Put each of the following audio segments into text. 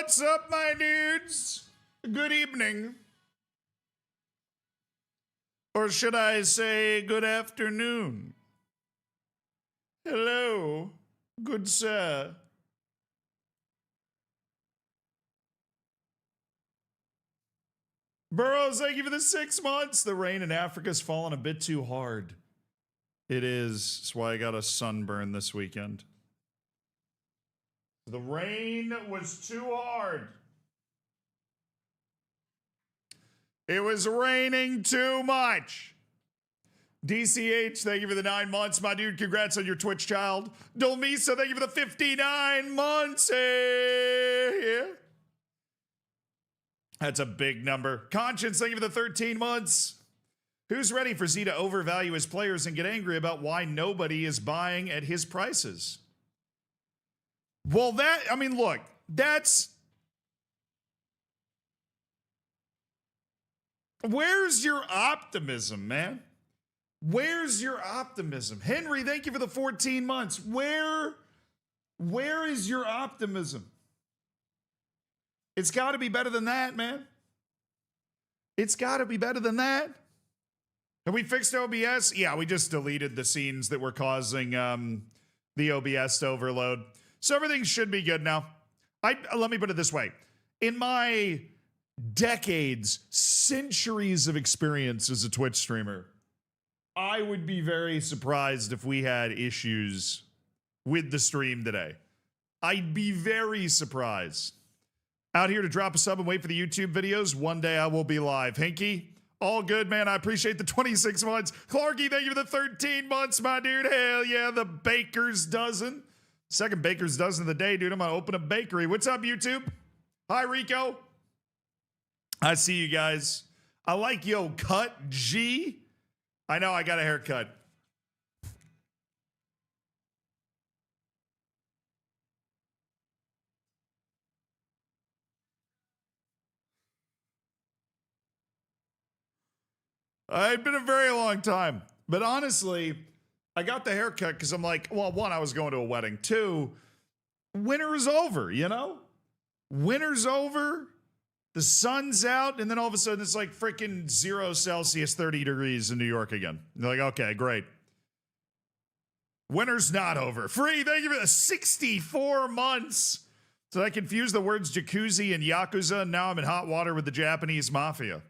What's up, my dudes? Good evening. Or should I say good afternoon? Hello, good sir. Burroughs, thank you for the 6 months. The rain in Africa's fallen a bit too hard. It is. That's why I got a sunburn this weekend. The rain was too hard. It was raining too much. DCH, thank you for the 9 months. My dude, congrats on your Twitch child. Dolmisa, thank you for the 59 months. Hey, yeah. That's a big number. Conscience, thank you for the 13 months. Who's ready for Z to overvalue his players and get angry about why nobody is buying at his prices? Well, look, that's... Where's your optimism, man? Where's your optimism? Henry, thank you for the 14 months. Where is your optimism? It's got to be better than that, man. It's got to be better than that. Have we fixed OBS? Yeah, we just deleted the scenes that were causing the OBS to overload. So everything should be good now. Let me put it this way. In my decades, centuries of experience as a Twitch streamer, I would be very surprised if we had issues with the stream today. I'd be very surprised. Out here to drop a sub and wait for the YouTube videos. One day I will be live. Hinky, all good, man. I appreciate the 26 months. Clarky, thank you for the 13 months, my dude. Hell yeah, the baker's dozen. Second baker's dozen of the day, dude. I'm going to open a bakery. What's up, YouTube? Hi, Rico. I see you guys. I like yo cut G. I know I got a haircut. It's been a very long time. But honestly, I got the haircut because I'm like, well, one, I was going to a wedding. Two, winter is over, you know? Winter's over. The sun's out. And then all of a sudden it's like freaking 0 Celsius, 30 degrees in New York again. You're like, okay, great. Winter's not over. Free, thank you for the 64 months. So I confused the words jacuzzi and yakuza, and now I'm in hot water with the Japanese mafia.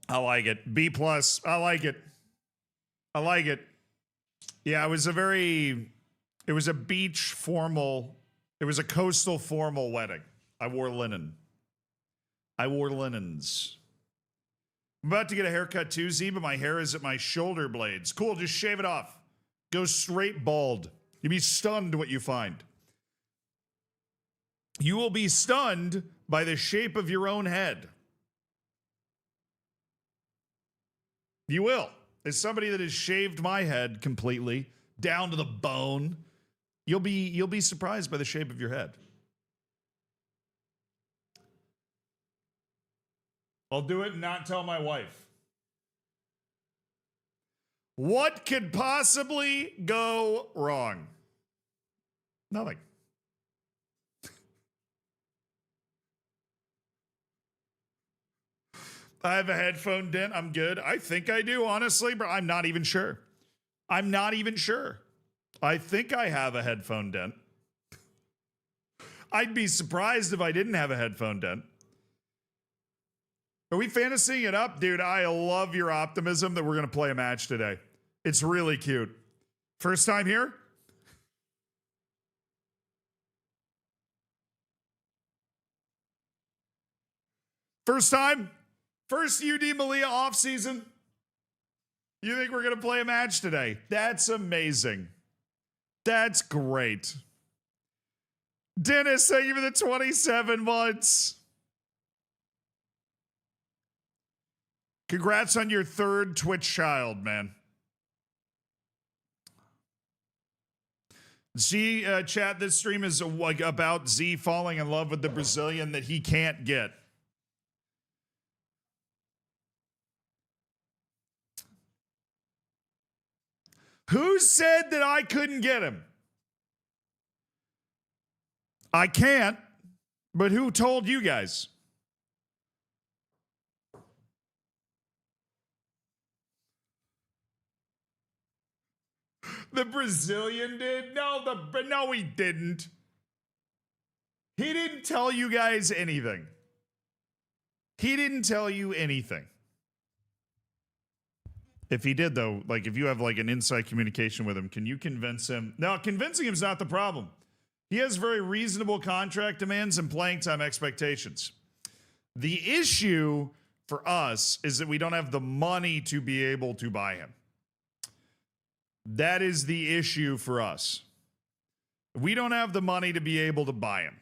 I like it. B+. I like it. I like it. Yeah, it was a beach formal, it was a coastal formal wedding. I wore linen. I wore linens. I'm about to get a haircut too, Z, but my hair is at my shoulder blades. Cool, just shave it off. Go straight bald. You'll be stunned what you find. You will be stunned by the shape of your own head. You will. As somebody that has shaved my head completely down to the bone, you'll be surprised by the shape of your head. I'll do it and not tell my wife. What could possibly go wrong? Nothing. I have a headphone dent. I'm good. I think I do, honestly, but I'm not even sure. I'm not even sure. I think I have a headphone dent. I'd be surprised if I didn't have a headphone dent. Are we fantasying it up? Dude, I love your optimism that we're going to play a match today. It's really cute. First time here? First time? First UD Melilla off season. You think we're going to play a match today? That's amazing. That's great. Dennis, thank you for the 27 months. Congrats on your 3rd Twitch child, man. Z, chat, this stream is like about Z falling in love with the Brazilian that he can't get. Who said that I couldn't get him? I can't, but who told you guys? The Brazilian did? No, he didn't. He didn't tell you guys anything. He didn't tell you anything. If he did, though, like if you have like an inside communication with him, can you convince him? No, convincing him is not the problem. He has very reasonable contract demands and playing time expectations. The issue for us is that we don't have the money to be able to buy him. That is the issue for us. We don't have the money to be able to buy him.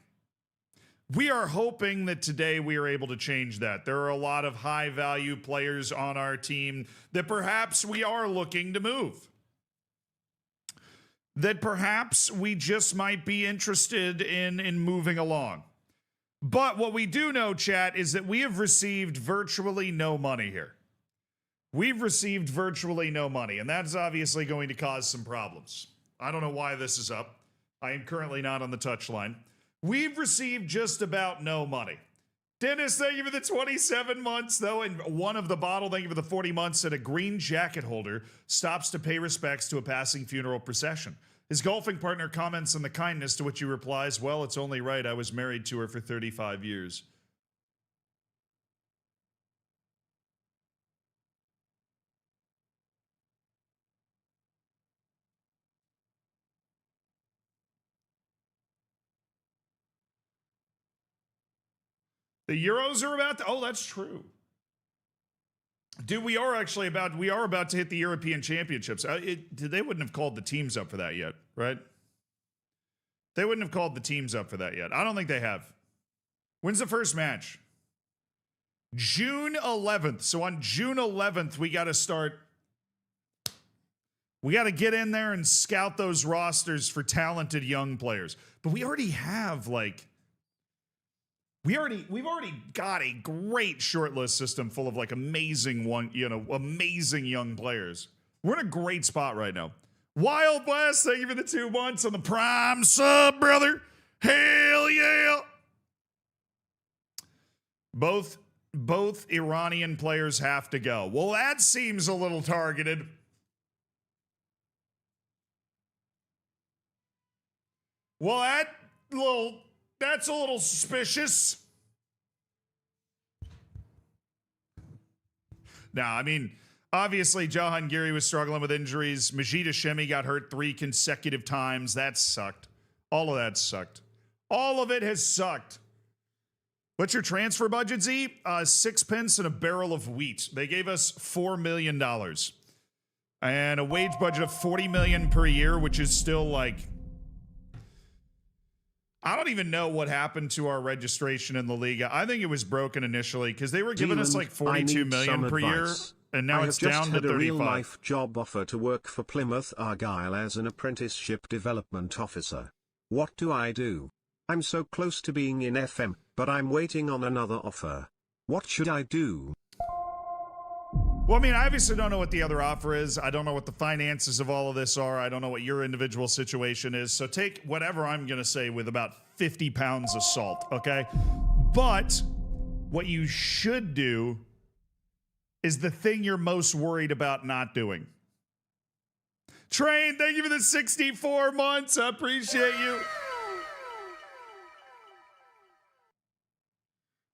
We are hoping that today we are able to change that. There are a lot of high value players on our team that perhaps we are looking to move. That perhaps we just might be interested in moving along. But what we do know, chat, is that we have received virtually no money here. We've received virtually no money, and that's obviously going to cause some problems. I don't know why this is up. I am currently not on the touchline. We've received just about no money. Dennis, thank you for the 27 months, though, and one of the bottle, thank you for the 40 months, and a green jacket holder stops to pay respects to a passing funeral procession. His golfing partner comments on the kindness, to which he replies, well, it's only right, I was married to her for 35 years. The Euros are about to, oh, that's true. Dude, we are about to hit the European Championships. They wouldn't have called the teams up for that yet, right? They wouldn't have called the teams up for that yet. I don't think they have. When's the first match? June 11th. So on June 11th, we got to start. We got to get in there and scout those rosters for talented young players. But we already have like. We've already got a great shortlist system full of like amazing young players. We're in a great spot right now. Wild Blast, thank you for the 2 months on the Prime sub, brother. Hell yeah. Both Iranian players have to go. Well, that seems a little targeted. Well, that's a little suspicious. Now, I mean, obviously, Jahangiri was struggling with injuries. Majid Hashemi got hurt 3 consecutive times. That sucked. All of that sucked. All of it has sucked. What's your transfer budget, Z? 6 pence and a barrel of wheat. They gave us $4 million. And a wage budget of $40 million per year, which is still like... I don't even know what happened to our registration in the Liga. I think it was broken initially because they were giving us like 42 million per year, and now it's down to 35. I have just had a real-life job offer to work for Plymouth Argyle as an apprenticeship development officer. What do I do? I'm so close to being in FM, but I'm waiting on another offer. What should I do? Well, I mean, I obviously don't know what the other offer is. I don't know what the finances of all of this are. I don't know what your individual situation is. So take whatever I'm going to say with about 50 pounds of salt, okay? But what you should do is the thing you're most worried about not doing. Train, thank you for the 64 months. I appreciate you.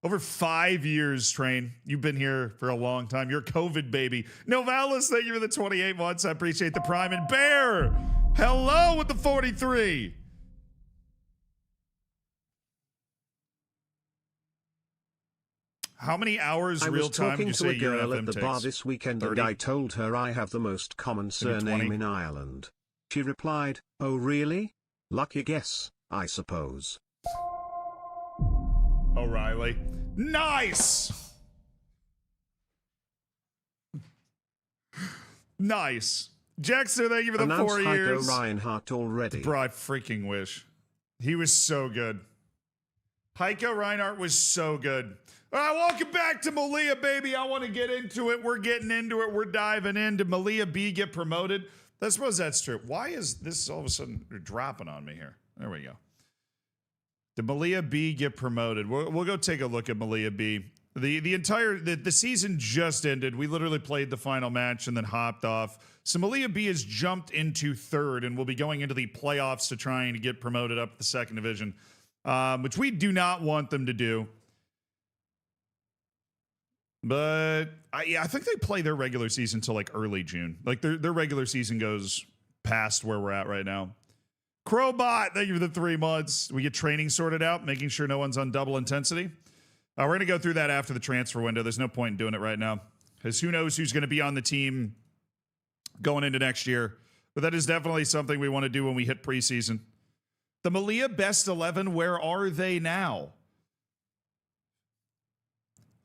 Over 5 years, Train. You've been here for a long time. You're a COVID baby. Novalis, thank you for the 28 months. I appreciate the Prime. And Bear, hello with the 43. How many hours real time do you say your FM takes? I was talking to a girl at the bar this weekend 30? and I told her I have the most common surname in Ireland. She replied, "Oh really? Lucky guess, I suppose." O'Reilly. Nice! Nice. Jackson, thank you for the 4 years. Heiko Reinhardt already. Bro, I freaking wish. He was so good. Heiko Reinhardt was so good. All right, welcome back to Melilla, baby. I want to get into it. We're getting into it. We're diving in. Did Melilla B get promoted? I suppose that's true. Why is this all of a sudden dropping on me here? There we go. Did Melilla B get promoted? We'll go take a look at Melilla B. The season just ended. We literally played the final match and then hopped off. So Melilla B has jumped into third and will be going into the playoffs to trying to get promoted up to the second division, which we do not want them to do. But I think they play their regular season till like early June. Like their regular season goes past where we're at right now. Crowbot, thank you for the 3 months. We get training sorted out, making sure no one's on double intensity. We're going to go through that after the transfer window. There's no point in doing it right now, because who knows who's going to be on the team going into next year. But that is definitely something we want to do when we hit preseason. The Melilla Best 11, where are they now?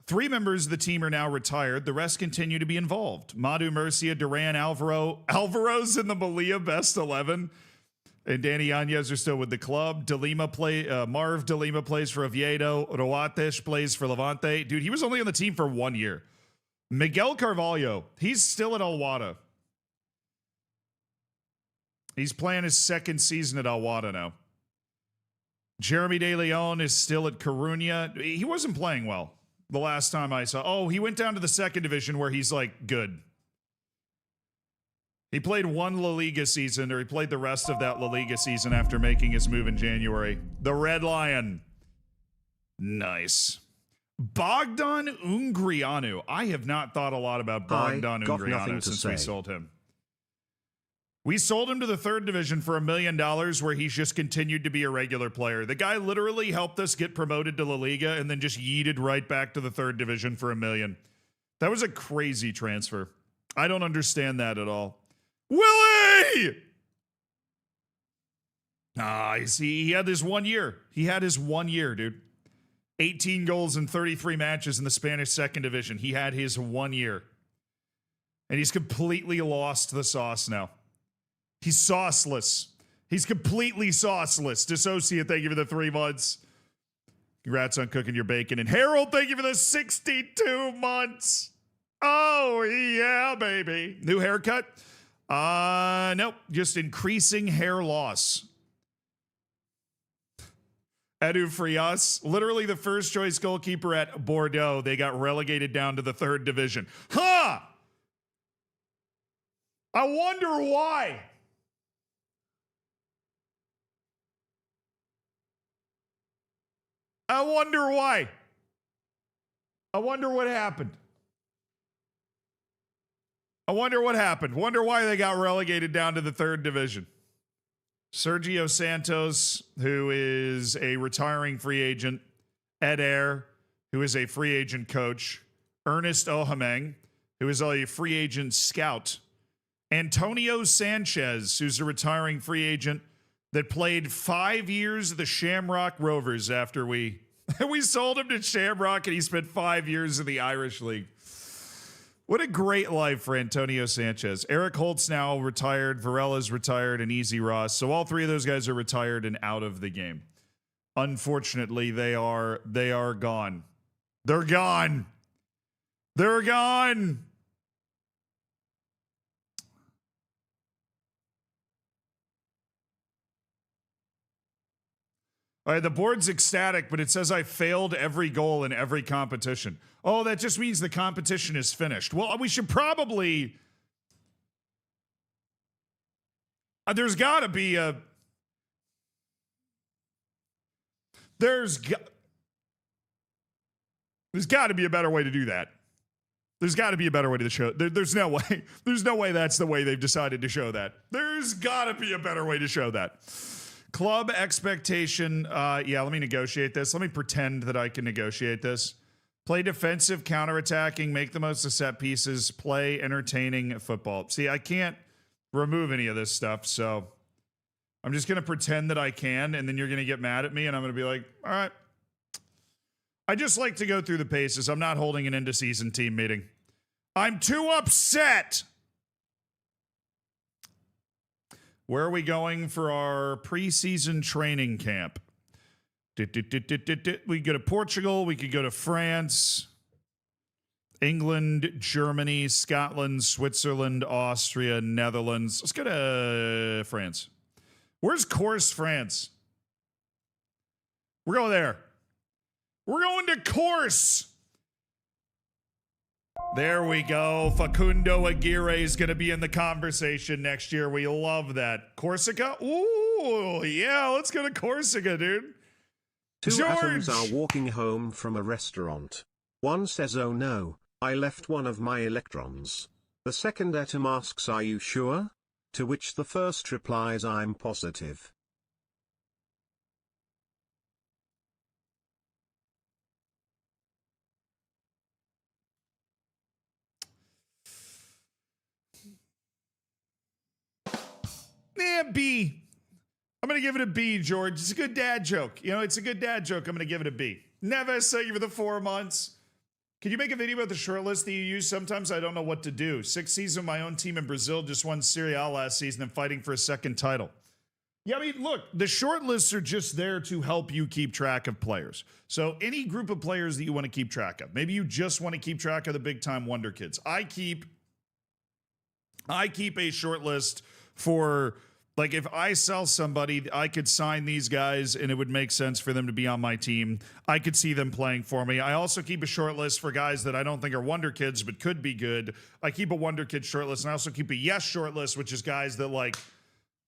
3 members of the team are now retired. The rest continue to be involved. Madu, Murcia, Duran, Alvaro's in the Melilla Best 11. And Danny Yanez are still with the club. Marv De Lima plays for Oviedo. Roates plays for Levante. Dude, he was only on the team for 1 year. Miguel Carvalho, he's still at Alwada. He's playing his second season at Alwada now. Jeremy De Leon is still at Coruña. He wasn't playing well the last time I saw. Oh, he went down to the second division where he's like good. He played 1 La Liga season, or he played the rest of that La Liga season after making his move in January. The Red Lion. Nice. Bogdan Ungrianu. I have not thought a lot about Bogdan Ungrianu since we sold him. We sold him to the third division for $1 million, where he's just continued to be a regular player. The guy literally helped us get promoted to La Liga and then just yeeted right back to the third division for $1 million. That was a crazy transfer. I don't understand that at all. Willie! You see, he had this 1 year. He had his 1 year, dude. 18 goals in 33 matches in the Spanish second division. He had his 1 year. And he's completely lost the sauce now. He's sauceless. He's completely sauceless. Dissociate, thank you for the 3 months. Congrats on cooking your bacon. And Harold, thank you for the 62 months. Oh, yeah, baby. New haircut? Nope. Just increasing hair loss. Edu Frias, literally the first choice goalkeeper at Bordeaux. They got relegated down to the third division. Huh! I wonder why. I wonder why. I wonder what happened. I wonder what happened. Wonder why they got relegated down to the third division. Sergio Santos, who is a retiring free agent. Ed Air, who is a free agent coach. Ernest Ohameng, who is a free agent scout. Antonio Sanchez, who's a retiring free agent that played 5 years of the Shamrock Rovers after we sold him to Shamrock, and he spent 5 years in the Irish League. What a great life for Antonio Sanchez. Eric Holt's now retired, Varella's retired, and Easy Ross. So all 3 of those guys are retired and out of the game. Unfortunately, they are gone. They're gone. They're gone. All right, the board's ecstatic, but it says I failed every goal in every competition. Oh, that just means the competition is finished. Well, we should probably... there's got to be a... There's got to be a better way to do that. There's got to be a better way to show. There's no way. There's no way that's the way they've decided to show that. There's got to be a better way to show that. Club expectation. Yeah, let me negotiate this. Let me pretend that I can negotiate this. Play defensive, counterattacking, make the most of set pieces, play entertaining football. See, I can't remove any of this stuff, so I'm just going to pretend that I can, and then you're going to get mad at me, and I'm going to be like, all right. I just like to go through the paces. I'm not holding an end-of-season team meeting. I'm too upset. Where are we going for our preseason training camp? We could go to Portugal. We could go to France. England, Germany, Scotland, Switzerland, Austria, Netherlands. Let's go to France. Where's Corse, France? We're going there. We're going to Corse. There we go. Facundo Aguirre is going to be in the conversation next year. We love that. Corsica? Ooh, yeah, let's go to Corsica, dude. Two George! atoms are walking home from a restaurant. One says, "Oh no, I left one of my electrons." The second atom asks, "Are you sure?" To which the first replies, "I'm positive." B. I'm going to give it a B, George. It's a good dad joke. You know, it's a good dad joke. I'm going to give it a B. Never say you for the 4 months. Can you make a video about the short list that you use? Sometimes I don't know what to do. 6th season of my own team in Brazil, just won Serie A last season and fighting for a second title. Yeah, I mean, look, the short lists are just there to help you keep track of players. So any group of players that you want to keep track of. Maybe you just want to keep track of the big time wonder kids. I keep a short list for, like, if I sell somebody, I could sign these guys and it would make sense for them to be on my team. I could see them playing for me. I also keep a short list for guys that I don't think are wonder kids but could be good. I keep a wonder kid short list, and I also keep a yes short list, which is guys that, like,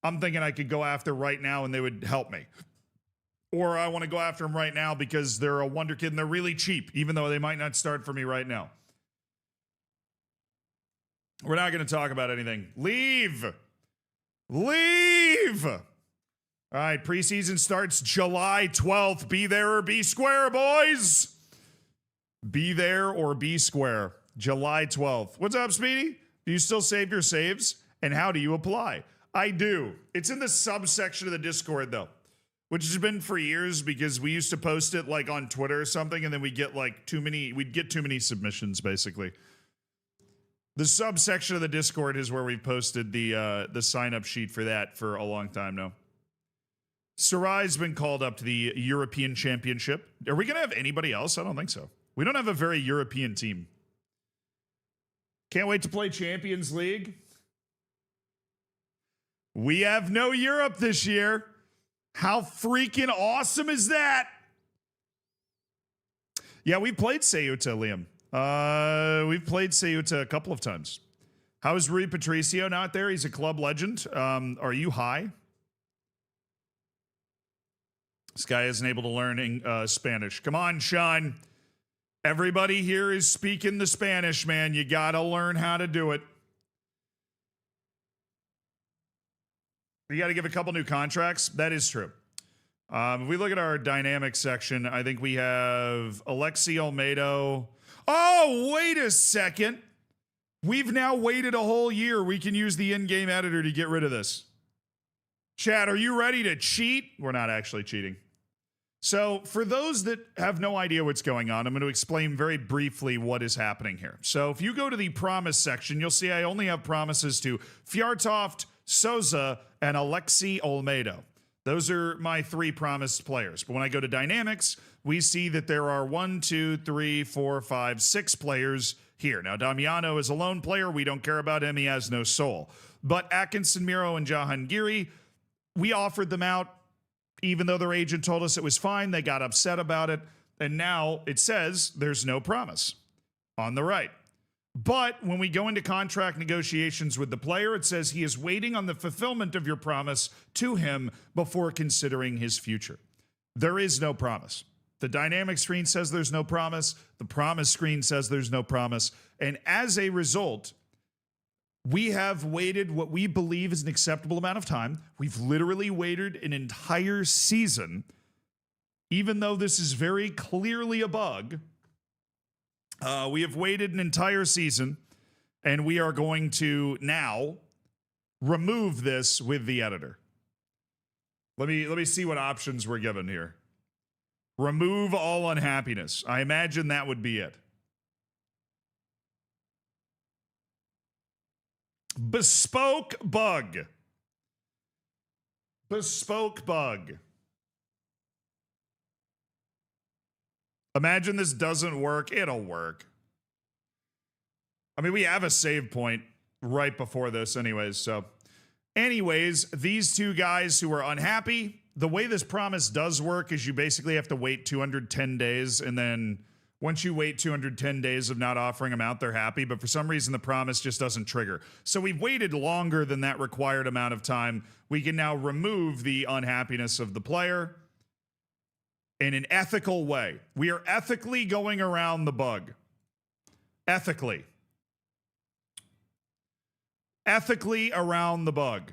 I'm thinking I could go after right now and they would help me. Or I want to go after them right now because they're a wonder kid and they're really cheap, even though they might not start for me right now. We're not going to talk about anything. Leave. Leave. All right, preseason starts July 12th. Be there or be square, boys. Be there or be square. July 12th. What's up, Speedy? Do you still save your saves? And how do you apply? I do. It's in the subsection of the Discord, though, which has been for years because we used to post it like on Twitter or something, and then we'd get too many submissions, basically. The subsection of the Discord is where we posted the sign-up sheet for that for a long time now. Sarai's been called up to the European Championship. Are we going to have anybody else? I don't think so. We don't have a very European team. Can't wait to play Champions League. We have no Europe this year. How freaking awesome is that? Yeah, we played Ceuta, Liam. We've played Ceuta a couple of times. How is Rui Patricio not there? He's a club legend. Are you high? This guy isn't able to learn Spanish. Come on, Sean. Everybody here is speaking the Spanish, man. You got to learn how to do it. We got to give a couple new contracts. That is true. If we look at our dynamics section, I think we have Alexi Olmedo. Oh, wait a second. We've now waited a whole year. We can use the in-game editor to get rid of this. Chat, are you ready to cheat? We're not actually cheating. So for those that have no idea what's going on, I'm going to explain very briefly what is happening here. So if you go to the promise section, you'll see I only have promises to Fjärtoft, Souza, and Alexi Olmedo. Those are my 3 promised players. But when I go to dynamics, we see that there are 6 players here. Now, Damiano is a lone player. We don't care about him. He has no soul. But Atkinson, Miro, and Jahangiri, we offered them out. Even though their agent told us it was fine, they got upset about it. And now it says there's no promise on the right. But when we go into contract negotiations with the player, it says he is waiting on the fulfillment of your promise to him before considering his future. There is no promise. The dynamic screen says there's no promise. The promise screen says there's no promise. And as a result, we have waited what we believe is an acceptable amount of time. We've literally waited an entire season, even though this is very clearly a bug. We have waited an entire season, and we are going to now remove this with the editor. Let me see what options we're given here. Remove all unhappiness. I imagine that would be it. Bespoke bug. Bespoke bug. Imagine this doesn't work. It'll work. I mean, we have a save point right before this anyways, so. Anyways, these two guys who are unhappy, the way this promise does work is you basically have to wait 210 days, and then once you wait 210 days of not offering them out, they're happy, but for some reason the promise just doesn't trigger. So we've waited longer than that required amount of time. We can now remove the unhappiness of the player in an ethical way. We are ethically going around the bug. Ethically. Ethically around the bug.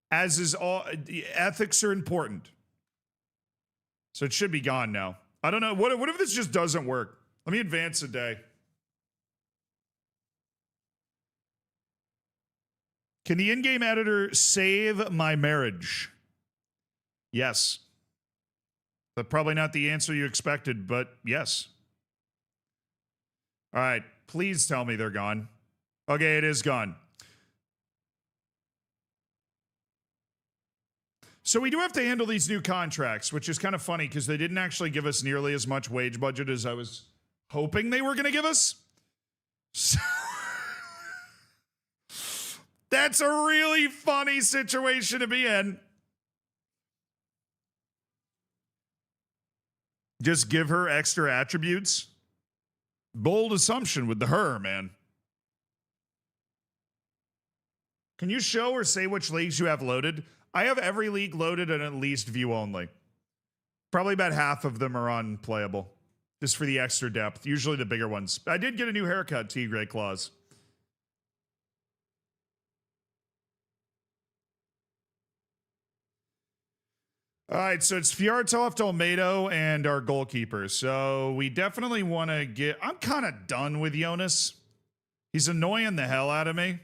As is all, ethics are important. So it should be gone now. I don't know. What if this just doesn't work? Let me advance a day. Can the in-game editor save my marriage? Yes. But probably not the answer you expected, but yes. All right. Please tell me they're gone. Okay, it is gone. So we do have to handle these new contracts, which is kind of funny because they didn't actually give us nearly as much wage budget as I was hoping they were going to give us. So that's a really funny situation to be in. Just give her extra attributes. Bold assumption with the her, man. Can you show or say which leagues you have loaded? I have every league loaded and at least view only. Probably about half of them are unplayable. Just for the extra depth. Usually the bigger ones. I did get a new haircut, T. Grey Claws. All right, so it's Fjärtoft, Olmedo, and our goalkeeper. So we definitely want to get... I'm kind of done with Jonas. He's annoying the hell out of me.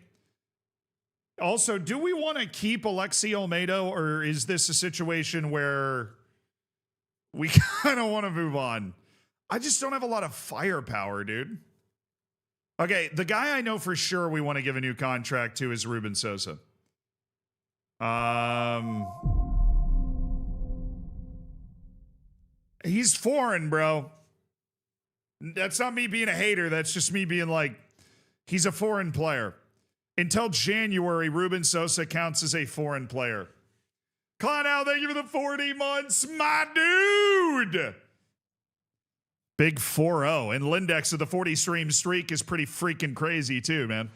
Also, do we want to keep Alexi Olmedo, or is this a situation where we kind of want to move on? I just don't have a lot of firepower, dude. Okay, the guy I know for sure we want to give a new contract to is Ruben Sosa. He's foreign, bro. That's not me being a hater. That's just me being like, he's a foreign player. Until January, Ruben Sosa counts as a foreign player. Clown, thank you for the 40 months, my dude. Big 4-0. And Lindex of the 40 stream streak is pretty freaking crazy too, man.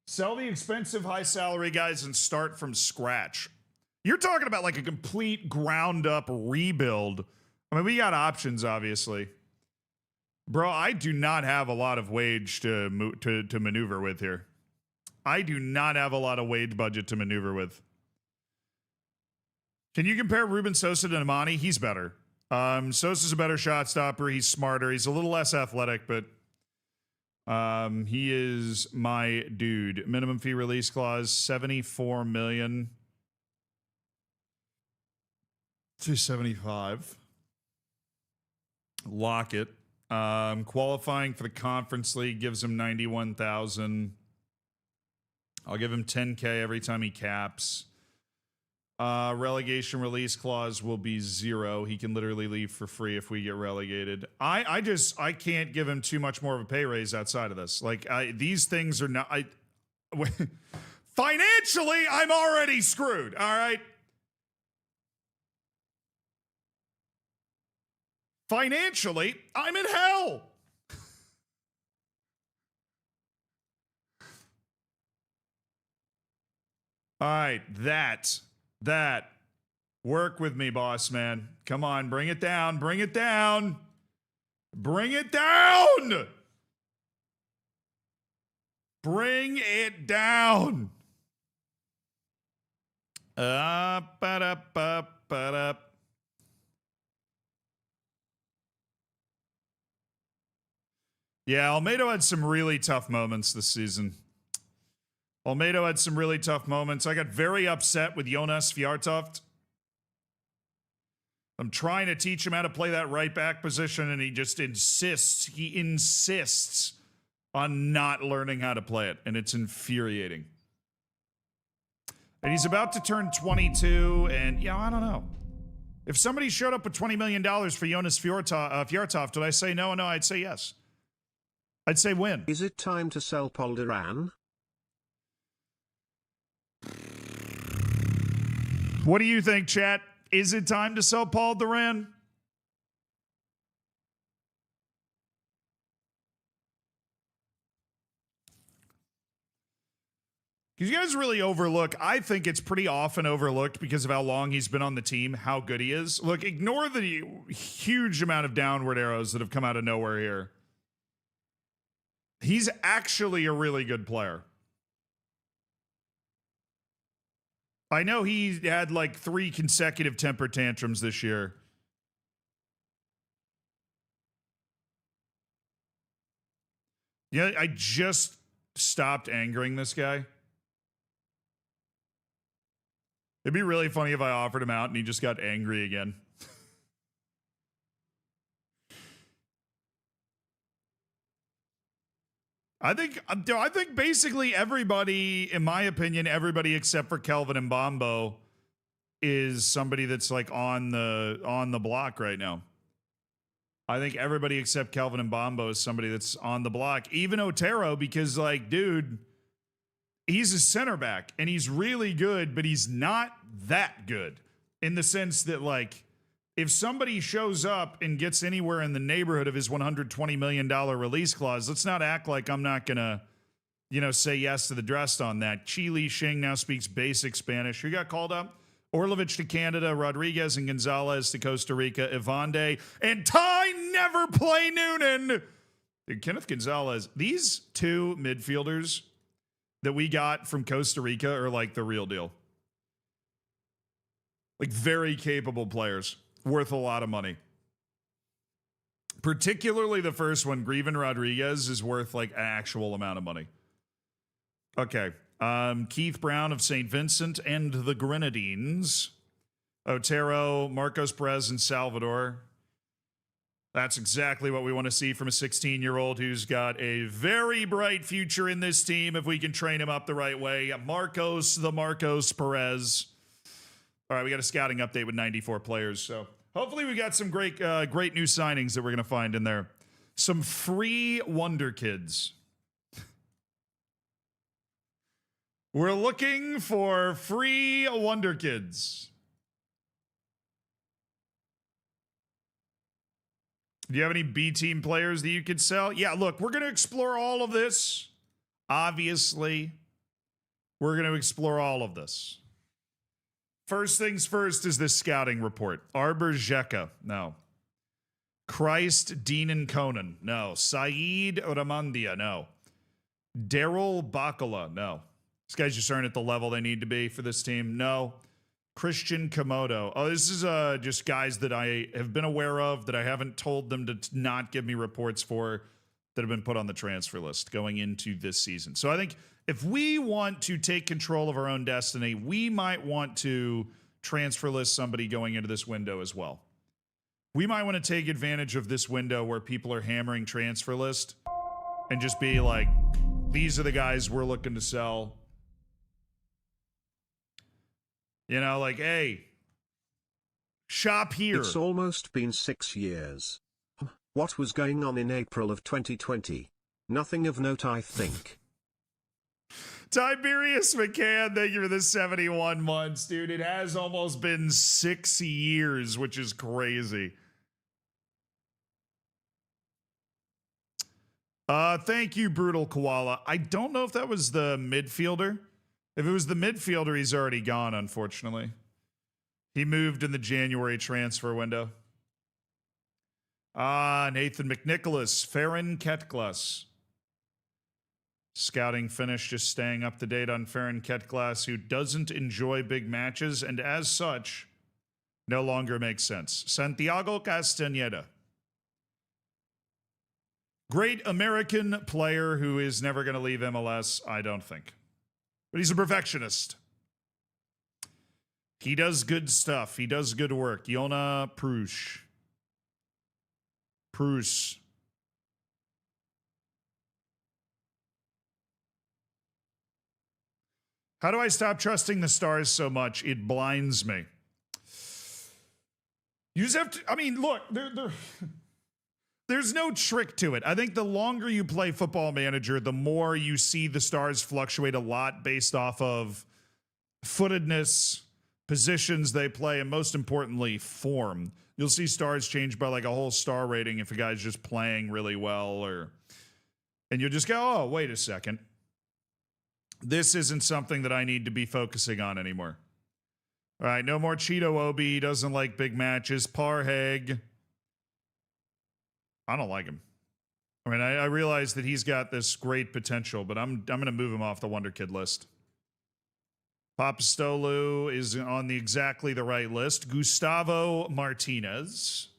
Sell the expensive high salary guys and start from scratch. You're talking about like a complete ground up rebuild. I mean, we got options, obviously. Bro, I do not have a lot of wage to maneuver with here. I do not have a lot of wage budget to maneuver with. Can you compare Ruben Sosa to Nemanja? He's better. Sosa's a better shot stopper. He's smarter. He's a little less athletic, but he is my dude. Minimum fee release clause, $74 million to $75. Lock it. Qualifying for the Conference League gives him 91,000. I'll give him 10K every time he caps. Relegation release clause will be 0. He can literally leave for free if we get relegated. I can't give him too much more of a pay raise outside of this. Like these things are not. Financially, I'm already screwed. All right. Financially, I'm in hell. All right, that. Work with me, boss man. Come on, bring it down, bring it down. Bring it down. Bring it down. Ba-da-ba-ba-ba-da. Yeah, Olmedo had some really tough moments this season. Olmedo had some really tough moments. I got very upset with Jonas Fjärtoft. I'm trying to teach him how to play that right back position, and he just insists. He insists on not learning how to play it, and it's infuriating. And he's about to turn 22, and, I don't know. If somebody showed up with $20 million for Jonas Fjärtoft, would I say no? No, I'd say yes. I'd say win. Is it time to sell Polderan? What do you think, chat? Is it time to sell Paul Duran? You guys really overlook, I think it's pretty often overlooked because of how long he's been on the team, how good he is. Look, ignore the huge amount of downward arrows that have come out of nowhere here. He's actually a really good player. I know he had like 3 consecutive temper tantrums this year. Yeah, I just stopped angering this guy. It'd be really funny if I offered him out and he just got angry again. I think basically everybody, in my opinion, everybody except for Kelvin and Bombo is somebody that's like on the block right now. I think everybody except Kelvin and Bombo is somebody that's on the block. Even Otero, because like, dude, he's a center back and he's really good, but he's not that good in the sense that like, if somebody shows up and gets anywhere in the neighborhood of his $120 million release clause, let's not act like I'm not going to, say yes to the dress on that. Chi Shing now speaks basic Spanish. Who got called up? Orlovich to Canada, Rodriguez and Gonzalez to Costa Rica, Ivande, and Ty never play Noonan. Dude, Kenneth Gonzalez, these 2 midfielders that we got from Costa Rica are like the real deal. Like very capable players. Worth a lot of money. Particularly the first one, Greven Rodriguez, is worth like an actual amount of money. Okay. Keith Brown of St. Vincent and the Grenadines. Otero, Marcos Perez, and Salvador. That's exactly what we want to see from a 16-year-old who's got a very bright future in this team if we can train him up the right way. Marcos Perez. All right, we got a scouting update with 94 players. So hopefully we got some great new signings that we're going to find in there. Some free Wonder Kids. We're looking for free Wonder Kids. Do you have any B team players that you could sell? Yeah, look, we're going to explore all of this. Obviously, we're going to explore all of this. First things first is this scouting report. Arbor Zeka, no. Christ, Dean and Conan, no. Saeed Ramandia, no. Daryl Bacala, no. These guys just aren't at the level they need to be for this team, no. Christian Komodo. Oh, this is just guys that I have been aware of that I haven't told them to not give me reports for that have been put on the transfer list going into this season. So I think if we want to take control of our own destiny, we might want to transfer list somebody going into this window as well. We might want to take advantage of this window where people are hammering transfer list and just be like, these are the guys we're looking to sell. Like, hey, shop here. It's almost been 6 years. What was going on in April of 2020? Nothing of note, I think. Tiberius McCann, thank you for the 71 months, dude. It has almost been 6 years, which is crazy. Thank you, Brutal Koala. I don't know if that was the midfielder. If it was the midfielder, he's already gone, unfortunately. He moved in the January transfer window. Nathan McNicholas, Farron Ketglas. Scouting finish, just staying up to date on Farron Ketglas, who doesn't enjoy big matches and as such, no longer makes sense. Santiago Castañeda. Great American player who is never going to leave MLS, I don't think. But he's a perfectionist. He does good stuff. He does good work. Yona Prush. How do I stop trusting the stars so much? It blinds me. You just have to, look, there's no trick to it. I think the longer you play Football Manager, the more you see the stars fluctuate a lot based off of footedness, positions they play, and most importantly, form. You'll see stars change by like a whole star rating if a guy's just playing really well, and you'll just go, oh, wait a second. This isn't something that I need to be focusing on anymore. All right, no more Cheeto Obi. Doesn't like big matches. Parheg. I don't like him. I mean, I realize that he's got this great potential, but I'm going to move him off the Wonder Kid list. Papastolu is on exactly the right list. Gustavo Martinez.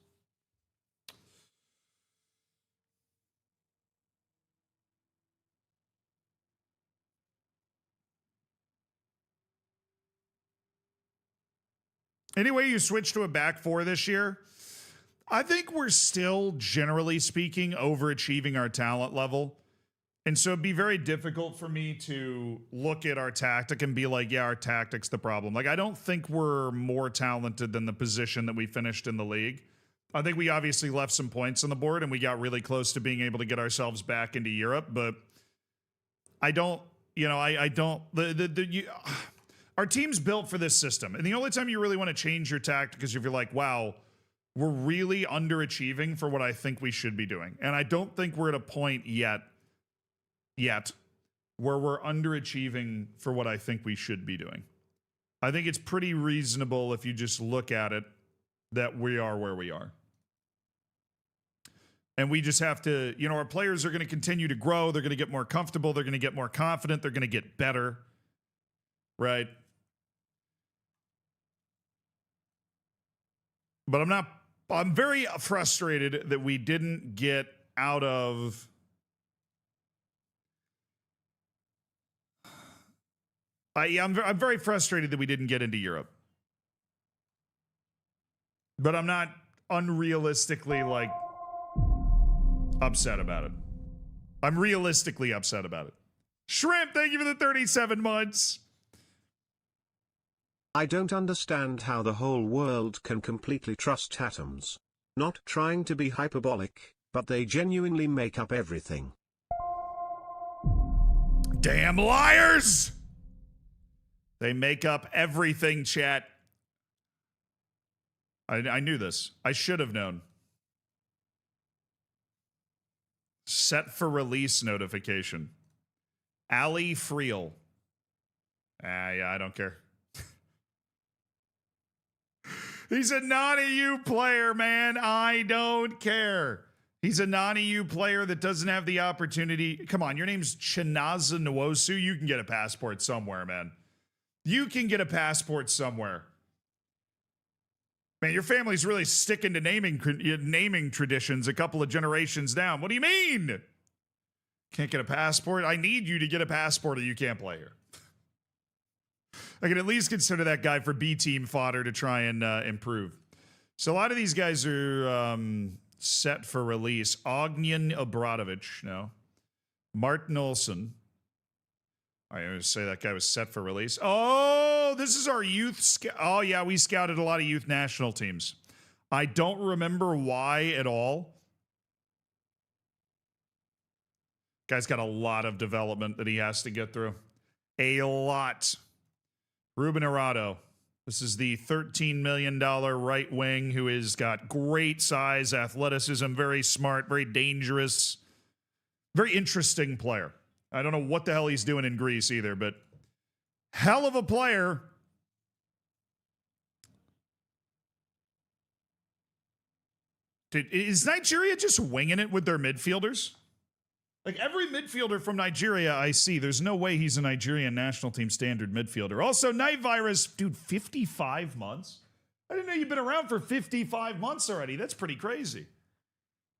Anyway, you switch to a back four this year. I think we're still, generally speaking, overachieving our talent level. And so it'd be very difficult for me to look at our tactic and be like, yeah, our tactic's the problem. Like, I don't think we're more talented than the position that we finished in the league. I think we obviously left some points on the board and we got really close to being able to get ourselves back into Europe. But I don't, our team's built for this system. And the only time you really want to change your tactic is if you're like, wow, we're really underachieving for what I think we should be doing. And I don't think we're at a point yet where we're underachieving for what I think we should be doing. I think it's pretty reasonable if you just look at it that we are where we are. And we just have to, our players are going to continue to grow. They're going to get more comfortable. They're going to get more confident. They're going to get better. Right? But I'm very frustrated that we didn't get out of I'm very frustrated that we didn't get into Europe. But I'm not unrealistically upset about it. I'm realistically upset about it. Shrimp, thank you for the 37 months. I don't understand how the whole world can completely trust atoms. Not trying to be hyperbolic, but they genuinely make up everything. Damn liars! They make up everything, chat. I knew this. I should have known. Set for release notification. Ali Friel. Yeah, I don't care. He's a non-EU player, man. I don't care. He's a non-EU player that doesn't have the opportunity. Come on, your name's Chinaza Nwosu. You can get a passport somewhere, man. You can get a passport somewhere. Man, your family's really sticking to naming traditions a couple of generations down. What do you mean? Can't get a passport? I need you to get a passport or you can't play here. I can at least consider that guy for B team fodder to try and improve. So a lot of these guys are set for release. Ognian Obradovic, no. Martin Olsen. I was going to say that guy was set for release. Oh, this is our youth. Oh, yeah, we scouted a lot of youth national teams. I don't remember why at all. Guy's got a lot of development that he has to get through. A lot. Ruben Arado. This is the $13 million right wing who has got great size, athleticism, very smart, very dangerous, very interesting player. I don't know what the hell he's doing in Greece either, but hell of a player. Dude, is Nigeria just winging it with their midfielders? Like every midfielder from Nigeria I see, there's no way he's a Nigerian national team standard midfielder. Also, Night Virus, dude, 55 months? I didn't know you've been around for 55 months already. That's pretty crazy.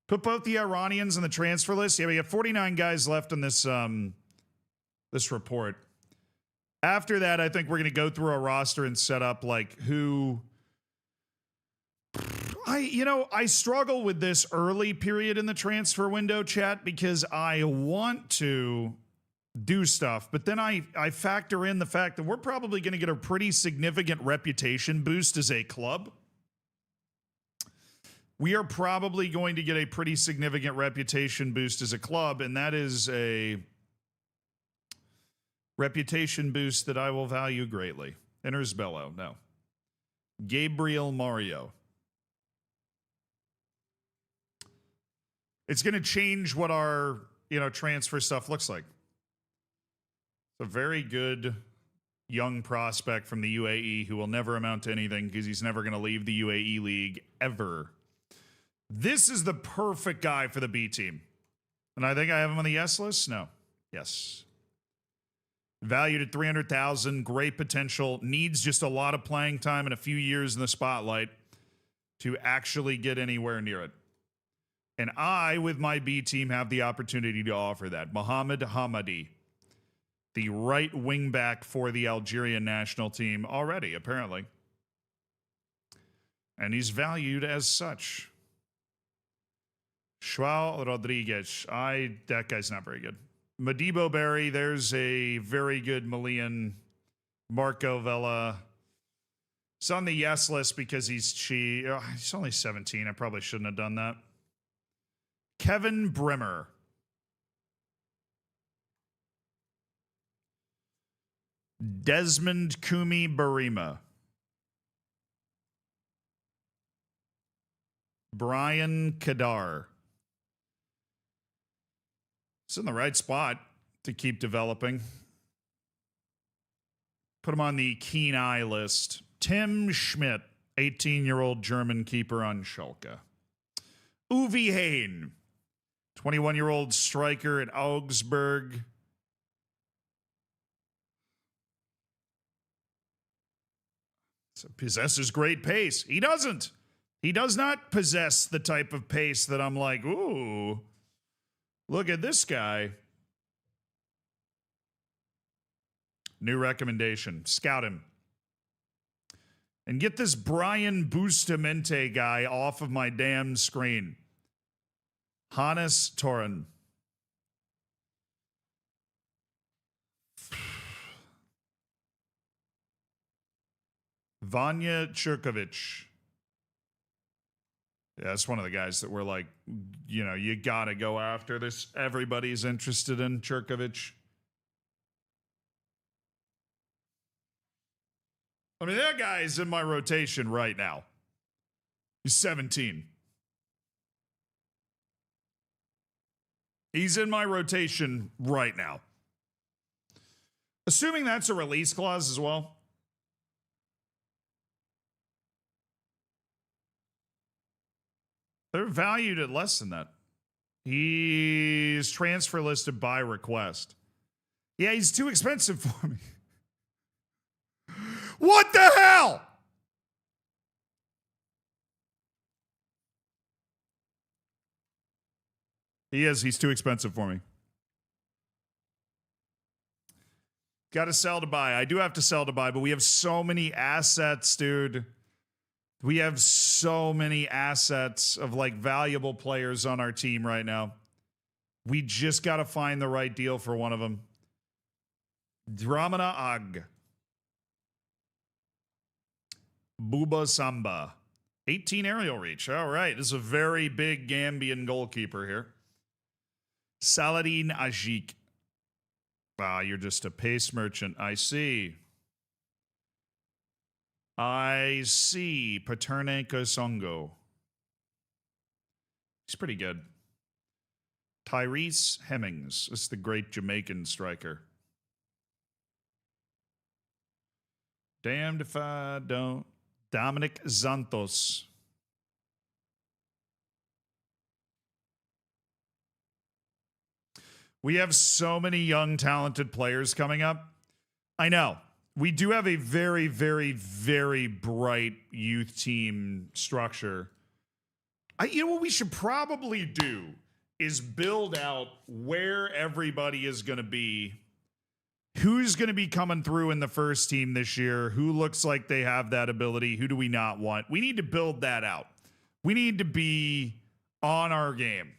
Put both the Iranians on the transfer list. Yeah, we have 49 guys left in this this report. After that, I think we're going to go through our roster and set up like who. I struggle with this early period in the transfer window, chat, because I want to do stuff, but then I factor in the fact that we're probably going to get a pretty significant reputation boost as a club. we are probably going to get a pretty significant reputation boost as a club, and that is a reputation boost that I will value greatly. Enters Bello. No. Gabriel Mario. It's going to change what our, transfer stuff looks like. It's a very good young prospect from the UAE who will never amount to anything because he's never going to leave the UAE league ever. This is the perfect guy for the B team. And I think I have him on the yes list. No. Yes. Valued at $300,000, great potential, needs just a lot of playing time and a few years in the spotlight to actually get anywhere near it. And I, with my B team, have the opportunity to offer that. Mohamed Hamadi, the right wingback for the Algerian national team already, apparently. And he's valued as such. Joao Rodriguez. That guy's not very good. Modibo Berry, there's a very good Malian. Marco Vela. It's on the yes list because he's only 17. I probably shouldn't have done that. Kevin Brimmer. Desmond Kumi Barima. Brian Kadar. It's in the right spot to keep developing. Put him on the keen eye list. Tim Schmidt, 18-year-old German keeper on Schalke. Uwe Hain, 21-year-old striker at Augsburg. So possesses great pace. He doesn't. He does not possess the type of pace that I'm like, ooh, look at this guy. New recommendation. Scout him. And get this Brian Bustamante guy off of my damn screen. Hannes Toren. Vanya Churkovic. Yeah, that's one of the guys that we're like, you got to go after this. Everybody's interested in Churkovic. I mean, that guy is in my rotation right now. He's 17. He's in my rotation right now. Assuming that's a release clause as well. They're valued at less than that. He's transfer listed by request. Yeah, he's too expensive for me. What the hell? He is. He's too expensive for me. Got to sell to buy. I do have to sell to buy, but we have so many assets, dude. We have so many assets of like valuable players on our team right now. We just got to find the right deal for one of them. Dramana Ag. Buba Samba. 18 aerial reach. All right. This is a very big Gambian goalkeeper here. Saladin Ajik. Ah, you're just a pace merchant. I see. I see. Paternenko Songo. He's pretty good. Tyrese Hemmings. This is the great Jamaican striker. Damned if I don't. Dominic Santos. We have so many young, talented players coming up. I know. We do have a very, very, very bright youth team structure. What we should probably do is build out where everybody is going to be. Who's going to be coming through in the first team this year? Who looks like they have that ability? Who do we not want? We need to build that out. We need to be on our game.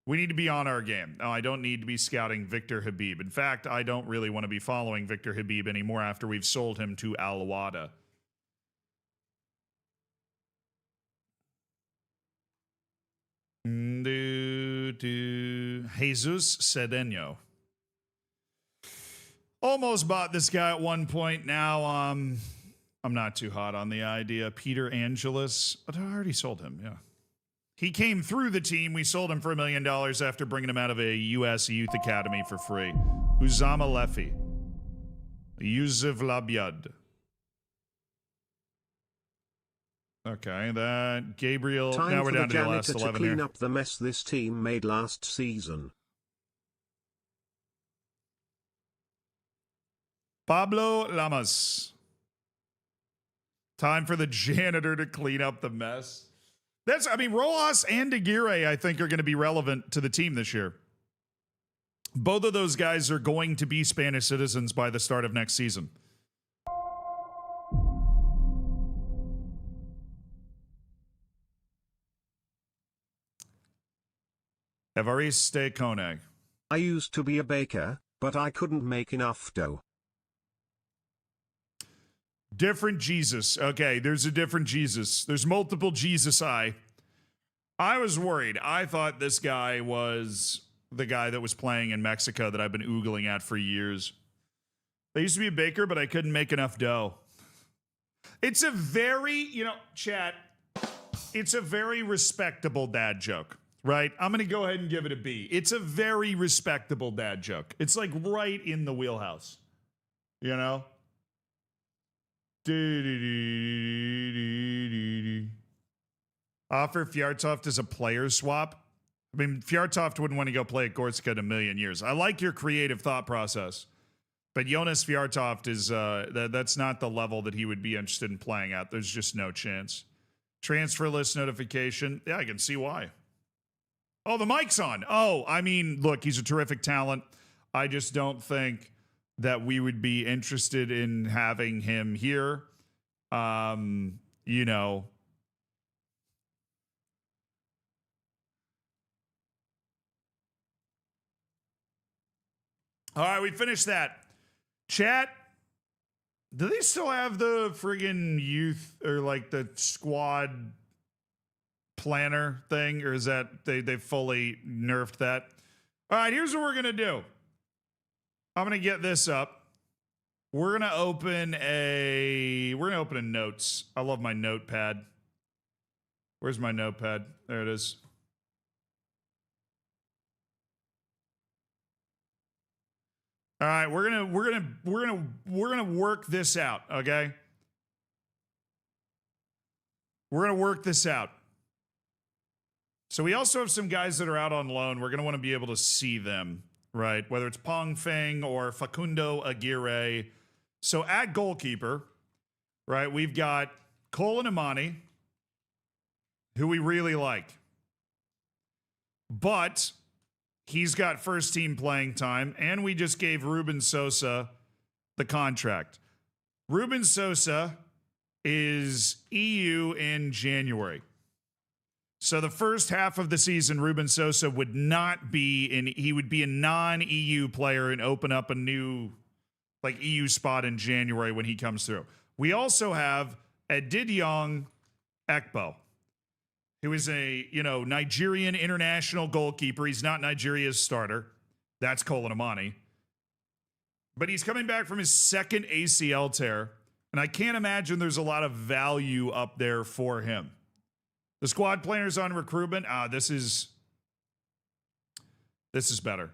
We need to be on our game. No, I don't need to be scouting Victor Habib. In fact, I don't really want to be following Victor Habib anymore after we've sold him to Al Wada. Jesus Cedeno. Almost bought this guy at one point. Now I'm not too hot on the idea. Peter Angelis. But I already sold him, yeah. He came through the team. We sold him for $1 million after bringing him out of a U.S. youth academy for free. Uzama Lefi. Yusuf Labyad. Okay, that Gabriel. Time now we're for down the to the last janitor 11 to clean here. up the mess this team made last season. Pablo Lamas. Time for the janitor to clean up the mess. Rojas and Aguirre, I think, are going to be relevant to the team this year. Both of those guys are going to be Spanish citizens by the start of next season. Evariste Kone. I used to be a baker, but I couldn't make enough dough. Different Jesus. Okay, there's a different Jesus. There's multiple Jesus. I was worried. I thought this guy was the guy that was playing in Mexico that I've been oogling at for years. I used to be a baker, but I couldn't make enough dough. It's a very, chat, it's a very respectable dad joke, right? I'm going to go ahead and give it a B. It's a very respectable dad joke. It's like right in the wheelhouse, you know? Offer Fjärtoft as a player swap. I mean, Fjärtoft wouldn't want to go play at Gorska in a million years. I like your creative thought process, but Jonas Fjärtoft is that's not the level that he would be interested in playing at. There's just no chance. Transfer list notification. Yeah, I can see why. Oh, the mic's on. Oh, I mean, look, he's a terrific talent. I just don't think that we would be interested in having him here. You know. All right, we finished that. Chat, do they still have the friggin' youth or like the squad planner thing? Or is that they fully nerfed that? All right, here's what we're going to do. I'm going to get this up. We're going to open a notes. I love my notepad. Where's my notepad? There it is. All right, we're gonna work this out, okay? We're gonna work this out. So we also have some guys that are out on loan. We're gonna want to be able to see them, right? Whether it's Pong Feng or Facundo Aguirre. So at goalkeeper, right, we've got Colin Imani, who we really like. But he's got first team playing time, and we just gave Ruben Sosa the contract. Ruben Sosa is EU in January. So the first half of the season, Ruben Sosa would not be he would be a non-EU player and open up a new EU spot in January when he comes through. We also have Edidiong Ekpo, who is a, Nigerian international goalkeeper. He's not Nigeria's starter. That's Colin Imani. But he's coming back from his second ACL tear, and I can't imagine there's a lot of value up there for him. The squad players on recruitment, this is better.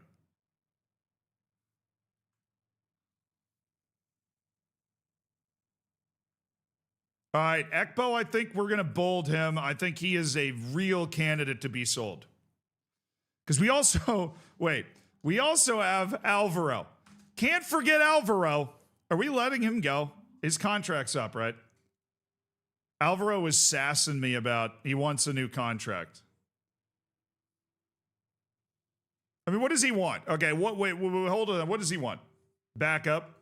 All right, Ekpo, I think we're going to bold him. I think he is a real candidate to be sold. Because we also have Alvaro. Can't forget Alvaro. Are we letting him go? His contract's up, right? Alvaro was sassing me about he wants a new contract. I mean, what does he want? Okay, wait, hold on. What does he want? Backup?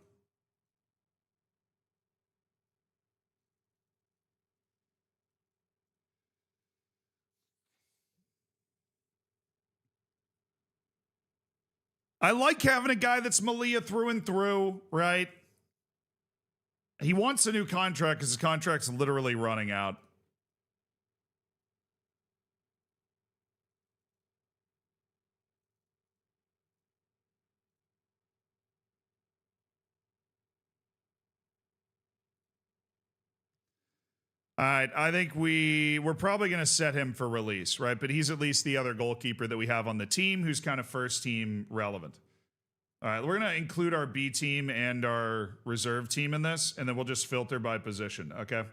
I like having a guy that's Melilla through and through, right? He wants a new contract because his contract's literally running out. All right, I think we're probably going to set him for release, right? But he's at least the other goalkeeper that we have on the team who's kind of first team relevant. All right, we're going to include our B team and our reserve team in this, and then we'll just filter by position, okay?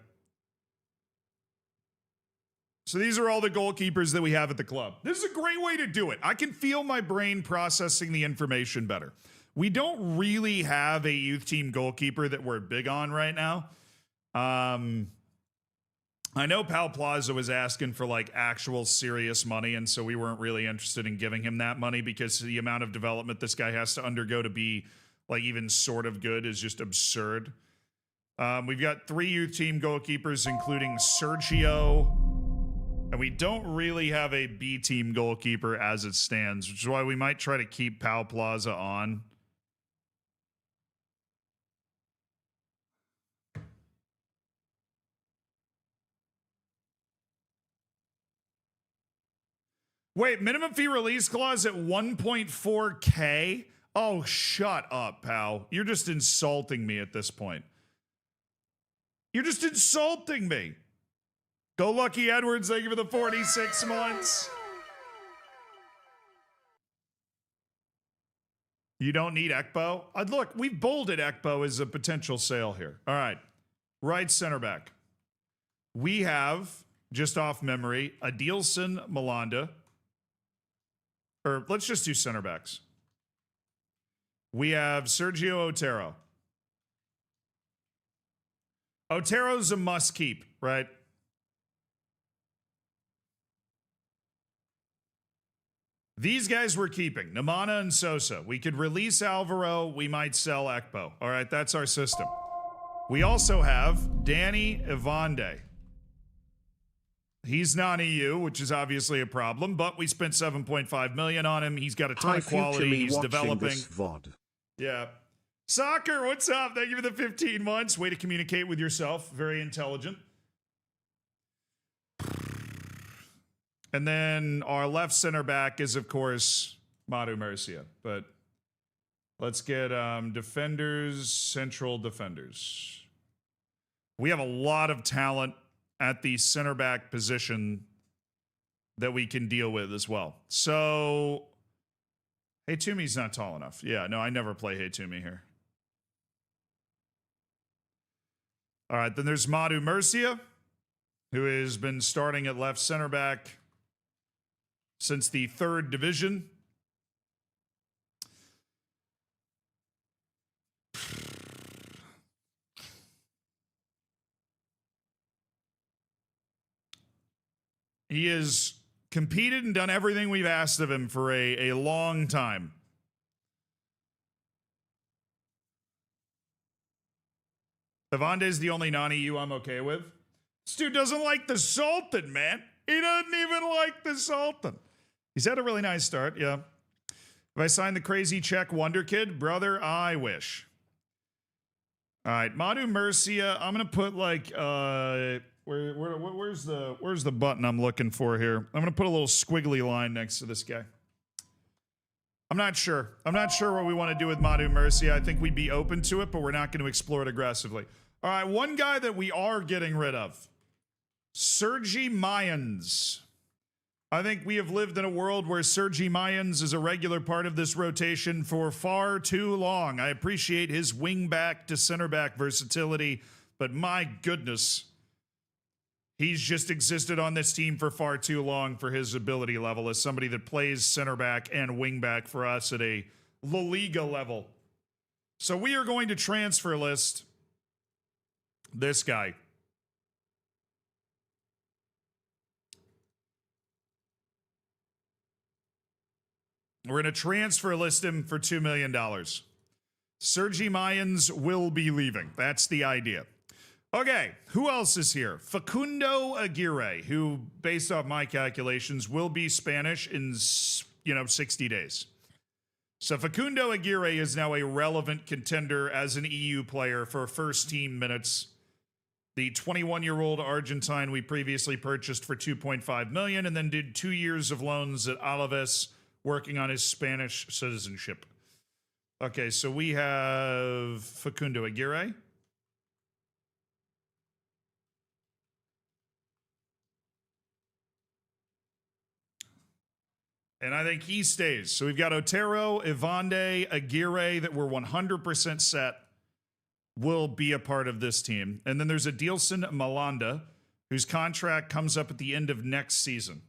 So these are all the goalkeepers that we have at the club. This is a great way to do it. I can feel my brain processing the information better. We don't really have a youth team goalkeeper that we're big on right now. I know Pal Plaza was asking for like actual serious money, and so we weren't really interested in giving him that money because the amount of development this guy has to undergo to be like even sort of good is just absurd. We've got 3 youth team goalkeepers, including Sergio, and we don't really have a B team goalkeeper as it stands, which is why we might try to keep Pal Plaza on. Wait, minimum fee release clause at 1.4K? Oh, shut up, pal. You're just insulting me at this point. You're just insulting me. Go Lucky Edwards, thank you for the 46 months. You don't need Ekbo? Look, we've bolded Ekbo as a potential sale here. All right, right center back. We have, just off memory, Adilson Malanda. Or let's just do center backs. We have Sergio Otero. Otero's a must keep, right? These guys we're keeping. Namana and Sosa. We could release Alvaro. We might sell Ekbo. All right, that's our system. We also have Danny Evande. He's non-EU, which is obviously a problem, but we spent 7.5 million on him. He's got a ton of quality. He's developing. Yeah. Soccer, what's up? Thank you for the 15 months. Way to communicate with yourself. Very intelligent. And then our left center back is, of course, Madu Murcia. But let's get defenders, central defenders. We have a lot of talent at the center back position that we can deal with as well. So, Hey Tumi's not tall enough. Yeah, no, I never play Hey Tumi here. All right, then there's Madu Murcia, who has been starting at left center back since the 3rd division. He has competed and done everything we've asked of him for a long time. Evande is the only non-EU I'm okay with. This dude doesn't like the Sultan, man. He doesn't even like the Sultan. He's had a really nice start, yeah. Have I signed the crazy Czech wonder kid? Brother, I wish. All right, Madu Murcia. I'm going to put like... Where's the button I'm looking for here? I'm going to put a little squiggly line next to this guy. I'm not sure. I'm not sure what we want to do with Madu Murcia. I think we'd be open to it, but we're not going to explore it aggressively. All right, one guy that we are getting rid of. Sergi Mayans. I think we have lived in a world where Sergi Mayans is a regular part of this rotation for far too long. I appreciate his wing back to center back versatility, but my goodness, he's just existed on this team for far too long for his ability level as somebody that plays center back and wing back for us at a La Liga level. So we are going to transfer list this guy. We're going to transfer list him for $2 million. Sergi Mayans will be leaving. That's the idea. Okay, who else is here? Facundo Aguirre, who, based off my calculations, will be Spanish in, 60 days. So Facundo Aguirre is now a relevant contender as an EU player for first team minutes. The 21-year-old Argentine we previously purchased for $2.5 million and then did 2 years of loans at Alaves, working on his Spanish citizenship. Okay, so we have Facundo Aguirre. And I think he stays. So we've got Otero, Ivande, Aguirre that we're 100% set will be a part of this team. And then there's Adilson Malanda, whose contract comes up at the end of next season.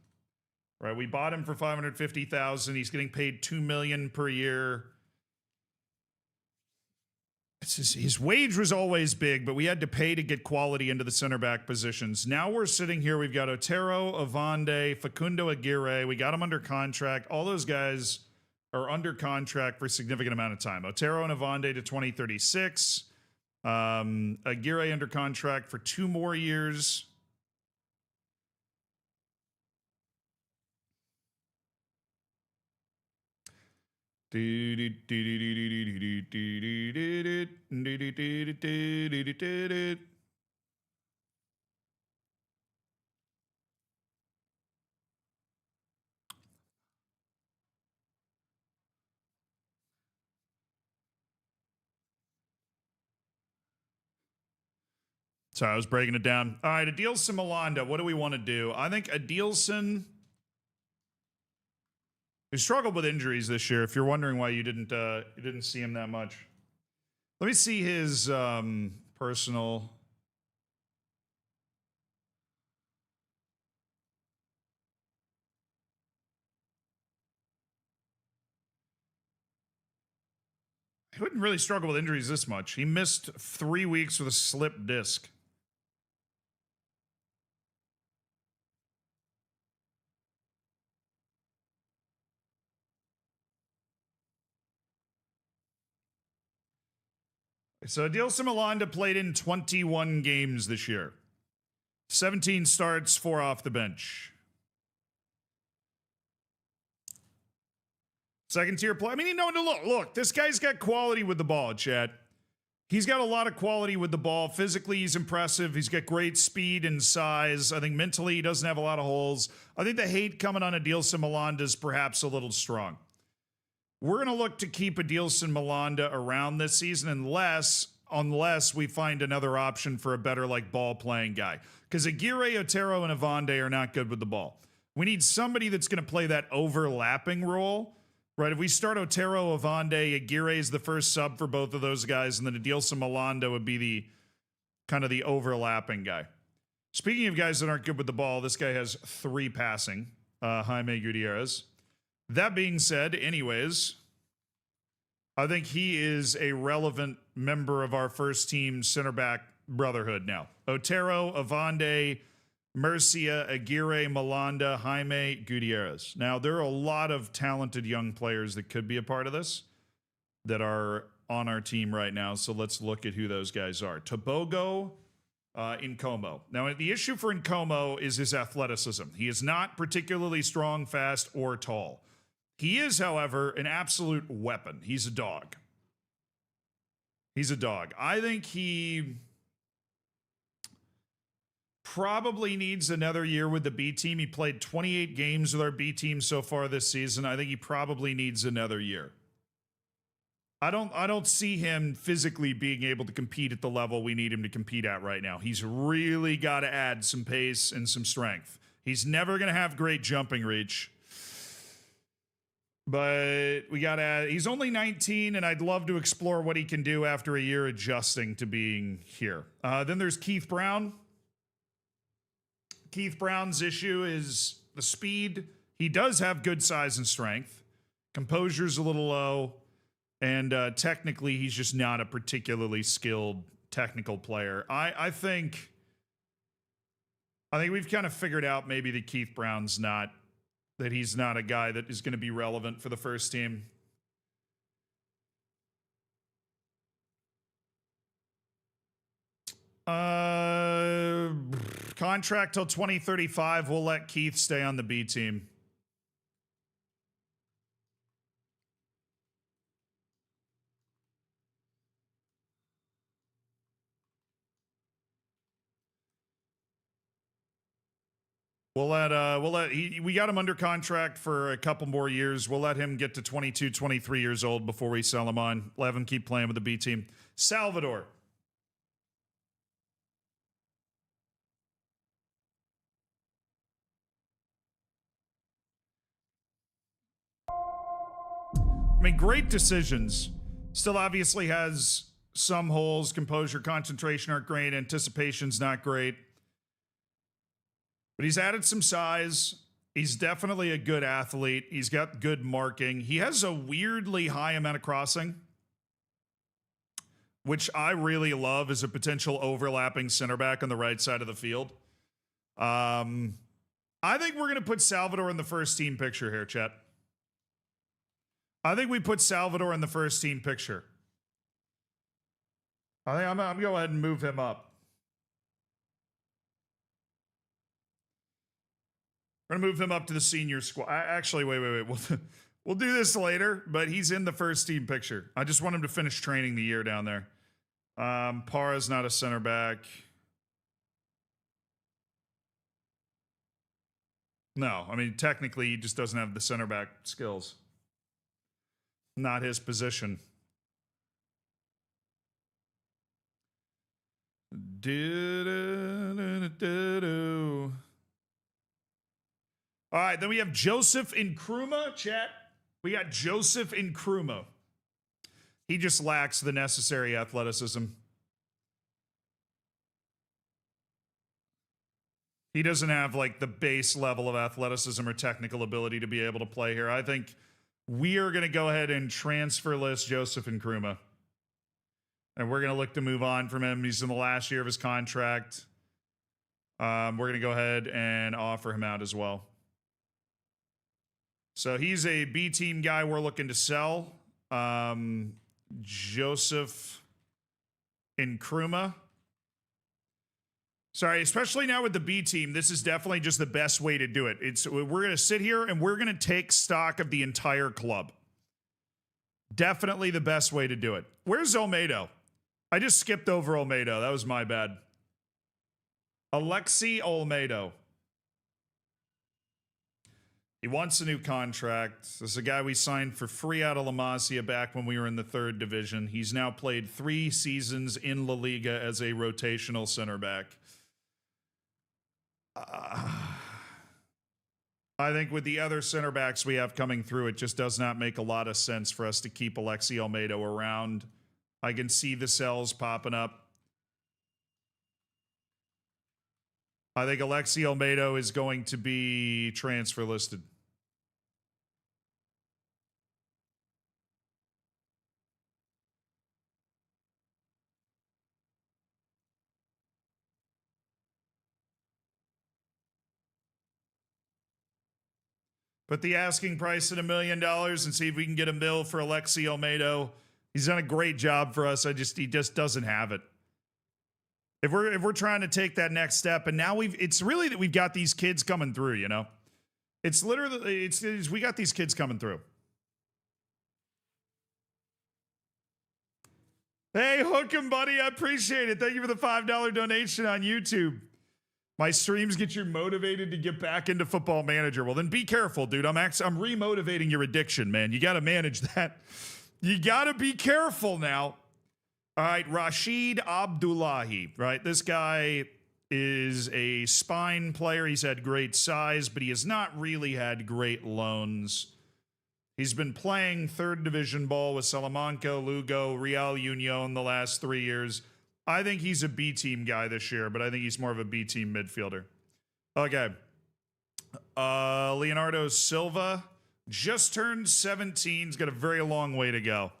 Right? We bought him for $550,000. He's getting paid $2 million per year. His wage was always big, but we had to pay to get quality into the center back positions. Now we're sitting here. We've got Otero, Avande, Facundo Aguirre. We got him under contract. All those guys are under contract for a significant amount of time. Otero and Avande to 2036. Aguirre under contract for 2 more years. So I was breaking it down. All right, Adilson Malanda, what do we want to do? I think Adilson, who struggled with injuries this year, if you're wondering why you didn't see him that much. Let me see his personal. He wouldn't really struggle with injuries this much. He missed 3 weeks with a slipped disc. So Adilson Malanda played in 21 games this year. 17 starts, 4 off the bench. Second tier play. I mean, look, this guy's got quality with the ball, Chad. He's got a lot of quality with the ball. Physically, he's impressive. He's got great speed and size. I think mentally, he doesn't have a lot of holes. I think the hate coming on Adilson Malanda is perhaps a little strong. We're going to look to keep Adilson Malanda around this season unless we find another option for a better ball-playing guy. Because Aguirre, Otero, and Avande are not good with the ball. We need somebody that's going to play that overlapping role. Right, if we start Otero, Avande, Aguirre is the first sub for both of those guys, and then Adilson Malanda would be the kind of the overlapping guy. Speaking of guys that aren't good with the ball, this guy has 3 passing, Jaime Gutierrez. That being said, anyways, I think he is a relevant member of our first team center back brotherhood now. Otero, Avande, Murcia, Aguirre, Malanda, Jaime, Gutierrez. Now, there are a lot of talented young players that could be a part of this that are on our team right now. So let's look at who those guys are. Tobogo, Nkomo. Now, the issue for Nkomo is his athleticism. He is not particularly strong, fast, or tall. He is, however, an absolute weapon. He's a dog. He's a dog. I think he probably needs another year with the B team. He played 28 games with our B team so far this season. I think he probably needs another year. I don't see him physically being able to compete at the level we need him to compete at right now. He's really got to add some pace and some strength. He's never going to have great jumping reach. But we got to add, he's only 19, and I'd love to explore what he can do after a year adjusting to being here. Then there's Keith Brown. Keith Brown's issue is the speed. He does have good size and strength. Composure's a little low. And technically, he's just not a particularly skilled technical player. I think we've kind of figured out maybe that Keith Brown's not, that he's not a guy that is going to be relevant for the first team. Contract till 2035. We'll let Keith stay on the B team. We got him under contract for a couple more years. We'll let him get to 22, 23 years old before we sell him on. We'll have him keep playing with the B team. Salvador. mean, great decisions. Still obviously has some holes. Composure, concentration aren't great. Anticipation's not great. But he's added some size. He's definitely a good athlete. He's got good marking. He has a weirdly high amount of crossing, which I really love as a potential overlapping center back on the right side of the field. I think we're going to put Salvador in the first team picture here, Chet. I think we put Salvador in the first team picture. I think I'm going to go ahead and move him up. We're going to move him up to the senior squad. Actually, wait. We'll do this later, but he's in the first team picture. I just want him to finish training the year down there. Parra's not a center back. No, I mean, technically, he just doesn't have the center back skills. Not his position. All right, then we have Joseph Nkrumah, chat. We got Joseph Nkrumah. He just lacks the necessary athleticism. He doesn't have like the base level of athleticism or technical ability to be able to play here. I think we are going to go ahead and transfer list Joseph Nkrumah. And we're going to look to move on from him. He's in the last year of his contract. We're going to go ahead and offer him out as well. So he's a B team guy we're looking to sell. Joseph Nkrumah. Sorry, especially now with the B team, this is definitely just the best way to do it. We're going to sit here and we're going to take stock of the entire club. Definitely the best way to do it. Where's Olmedo? I just skipped over Olmedo. That was my bad. Alexi Olmedo. He wants a new contract. This is a guy we signed for free out of La Masia back when we were in the 3rd division. He's now played 3 seasons in La Liga as a rotational center back. I think with the other center backs we have coming through, it just does not make a lot of sense for us to keep Alexi Olmedo around. I can see the cells popping up. I think Alexi Olmedo is going to be transfer listed. Put the asking price at $1 million and see if we can get a mill for Alexi Olmedo. He's done a great job for us. He just doesn't have it. If we're trying to take that next step, and now it's really that we've got these kids coming through, you know? It's literally, we got these kids coming through. Hey, hook 'em, buddy. I appreciate it. Thank you for the $5 donation on YouTube. My streams get you motivated to get back into Football Manager. Well, then be careful, dude. I'm remotivating your addiction, man. You got to manage that. You got to be careful now. All right, Rashid Abdullahi, right? This guy is a spine player. He's had great size, but he has not really had great loans. He's been playing 3rd division ball with Salamanca, Lugo, Real Union the last 3 years. I think he's a B team guy this year, but I think he's more of a B team midfielder. Okay. Leonardo Silva just turned 17. He's got a very long way to go.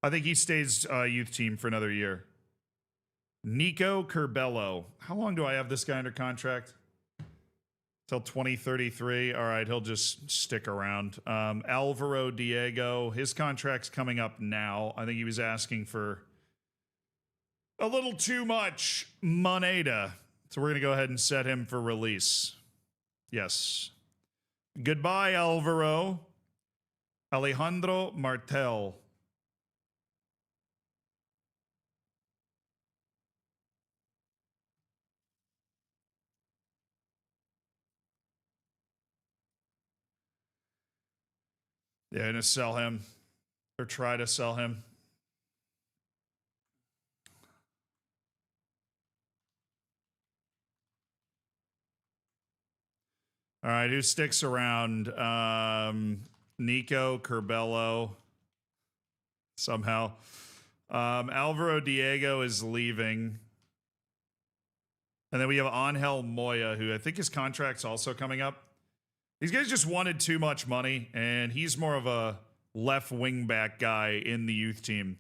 I think he stays youth team for another year. Nico Curbelo. How long do I have this guy under contract? Till 2033. All right, he'll just stick around. Alvaro Diego. His contract's coming up now. I think he was asking for a little too much moneda. So we're going to go ahead and set him for release. Yes. Goodbye, Alvaro. Alejandro Martel. Yeah, going to sell him. Or try to sell him. All right, who sticks around? Nico Curbelo. Somehow. Alvaro Diego is leaving. And then we have Angel Moya, who I think his contract's also coming up. These guys just wanted too much money, and he's more of a left wing back guy in the youth team.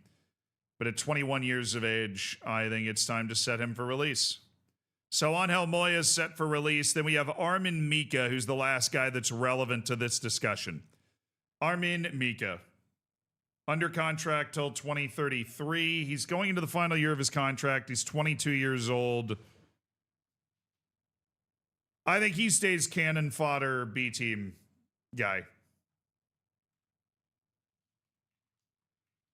But at 21 years of age, I think it's time to set him for release. So Angel Moya is set for release. Then we have Armin Mika, who's the last guy that's relevant to this discussion. Armin Mika. Under contract till 2033. He's going into the final year of his contract. He's 22 years old. I think he stays cannon fodder B team guy.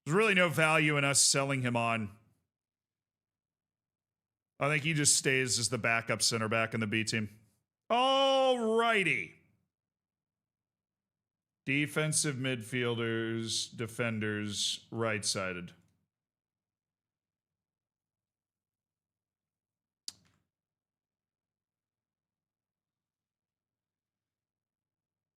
There's really no value in us selling him on. I think he just stays as the backup center back in the B team. All righty. Defensive midfielders, defenders, right-sided.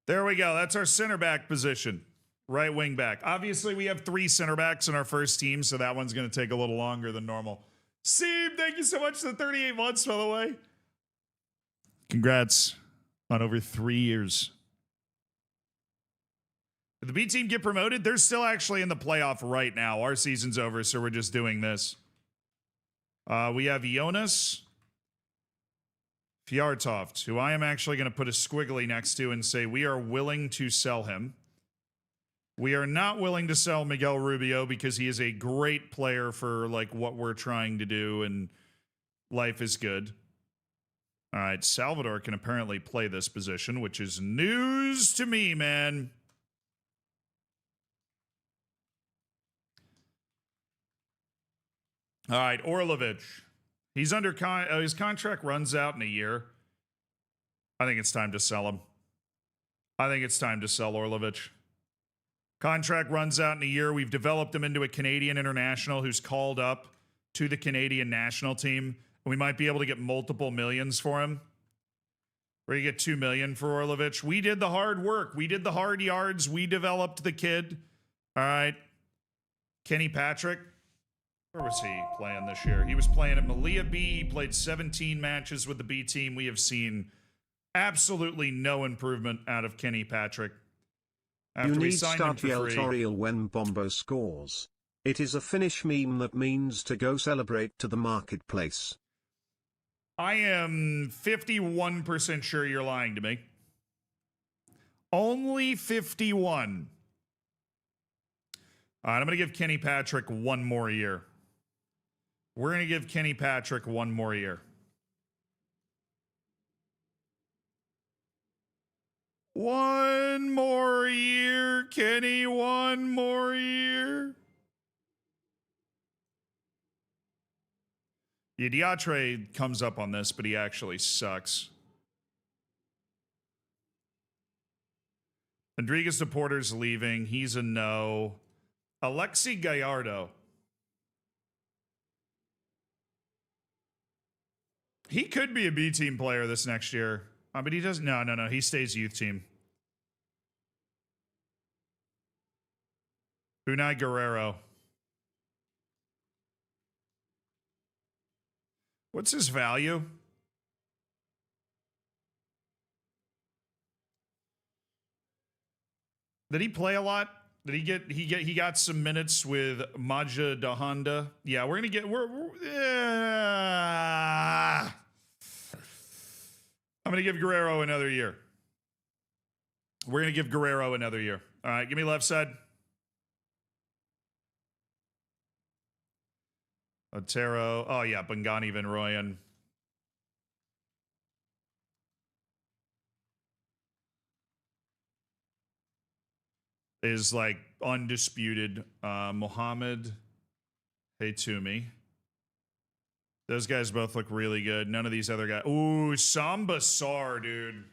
There we go. That's our center back position. Right wing back. Obviously, we have 3 center backs in our first team, so that one's going to take a little longer than normal. Seem, thank you so much for the 38 months, by the way. Congrats on over 3 years. If the B team get promoted, they're still actually in the playoff right now. Our season's over, so we're just doing this. We have Jonas Fjartoft, who I am actually going to put a squiggly next to and say we are willing to sell him. We are not willing to sell Miguel Rubio because he is a great player for like what we're trying to do, and life is good. All right, Salvador can apparently play this position, which is news to me, man. All right, Orlovich. He's under his contract runs out in a year. I think it's time to sell him. I think it's time to sell Orlovich. Contract runs out in a year. We've developed him into a Canadian international who's called up to the Canadian national team. We might be able to get multiple millions for him. Or you get $2 million for Orlovich. We did the hard work. We did the hard yards. We developed the kid. All right. Kenny Patrick. Where was he playing this year? He was playing at Melilla B. He played 17 matches with the B team. We have seen absolutely no improvement out of Kenny Patrick. After you we need signed him start for yell free. Toriel when Bombo scores. It is a Finnish meme that means to go celebrate to the marketplace. I am 51% sure you're lying to me. Only 51. All right, I'm going to give Kenny Patrick 1 more year. We're going to give Kenny Patrick 1 more year. 1 more year, Kenny. 1 more year. Yeah, Diatre comes up on this, but he actually sucks. Rodriguez Deporter's leaving. He's a no. Alexi Gallardo. He could be a B team player this next year. But he doesn't. No. He stays youth team. Unai Guerrero. What's his value? Did he play a lot? Did he got some minutes with Maja Dahanda? Yeah, we're gonna get I'm gonna give Guerrero another year. We're gonna give Guerrero another year. All right, give me left side. Otero. Oh yeah, Bangani Van Rooyen. Is like undisputed. Mohammed Haytumi. Those guys both look really good. None of these other guys. Ooh, Samba Sarr, dude.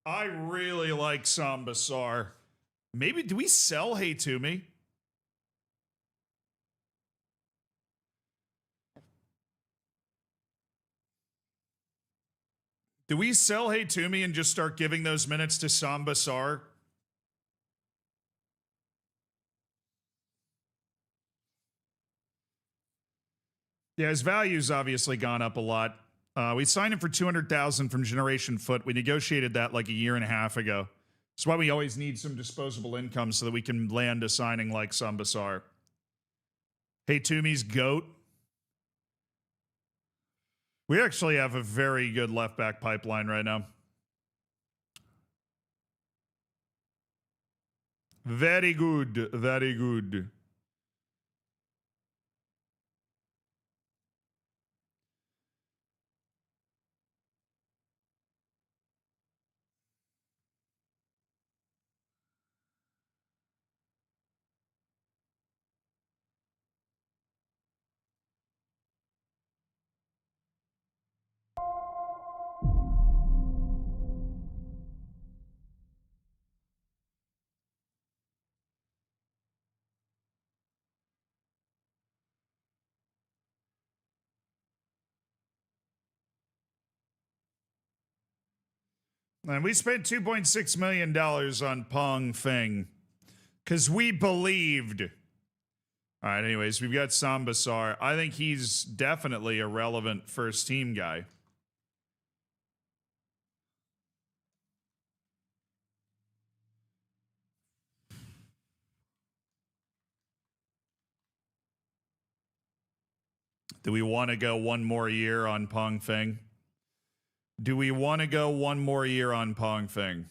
I really like Samba Sarr. Maybe, do we sell Haytumi? Do we sell Haytumi and just start giving those minutes to Samba Sarr? Yeah, his value's obviously gone up a lot. We signed him for 200,000 from Generation Foot. We negotiated that like a year and a half ago. That's why we always need some disposable income so that we can land a signing like Sambasar. Hey, Toomey's GOAT. We actually have a very good left back pipeline right now. Very good. Very good. And we spent $2.6 million on Pong Feng because we believed. All right, anyways, we've got Sambasar. I think he's definitely a relevant first team guy. Do we want to go one more year on Pong Feng? Do we want to go one more year on Pong Feng?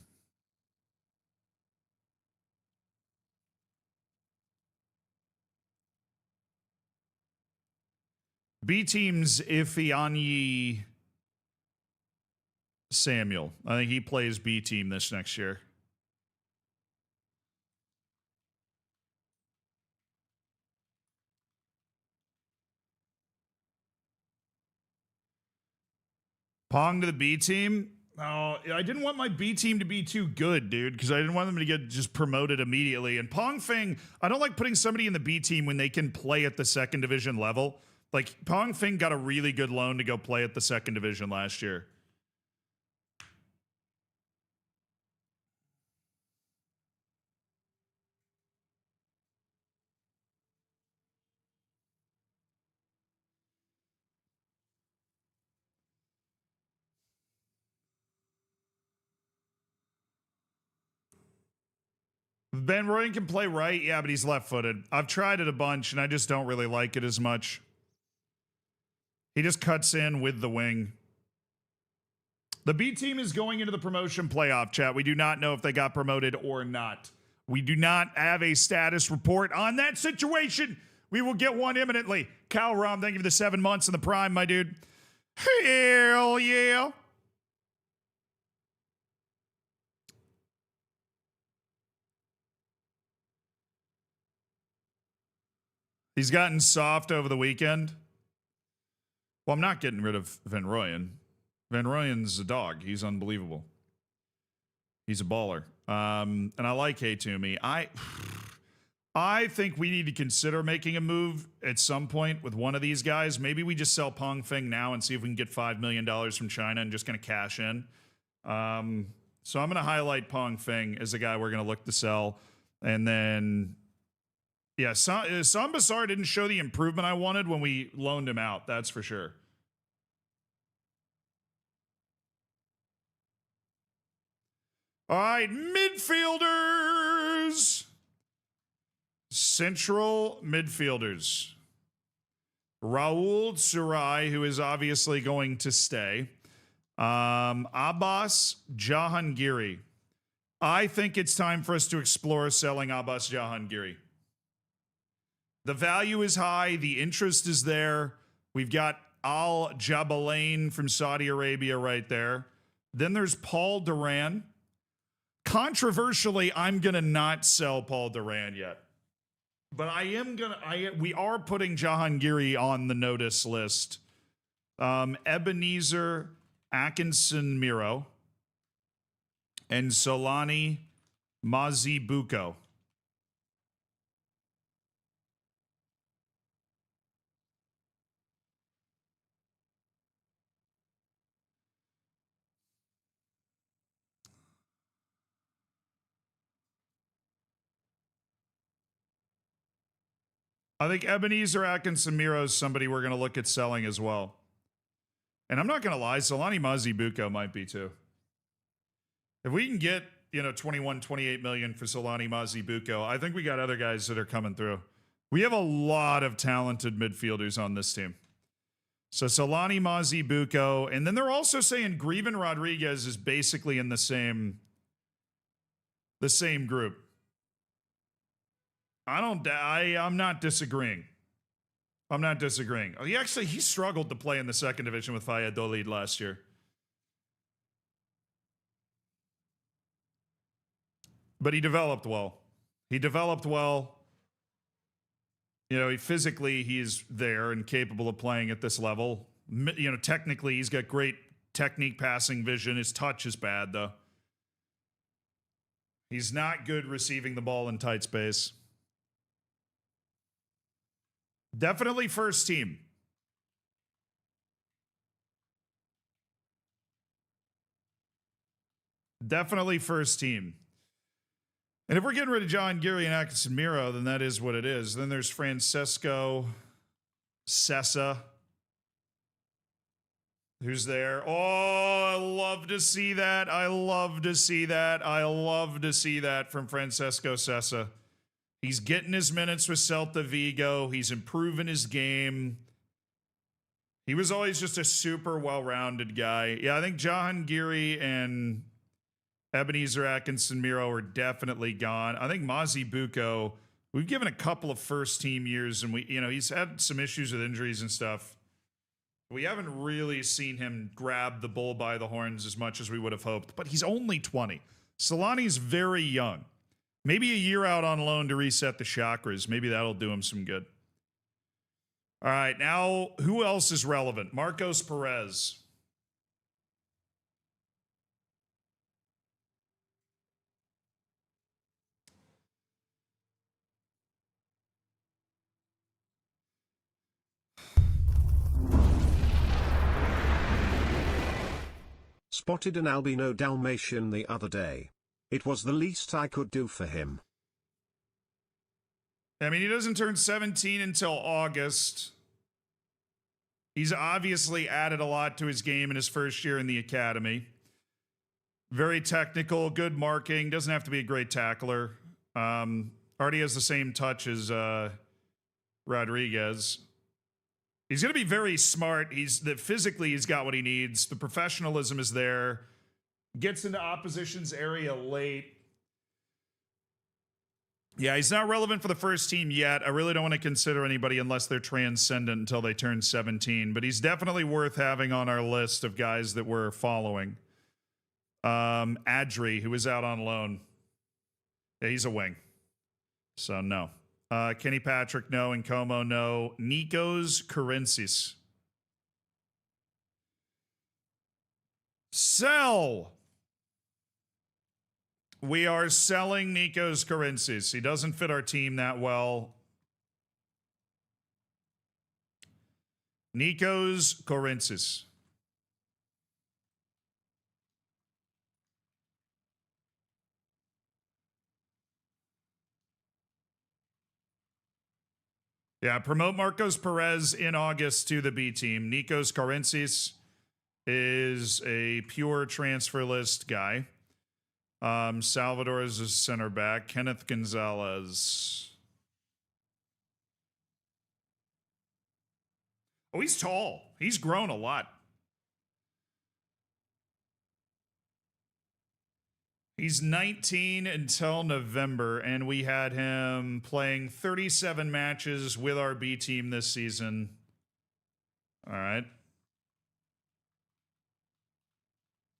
B team's Ifeanyi Samuel. I think he plays B team this next year. Pong to the B team. Oh, I didn't want my B team to be too good, dude, because I didn't want them to get just promoted immediately. And Pong Feng, I don't like putting somebody in the B team when they can play at the second division level. Like, Pong Feng got a really good loan to go play at the second division last year. Ben Royen can play right, yeah, but he's left-footed. I've tried it a bunch, and I just don't really like it as much. He just cuts in with the wing. The B team is going into the promotion playoff, chat. We do not know if they got promoted or not. We do not have a status report on that situation. We will get one imminently. Cal Rom, thank you for the 7 months in the prime, my dude. Hell yeah. He's gotten soft over the weekend. Well, I'm not getting rid of Van Royen. Van Royen's a dog. He's unbelievable. He's a baller. And I like Hey Toomey. I think we need to consider making a move at some point with one of these guys. Maybe we just sell Pong Feng now and see if we can get $5 million from China and just going to cash in. So I'm going to highlight Pong Feng as a guy we're going to look to sell. And then, yeah, Sambasar didn't show the improvement I wanted when we loaned him out. That's for sure. All right, midfielders. Central midfielders. Raul Surai, who is obviously going to stay. Abbas Jahangiri. I think it's time for us to explore selling Abbas Jahangiri. The value is high. The interest is there. We've got Al Jabalain from Saudi Arabia right there. Then there's Paul Duran. Controversially, I'm going to not sell Paul Duran yet. But we are putting Jahangiri on the notice list. Ebenezer Atkinson Miro and Solani Mazibuko. I think Ebenezer Akinsamiro is somebody we're going to look at selling as well. And I'm not going to lie, Solani Mazibuko might be too. If we can get, 21, 28 million for Solani Mazibuko, I think we got other guys that are coming through. We have a lot of talented midfielders on this team. So Solani Mazibuko, and then they're also saying Greven Rodriguez is basically in the same group. I'm not disagreeing. I'm not disagreeing. He struggled to play in the second division with Valladolid last year. But he developed well. Physically, he's there and capable of playing at this level. Technically, he's got great technique, passing vision. His touch is bad, though. He's not good receiving the ball in tight space. Definitely first team. Definitely first team. And if we're getting rid of John Geary and Akinsamiro, then that is what it is. Then there's Francesco Sessa, who's there. Oh, I love to see that. I love to see that from Francesco Sessa. He's getting his minutes with Celta Vigo. He's improving his game. He was always just a super well-rounded guy. Yeah, I think John Geary and Ebenezer Akinsamiro are definitely gone. I think Mazibuko, we've given a couple of first-team years, and he's had some issues with injuries and stuff. We haven't really seen him grab the bull by the horns as much as we would have hoped, but he's only 20. Solani's very young. Maybe a year out on loan to reset the chakras. Maybe that'll do him some good. All right, now who else is relevant? Marcos Perez. Spotted an albino Dalmatian the other day. It was the least I could do for him. I mean, he doesn't turn 17 until August. He's obviously added a lot to his game in his first year in the academy. Very technical, good marking, doesn't have to be a great tackler. Already has the same touch as Rodriguez. He's going to be very smart. Physically, he's got what he needs. The professionalism is there. Gets into opposition's area late. Yeah, he's not relevant for the first team yet. I really don't want to consider anybody unless they're transcendent until they turn 17. But he's definitely worth having on our list of guys that we're following. Adri, who is out on loan. Yeah, he's a wing. So, no. Kenny Patrick, no. And Como, no. Nikos Kourensis. Sell. We are selling Nikos Kourensis. He doesn't fit our team that well. Nikos Kourensis. Yeah, promote Marcos Perez in August to the B team. Nikos Kourensis is a pure transfer list guy. Salvador is a center back. Kenneth Gonzalez. Oh, he's tall. He's grown a lot. He's 19 until November, and we had him playing 37 matches with our B team this season. All right.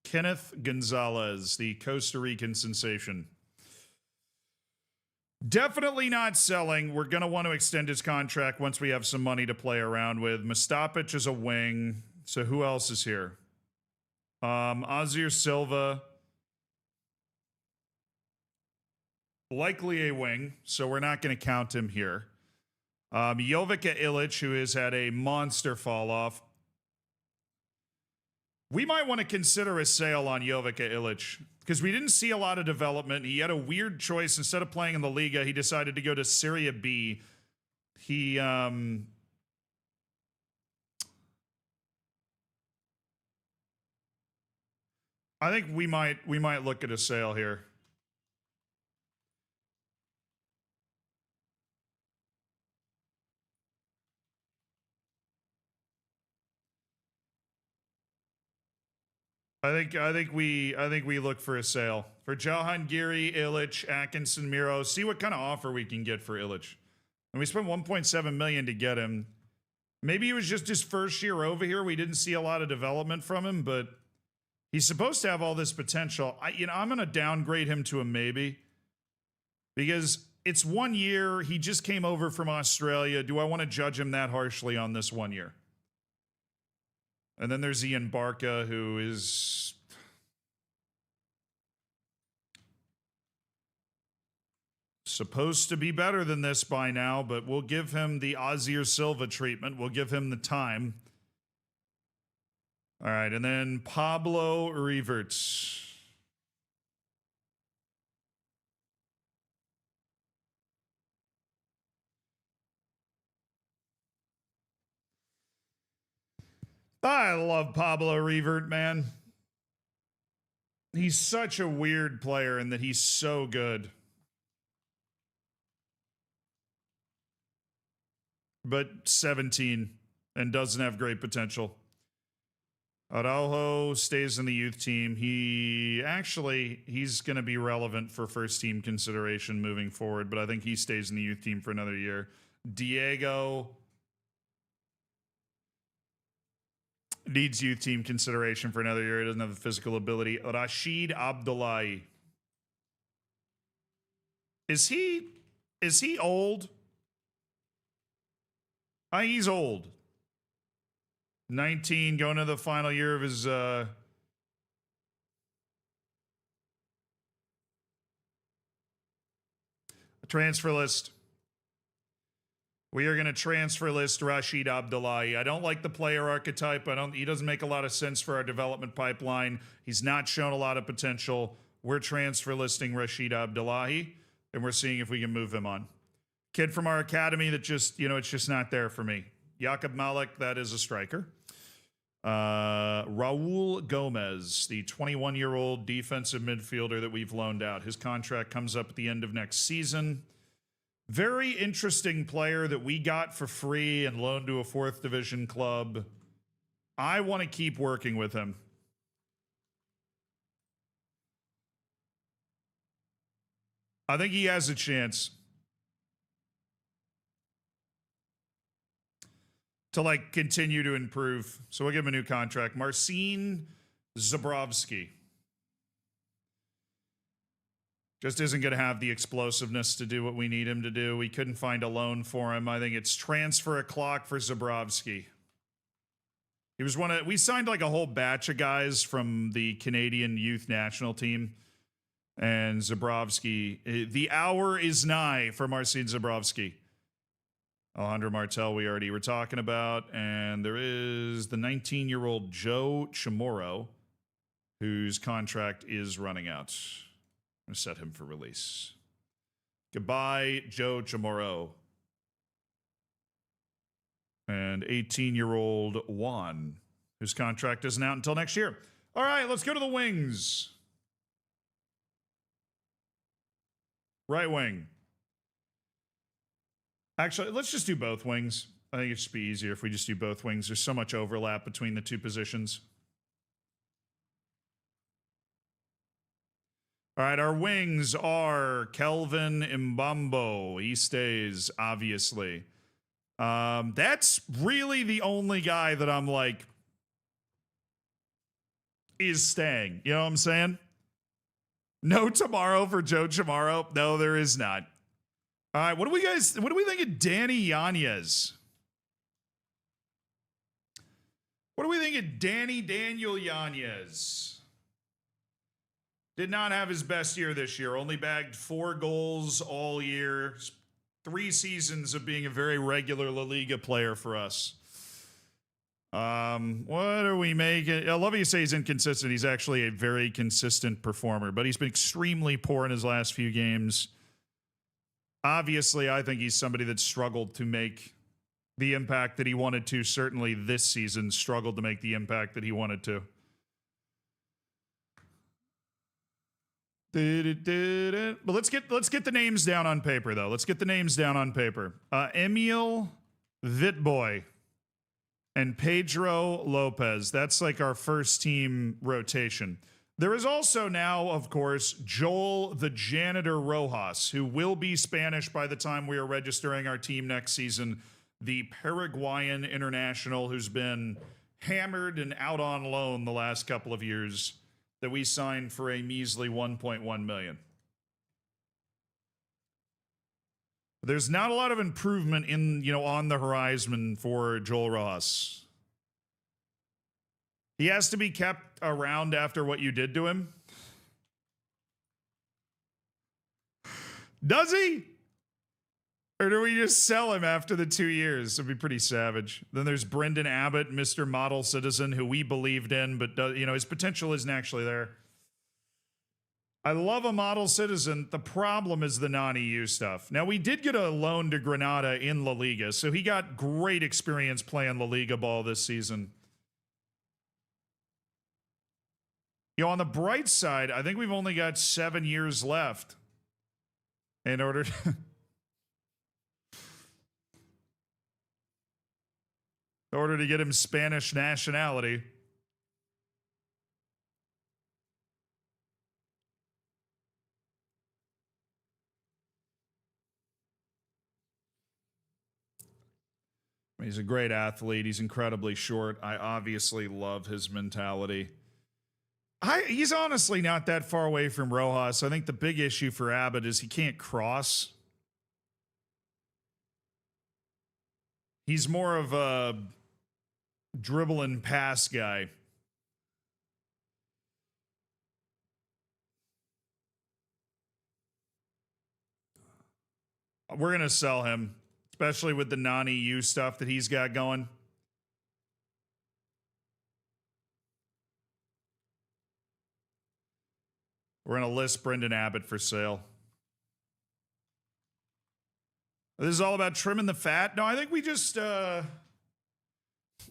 Kenneth Gonzalez, the Costa Rican sensation. Definitely not selling. We're going to want to extend his contract once we have some money to play around with. Mustapic is a wing. So who else is here? Azir Silva. Likely a wing, so we're not going to count him here. Jovica Ilic, who has had a monster fall off. We might want to consider a sale on Jovica Ilic because we didn't see a lot of development. He had a weird choice. Instead of playing in the Liga, he decided to go to Serie B. He I think we might look at a sale here. I think we look for a sale for Jahangiri, Illich, Atkinson, Miro. See what kind of offer we can get for Illich. And we spent 1.7 million to get him. Maybe it was just his first year over here. We didn't see a lot of development from him, but he's supposed to have all this potential. I'm going to downgrade him to a maybe because it's 1 year. He just came over from Australia. Do I want to judge him that harshly on this 1 year? And then there's Ian Barca, who is supposed to be better than this by now, but we'll give him the Ozzier Silva treatment. We'll give him the time. All right, and then Pablo Reverts. I love Pablo Revert, man. He's such a weird player in that he's so good. But 17 and doesn't have great potential. Araujo stays in the youth team. He's going to be relevant for first team consideration moving forward, but I think he stays in the youth team for another year. Diego needs youth team consideration for another year. He doesn't have the physical ability. Rashid Abdullahi. Is he old? He's old. 19, going to the final year of his transfer list. We are going to transfer list Rashid Abdullahi. I don't like the player archetype. He doesn't make a lot of sense for our development pipeline. He's not shown a lot of potential. We're transfer listing Rashid Abdullahi, and we're seeing if we can move him on. Kid from our academy that just, it's just not there for me. Jakob Malik, that is a striker. Raul Gomez, the 21-year-old defensive midfielder that we've loaned out. His contract comes up at the end of next season. Very interesting player that we got for free and loaned to a 4th division club. I want to keep working with him. I think he has a chance to continue to improve. So we'll give him a new contract. Marcin Zabrovsky just isn't going to have the explosiveness to do what we need him to do. We couldn't find a loan for him. I think it's transfer o'clock for Zabrovsky. He was we signed a whole batch of guys from the Canadian youth national team. And Zabrovsky, the hour is nigh for Marcin Zabrovsky. Alejandro Martel, we already were talking about. And there is the 19-year-old Joe Chamorro, whose contract is running out. I'm going to set him for release. Goodbye, Joe Chamorro. And 18-year-old Juan, whose contract isn't out until next year. All right, let's go to the wings. Right wing. Actually, let's just do both wings. I think it should be easier if we just do both wings. There's so much overlap between the two positions. All right, our wings are Kelvin Mbambo. He stays, obviously. That's really the only guy that I'm is staying. You know what I'm saying? No tomorrow for Joe Chamorro. No, there is not. All right, what do we think of Danny Yanez? What do we think of Daniel Yanez? Did not have his best year this year. Only bagged 4 goals all year. 3 seasons of being a very regular La Liga player for us. What are we making? I love how you say he's inconsistent. He's actually a very consistent performer, but he's been extremely poor in his last few games. Obviously, I think he's somebody that struggled to make the impact that he wanted to. Certainly this season struggled to make the impact that he wanted to. But let's get the names down on paper, though. Let's get the names down on paper. Emil Vitboy and Pedro Lopez. That's like our first team rotation. There is also now, of course, Joel the Janitor Rojas, who will be Spanish by the time we are registering our team next season. The Paraguayan international who's been hammered and out on loan the last couple of years, that we signed for a measly $1.1 million. There's not a lot of improvement on the horizon for Joel Rojas. He has to be kept around after what you did to him. Does he? Or do we just sell him after the 2 years? It'd be pretty savage. Then there's Brendan Abbott, Mr. Model Citizen, who we believed in, but his potential isn't actually there. I love a model citizen. The problem is the non-EU stuff. Now, we did get a loan to Granada in La Liga, so he got great experience playing La Liga ball this season. On the bright side, I think we've only got 7 years left in order to get him Spanish nationality. He's a great athlete. He's incredibly short. I obviously love his mentality. He's honestly not that far away from Rojas. I think the big issue for Abbott is he can't cross. He's more of a dribble and pass guy. We're going to sell him, especially with the non-EU stuff that he's got going. We're going to list Brendan Abbott for sale. This is all about trimming the fat. No, I think we're just going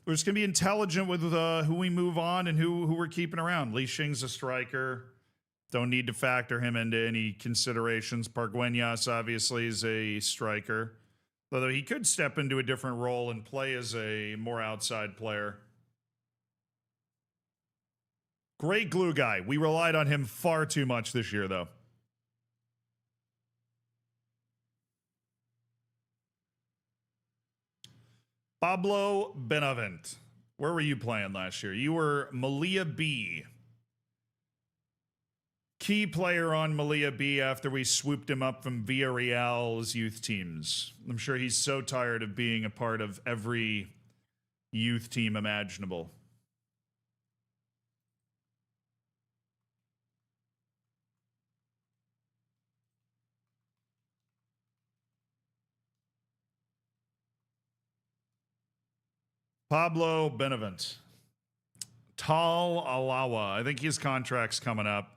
to be intelligent with who we move on and who we're keeping around. Li Xing's a striker. Don't need to factor him into any considerations. Pargueñas obviously is a striker, although he could step into a different role and play as a more outside player. Great glue guy. We relied on him far too much this year, though. Pablo Benavent. Where were you playing last year? You were Melilla B. Key player on Melilla B after we swooped him up from Villarreal's youth teams. I'm sure he's so tired of being a part of every youth team imaginable. Pablo Benavent. Tal Alawa. I think his contract's coming up.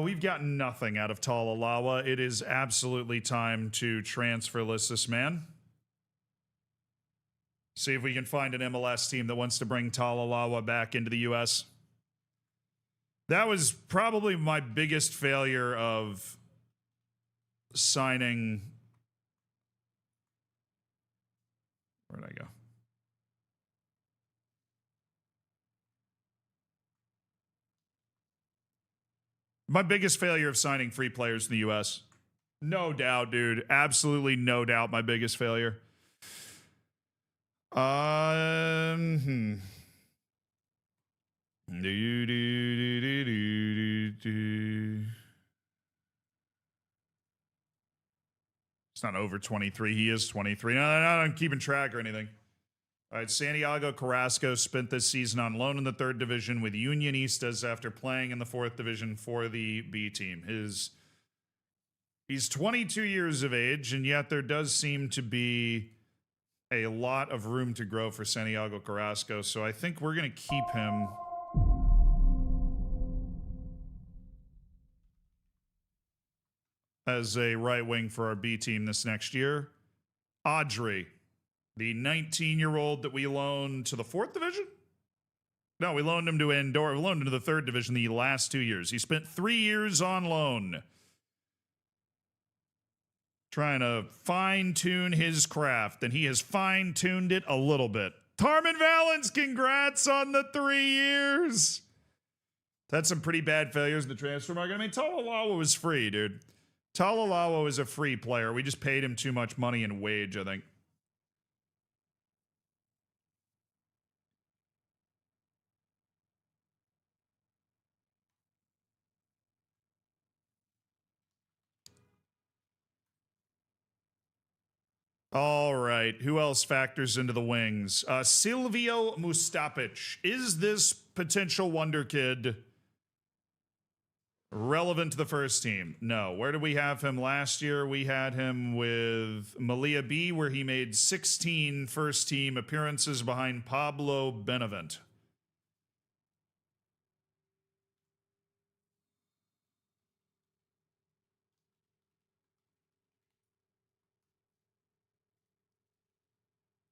We've gotten nothing out of Tal Alawa. It is absolutely time to transfer list this man. See if we can find an MLS team that wants to bring Tal Alawa back into the U.S. That was probably my biggest failure of signing. Where did I go? My biggest failure of signing free players in the U.S. No doubt, dude. Absolutely no doubt my biggest failure. It's not over 23. He is 23. No, I'm keeping track or anything. All right, Santiago Carrasco spent this season on loan in the 3rd division with Unionistas after playing in the 4th division for the B team. He's 22 years of age, and yet there does seem to be a lot of room to grow for Santiago Carrasco, so I think we're going to keep him. as a right wing for our B team this next year. Audrey, the 19-year-old that we loaned to the 4th division? No, we loaned him to Andorra. We loaned him to the 3rd division the last 2 years. He spent 3 years on loan, trying to fine-tune his craft, and he has fine-tuned it a little bit. Tarman Valens, congrats on the 3 years. That's some pretty bad failures in the transfer market. I mean, Talalawa was free, dude. Talalawa was a free player. We just paid him too much money in wage, I think. All right. Who else factors into the wings? Silvio Mustapic. Is this potential wonder kid relevant to the first team? No. Where did we have him last year? We had him with Melilla B, where he made 16 first team appearances behind Pablo Benavent.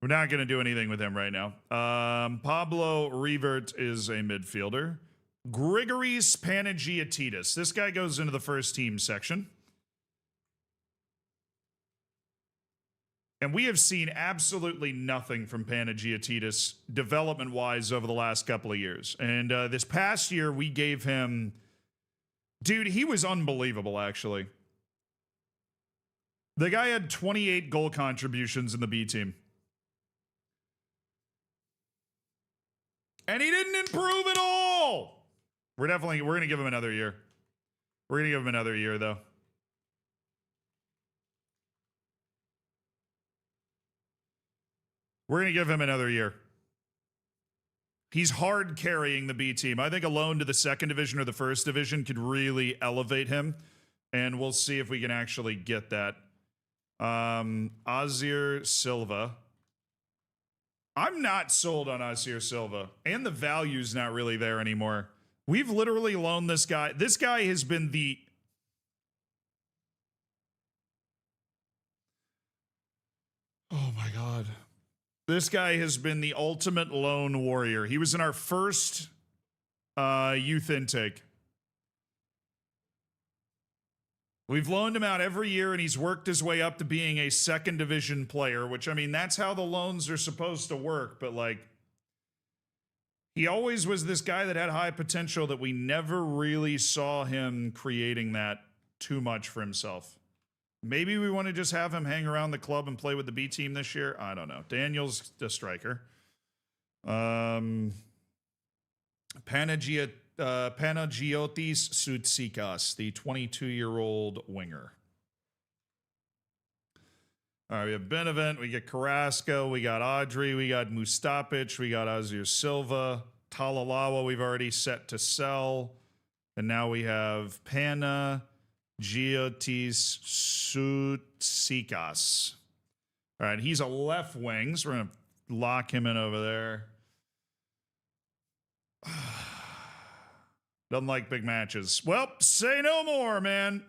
We're not going to do anything with him right now. Pablo Revert is a midfielder. Grigoris Panagiotidis. This guy goes into the first team section. And we have seen absolutely nothing from Panagiotidis development-wise over the last couple of years. And this past year, we gave him... Dude, he was unbelievable, actually. The guy had 28 goal contributions in the B team. And he didn't improve at all. We're going to give him another year. We're going to give him another year, though. We're going to give him another year. He's hard carrying the B team. I think a loan to the 2nd division or the 1st division could really elevate him. And we'll see if we can actually get that. Azir Silva. I'm not sold on Azir Silva, and the value's not really there anymore. We've literally loaned this guy. This guy has been the... Oh my God. This guy has been the ultimate lone warrior. He was in our first youth intake. We've loaned him out every year, and he's worked his way up to being a 2nd division player, which, I mean, that's how the loans are supposed to work. But, like, he always was this guy that had high potential that we never really saw him creating that too much for himself. Maybe we want to just have him hang around the club and play with the B team this year. I don't know. Daniel's the striker. Panagiotis Soutsikas, the 22-year-old winger. All right, we have Benevent, we get Carrasco, we got Audrey, we got Mustapic, we got Azir Silva, Talalawa we've already set to sell, and now we have Panagiotis Soutsikas. All right, he's a left wing, so we're going to lock him in over there. Doesn't like big matches. Well, say no more, man.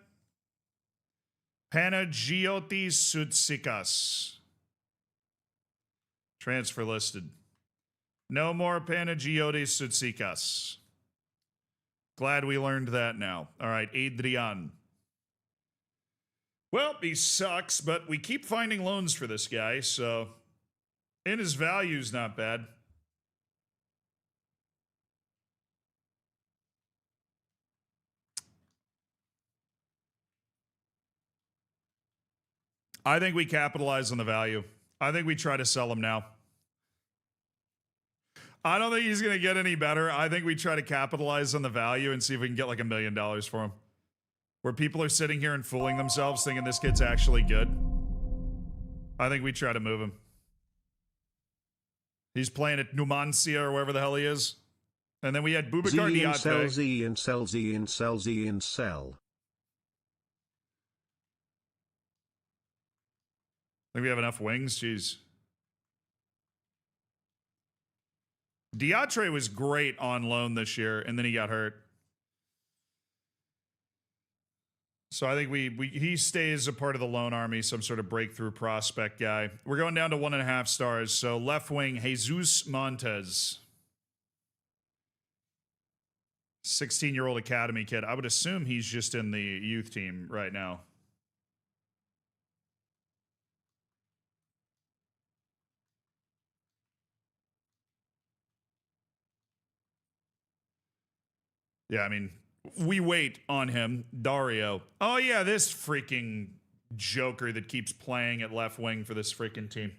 Panagiotis Soutsikas. Transfer listed. No more Panagiotis Soutsikas. Glad we learned that now. All right, Adrian. Well, he sucks, but we keep finding loans for this guy, so... And his value's not bad. I think we capitalize on the value. I think we try to sell him now. I don't think he's going to get any better. I think we try to capitalize on the value and see if we can get like $1 million for him. Where people are sitting here and fooling themselves thinking this kid's actually good. I think we try to move him. He's playing at Numancia or wherever the hell he is. And then we had Boubacar Diaté. Z and sell, Z and sell, Z and sell. I think we have enough wings. Jeez. Diatre was great on loan this year, and then he got hurt. So I think he stays a part of the loan army, some sort of breakthrough prospect guy. We're going down to 1.5 stars. So left wing, Jesus Montes. 16-year-old academy kid. I would assume he's just in the youth team right now. Yeah, I mean, we wait on him. Dario. Oh, yeah, this freaking joker that keeps playing at left wing for this freaking team.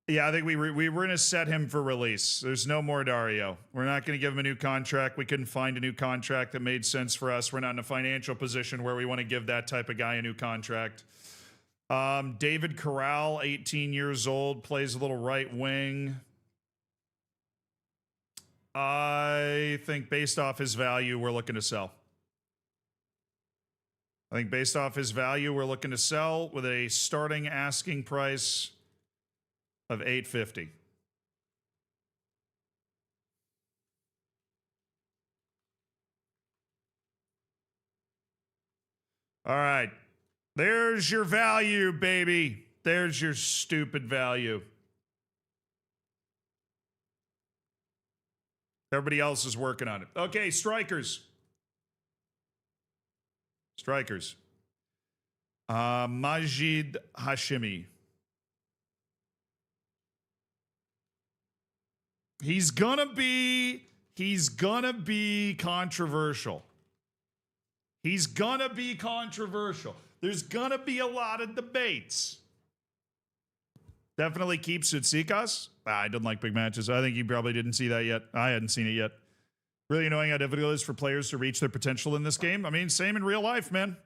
Yeah, I think we were going to set him for release. There's no more Dario. We're not going to give him a new contract. We couldn't find a new contract that made sense for us. We're not in a financial position where we want to give that type of guy a new contract. David Corral, 18 years old, plays a little right wing. I think based off his value, we're looking to sell. I think based off his value, we're looking to sell with a starting asking price of $850. All right. There's your value, baby. There's your stupid value. Everybody else is working on it. Okay, strikers. Strikers. Majid Hashimi. He's gonna be controversial. He's gonna be controversial. There's gonna be a lot of debates. Definitely keep Sutsikas. I didn't like big matches. I think you probably didn't see that yet. I hadn't seen it yet. Really annoying how difficult it is for players to reach their potential in this game. I mean, same in real life, man.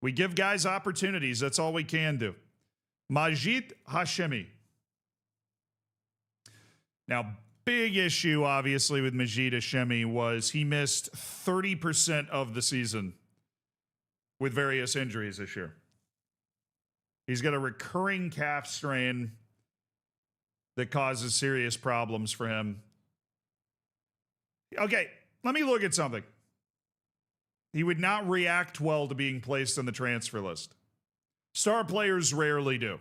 We give guys opportunities. That's all we can do. Majid Hashimi. Now, big issue, obviously, with Majid Hashimi was he missed 30% of the season with various injuries this year. He's got a recurring calf strain that causes serious problems for him. Okay, let me look at something. He would not react well to being placed on the transfer list. Star players rarely do.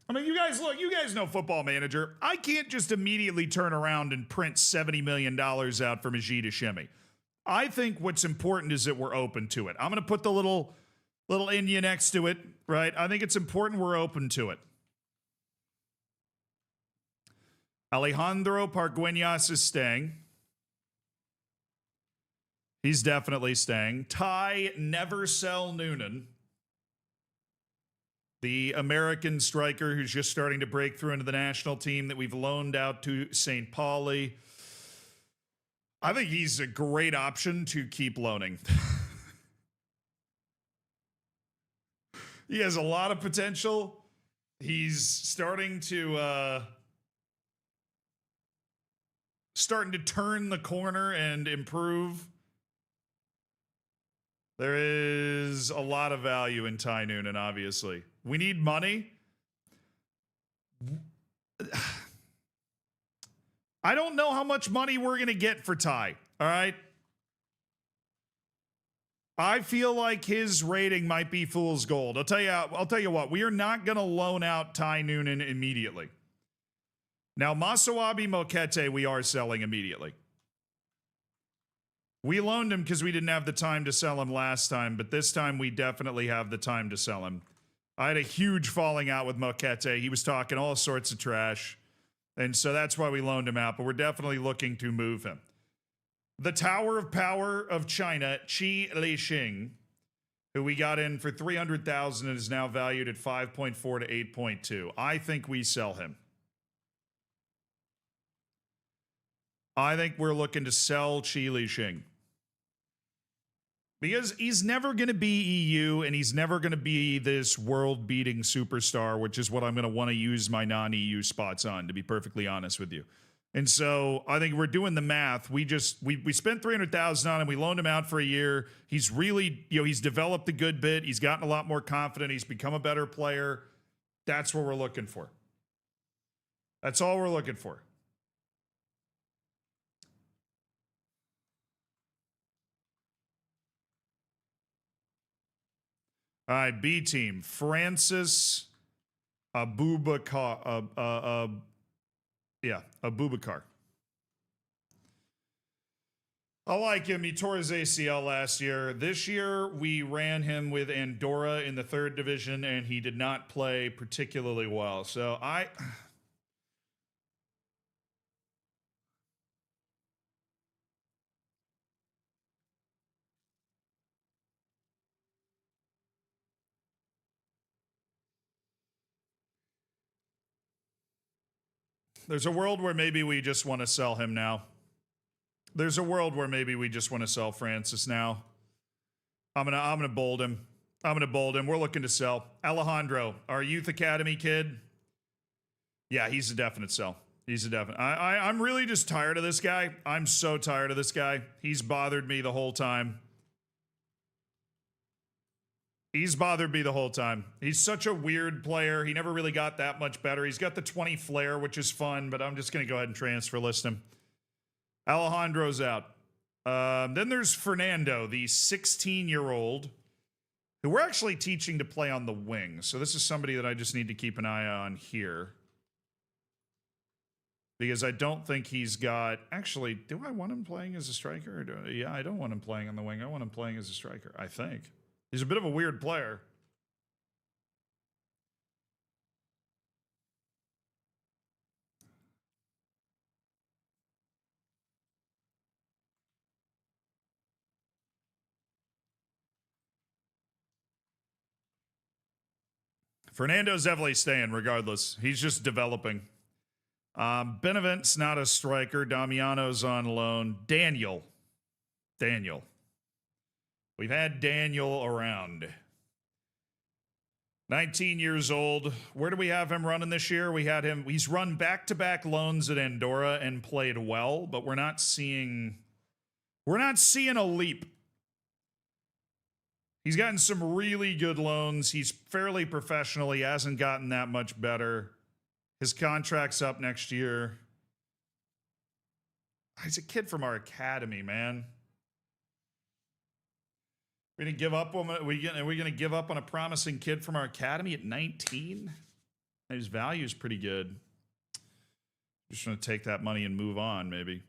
I mean, you guys know Football Manager. I can't just immediately turn around and print $70 million out for Majid Hashimi. I think what's important is that we're open to it. I'm going to put the little India next to it, right? I think it's important we're open to it. Alejandro Pargueñas is staying. He's definitely staying. Ty Never Sell Noonan, the American striker who's just starting to break through into the national team that we've loaned out to St. Pauli. I think he's a great option to keep loaning. He has a lot of potential. He's starting to turn the corner and improve. There is a lot of value in Ty Noonan, obviously. We need money. I don't know how much money we're going to get for Ty, all right? I feel like his rating might be fool's gold. I'll tell you what, we are not going to loan out Ty Noonan immediately. Now, Masawabi Mokete, we are selling immediately. We loaned him because we didn't have the time to sell him last time, but this time we definitely have the time to sell him. I had a huge falling out with Mokete. He was talking all sorts of trash, and so that's why we loaned him out, but we're definitely looking to move him. The Tower of Power of China, Qi Lixing, who we got in for $300,000 and is now valued at 5.4 to 8.2. I think we sell him. I think we're looking to sell Qi Lixing. Because he's never going to be EU and he's never going to be this world-beating superstar, which is what I'm going to want to use my non-EU spots on, to be perfectly honest with you. And so I think we're doing the math. We spent $300,000 on him. We loaned him out for a year. He's really, he's developed a good bit. He's gotten a lot more confident. He's become a better player. That's what we're looking for. That's all we're looking for. All right, B team. Francis Abubakar. Abubakar. I like him. He tore his ACL last year. This year, we ran him with Andorra in the 3rd division, and he did not play particularly well. So there's a world where maybe we just want to sell him now. There's a world where maybe we just want to sell Francis now. I'm gonna bold him. We're looking to sell Alejandro, our youth academy kid. Yeah, he's a definite sell. He's a definite. I'm really just tired of this guy. I'm so tired of this guy. He's bothered me the whole time. He's such a weird player. He never really got that much better. He's got the 20 flair, which is fun, but I'm just going to go ahead and transfer list him. Alejandro's out. Then there's Fernando, the 16-year-old, who we're actually teaching to play on the wing. So this is somebody that I just need to keep an eye on here. Because I don't think he's got... Actually, do I want him playing as a striker? Yeah, I don't want him playing on the wing. I want him playing as a striker, I think. He's a bit of a weird player. Fernando's definitely staying regardless. He's just developing. Benevent's not a striker. Damiano's on loan. Daniel. We've had Daniel around. 19 years old. Where do we have him running this year? He's run back-to-back loans at Andorra and played well, but we're not seeing a leap. He's gotten some really good loans. He's fairly professional. He hasn't gotten that much better. His contract's up next year. He's a kid from our academy, man. We're gonna give up on. Are we gonna give up on a promising kid from our academy at 19? His value is pretty good. Just gonna take that money and move on, maybe.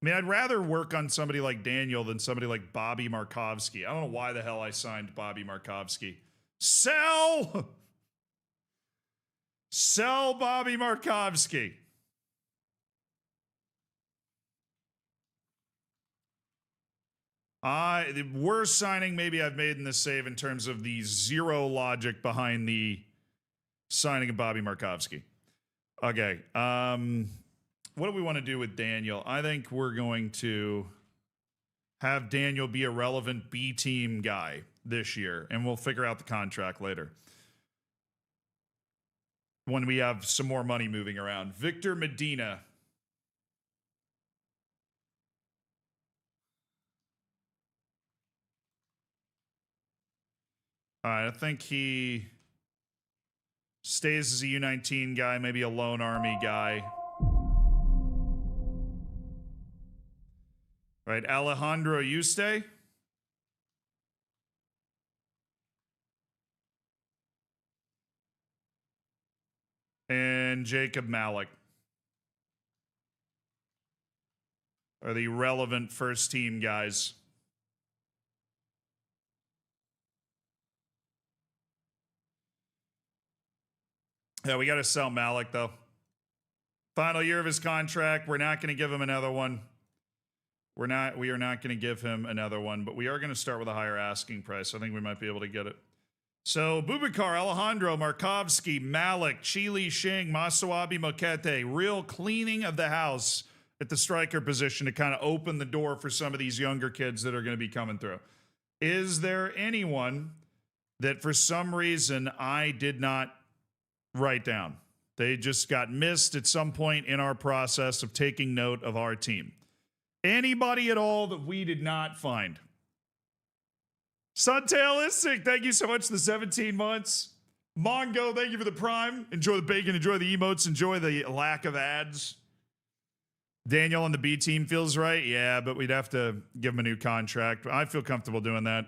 I mean, I'd rather work on somebody like Daniel than somebody like Bobby Markovsky. I don't know why the hell I signed Bobby Markovsky. Sell Bobby Markovsky. The worst signing maybe I've made in this save in terms of the zero logic behind the signing of Bobby Markovsky. Okay. What do we want to do with Daniel? I think we're going to have Daniel be a relevant B team guy this year, and we'll figure out the contract later when we have some more money moving around. Victor Medina. All right, I think he stays as a U19 guy, maybe a lone army guy. All right, Alejandro, you stay. And Jacob Malik are the relevant first team guys. Yeah, we got to sell Malik, though. Final year of his contract. We're not going to give him another one. We are not going to give him another one, but we are going to start with a higher asking price. I think we might be able to get it. So, Bubakar, Alejandro, Markovsky, Malik, Chili Shing, Masawabi Mokete. Real cleaning of the house at the striker position to kind of open the door for some of these younger kids that are going to be coming through. Is there anyone that for some reason I did not write down? They just got missed at some point in our process of taking note of our team. Anybody at all that we did not find? Suntail Istic, thank you so much for the 17 months. Mongo, thank you for the prime. Enjoy the bacon, enjoy the emotes, enjoy the lack of ads. Daniel on the B team feels right. Yeah, but we'd have to give him a new contract. I feel comfortable doing that.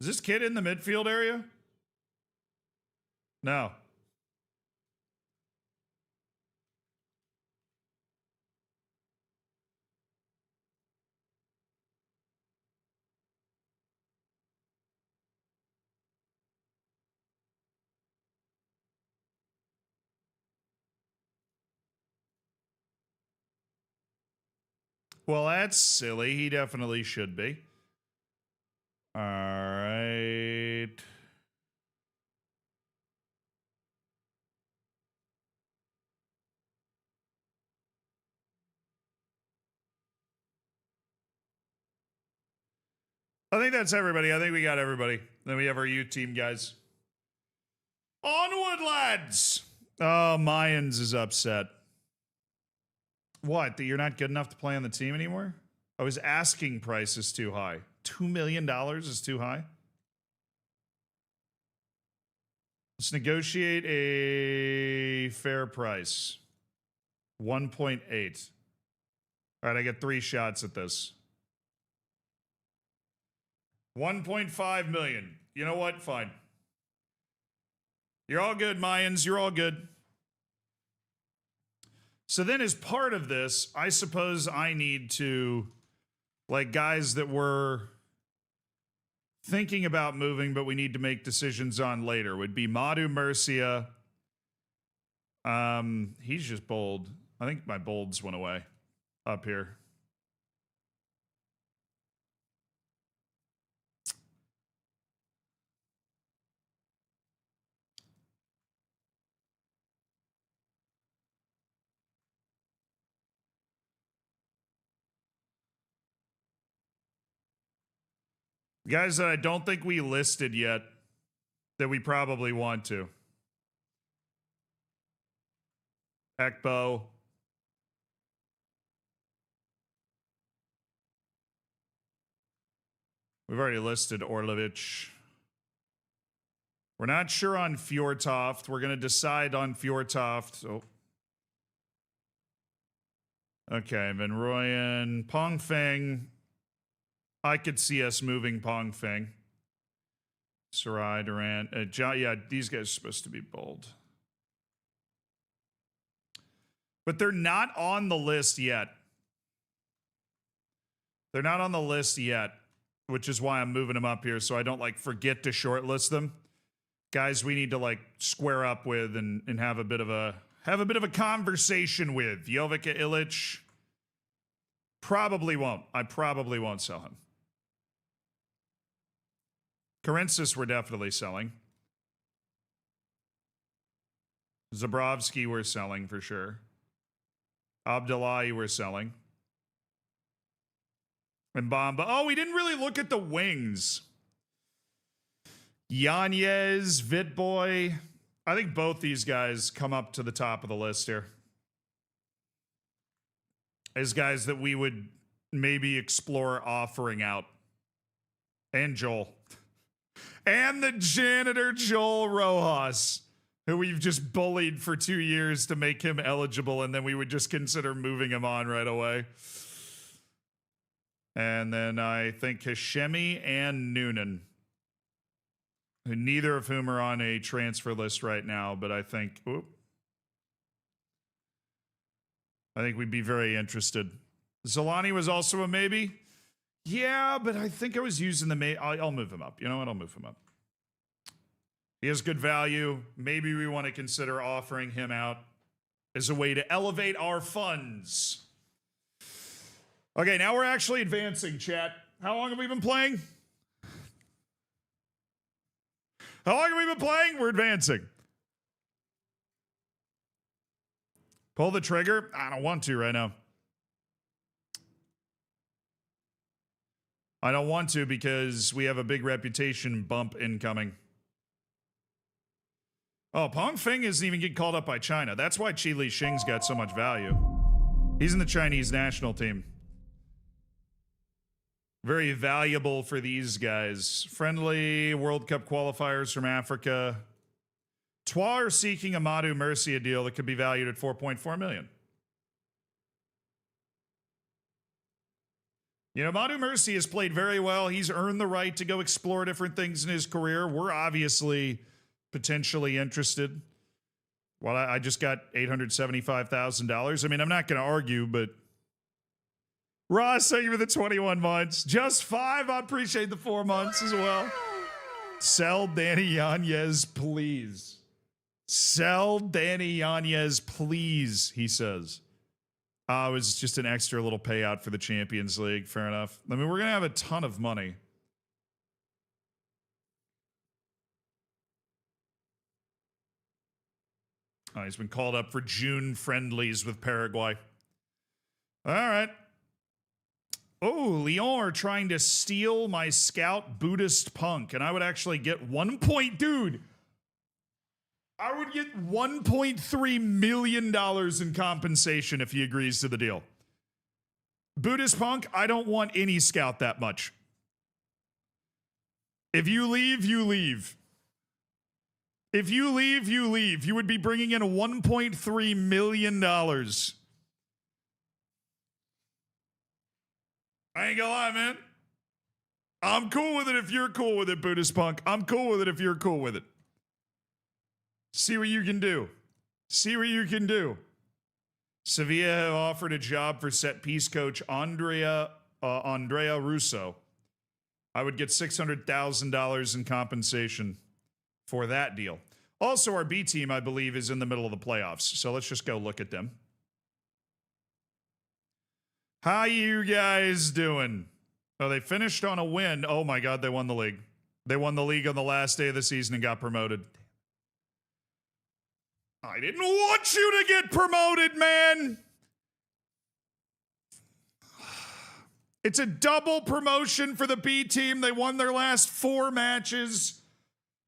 Is this kid in the midfield area? No. Well, that's silly. He definitely should be. All right. I think that's everybody. I think we got everybody. Then we have our U team guys. Onward, lads! Oh, Mayans is upset. What? That you're not good enough to play on the team anymore? I was asking price is too high. $2 million is too high? Let's negotiate a fair price. 1.8. All right, I get 3 shots at this. 1.5 million. You know what? Fine. You're all good, Mayans. You're all good. So then as part of this, I suppose I need to, like, guys that were thinking about moving, but we need to make decisions on later, would be Madu Murcia. He's just bold. I think my bolds went away up here. Guys that I don't think we listed yet that we probably want to. Ekbo. We've already listed Orlovich. We're not sure on Fjortoft. We're going to decide on Fjortoft. Oh. Okay, Van Rooyen. Pongfeng. I could see us moving Pongfeng. Sarai, Durant. Yeah, these guys are supposed to be bold. But they're not on the list yet. They're not on the list yet, which is why I'm moving them up here so I don't, like, forget to shortlist them. Guys we need to, like, square up with and have a bit of a conversation with. Jovica Illich. Probably won't. I probably won't sell him. Karensis we're definitely selling. Zabrovsky we're selling for sure. Abdullahi we're selling. And Bamba. Oh, we didn't really look at the wings. Yanez, Vitboy. I think both these guys come up to the top of the list here. As guys that we would maybe explore offering out. And Joel. And the janitor, Joel Rojas, who we've just bullied for 2 years to make him eligible, and then we would just consider moving him on right away. And then I think Hashemi and Noonan, who neither of whom are on a transfer list right now, but I think, I think we'd be very interested. Zolani was also a maybe. Yeah, but I think I was using the I'll move him up. You know what? I'll move him up. He has good value. Maybe we want to consider offering him out as a way to elevate our funds. Okay, now we're actually advancing, chat. How long have we been playing? How long have we been playing? We're advancing. Pull the trigger? I don't want to right now. I don't want to because we have a big reputation bump incoming. Oh, Peng Feng isn't even getting called up by China. That's why Qi Li Xing's got so much value. He's in the Chinese national team. Very valuable for these guys. Friendly World Cup qualifiers from Africa. Troyes are seeking a Madu Murcia deal that could be valued at $4.4 million. You know, Madu Murcia has played very well. He's earned the right to go explore different things in his career. We're obviously potentially interested. Well, I just got $875,000. I mean, I'm not going to argue, but Ross, thank you for the 21 months. Just 5. I appreciate the 4 months as well. Sell Danny Yanez, please. Sell Danny Yanez, please, he says. It was just an extra little payout for the Champions League. Fair enough. I mean, we're going to have a ton of money. He's been called up for June friendlies with Paraguay. All right. Oh, Lyon are trying to steal my scout Buddhist Punk, and I would actually get dude. I would get $1.3 million in compensation if he agrees to the deal. Buddhist Punk, I don't want any scout that much. If you leave, you leave. If you leave, you leave. You would be bringing in $1.3 million. I ain't gonna lie, man. I'm cool with it if you're cool with it, Buddhist Punk. I'm cool with it if you're cool with it. See what you can do. See what you can do. Sevilla have offered a job for set piece coach Andrea Russo. I would get $600,000 in compensation for that deal. Also, our B team, I believe, is in the middle of the playoffs. So let's just go look at them. How you guys doing? Oh, they finished on a win. Oh my God, they won the league. They won the league on the last day of the season and got promoted. I didn't want you to get promoted, man. It's a double promotion for the B team. They won their last 4 matches.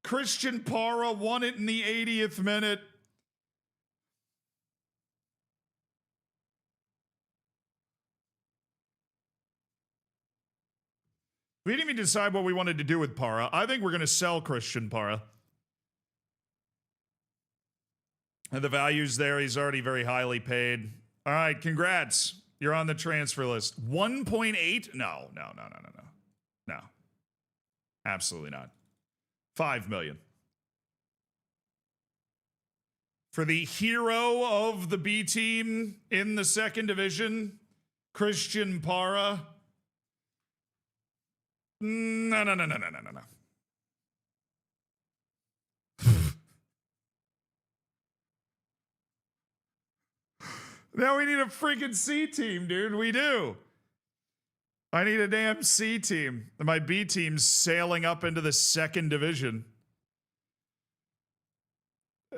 Christian Parra won it in the 80th minute. We didn't even decide what we wanted to do with Parra. I think we're going to sell Christian Parra. And the value's there. He's already very highly paid. All right, congrats. You're on the transfer list. 1.8? No. No. Absolutely not. 5 million. For the hero of the B team in the second division, Christian Parra. No. Now we need a freaking C team, dude. We do. I need a damn C team. My B team's sailing up into the second division.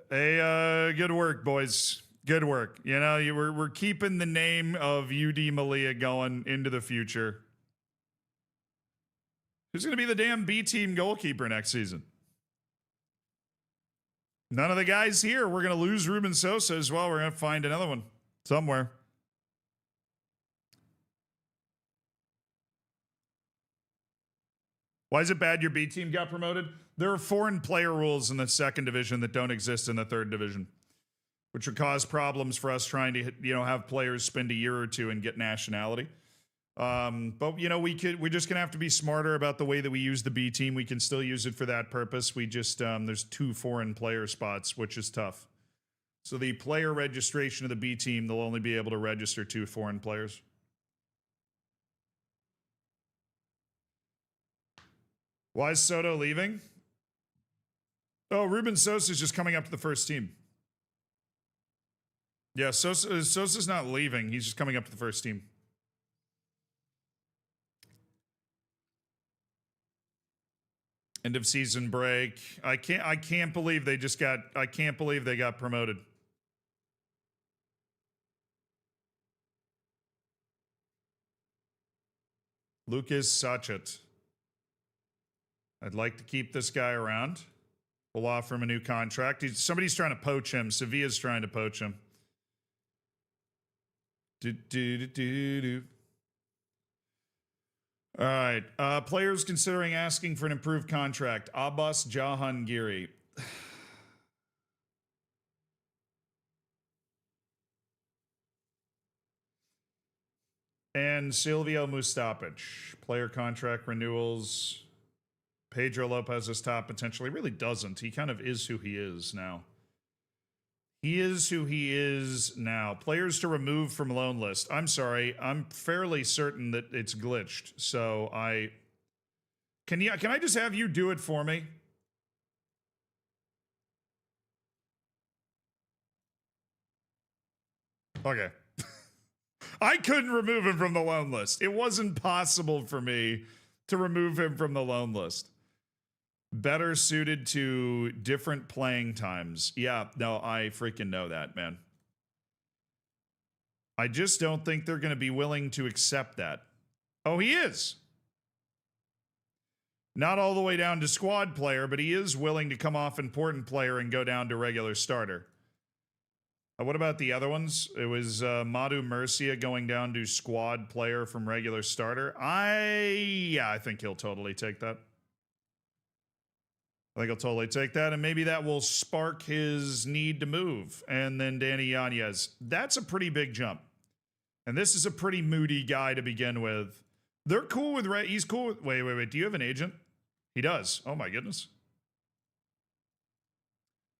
Hey, good work, boys. Good work. You know, we're keeping the name of UD Melilla going into the future. Who's going to be the damn B team goalkeeper next season? None of the guys here. We're going to lose Ruben Sosa as well. We're going to find another one somewhere. Why is it bad your B team got promoted? There are foreign player rules in the second division that don't exist in the third division, which would cause problems for us trying to, have players spend a year or two and get nationality. But we're just gonna have to be smarter about the way that we use the B team. We can still use it for that purpose. We just there's 2 foreign player spots, which is tough. So the player registration of the B team, they'll only be able to register 2 foreign players. Why is Soto leaving? Oh, Ruben Sosa's just coming up to the first team. Yeah, Sosa's not leaving. He's just coming up to the first team. End of season break. I can't believe they got promoted. Lucas Sachet. I'd like to keep this guy around. We'll offer him a new contract. Somebody's trying to poach him. Sevilla's trying to poach him. All right. Players considering asking for an improved contract. Abbas Jahangiri. And Silvio Mustapic. Player contract renewals. Pedro Lopez is top potentially. Really doesn't. He kind of is who he is now. He is who he is now. Players to remove from loan list. I'm sorry. I'm fairly certain that it's glitched. So can I just have you do it for me? Okay. I couldn't remove him from the loan list. It wasn't possible for me to remove him from the loan list. Better suited to different playing times. Yeah, no, I freaking know that, man. I just don't think they're going to be willing to accept that. Oh, he is. Not all the way down to squad player, but he is willing to come off important player and go down to regular starter. What about the other ones? It was Madu Murcia going down to squad player from regular starter. I think he'll totally take that. I think he'll totally take that, and maybe that will spark his need to move. And then Danny Yanez. That's a pretty big jump. And this is a pretty moody guy to begin with. They're cool with he's cool with... Wait. Do you have an agent? He does. Oh, my goodness.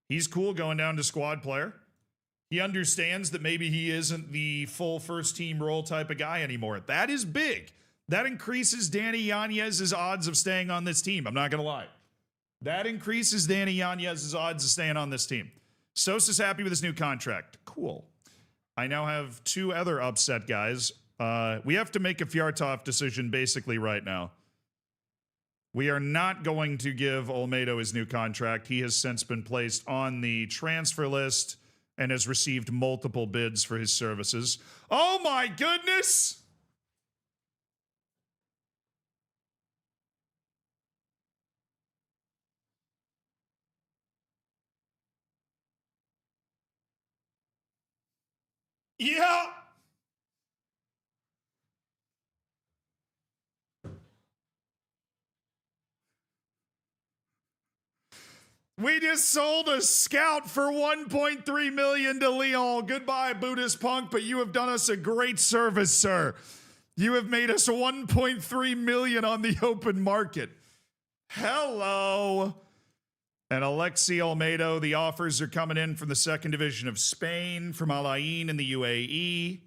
He's cool going down to squad player. He understands that maybe he isn't the full first-team role type of guy anymore. That is big. That increases Danny Yanez's odds of staying on this team. I'm not going to lie. That increases Danny Yanez's odds of staying on this team. Sosa's happy with his new contract. Cool. I now have two other upset guys. We have to make a Fyartov decision basically right now. We are not going to give Olmedo his new contract. He has since been placed on the transfer list and has received multiple bids for his services. Oh my goodness! Yeah! We just sold a scout for 1.3 million to Lyon. Goodbye, Buddhist punk, but you have done us a great service, sir. You have made us 1.3 million on the open market. Hello. And Alexi Olmedo, the offers are coming in from the second division of Spain, from Al Ain in the UAE.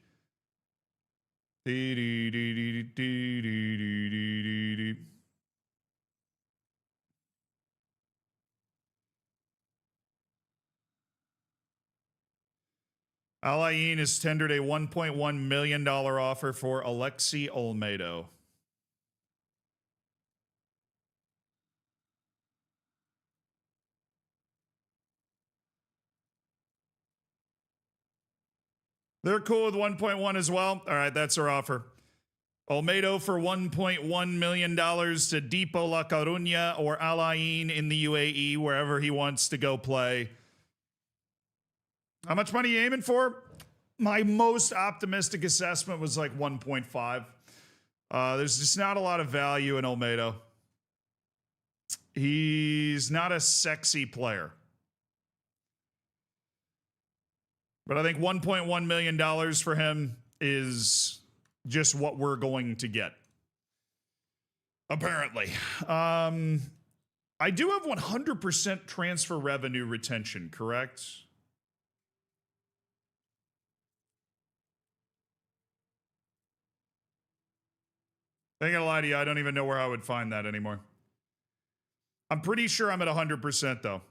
Al Ain has tendered a $1.1 million offer for Alexi Olmedo. They're cool with 1.1 as well. All right, that's our offer. Olmedo for $1.1 million to Depo La Coruña or Al Ain in the UAE, wherever he wants to go play. How much money are you aiming for? My most optimistic assessment was like 1.5. There's just not a lot of value in Olmedo. He's not a sexy player. But I think $1.1 million for him is just what we're going to get. Apparently. I do have 100% transfer revenue retention, correct? I ain't gonna lie to you, I don't even know where I would find that anymore. I'm pretty sure I'm at 100% though.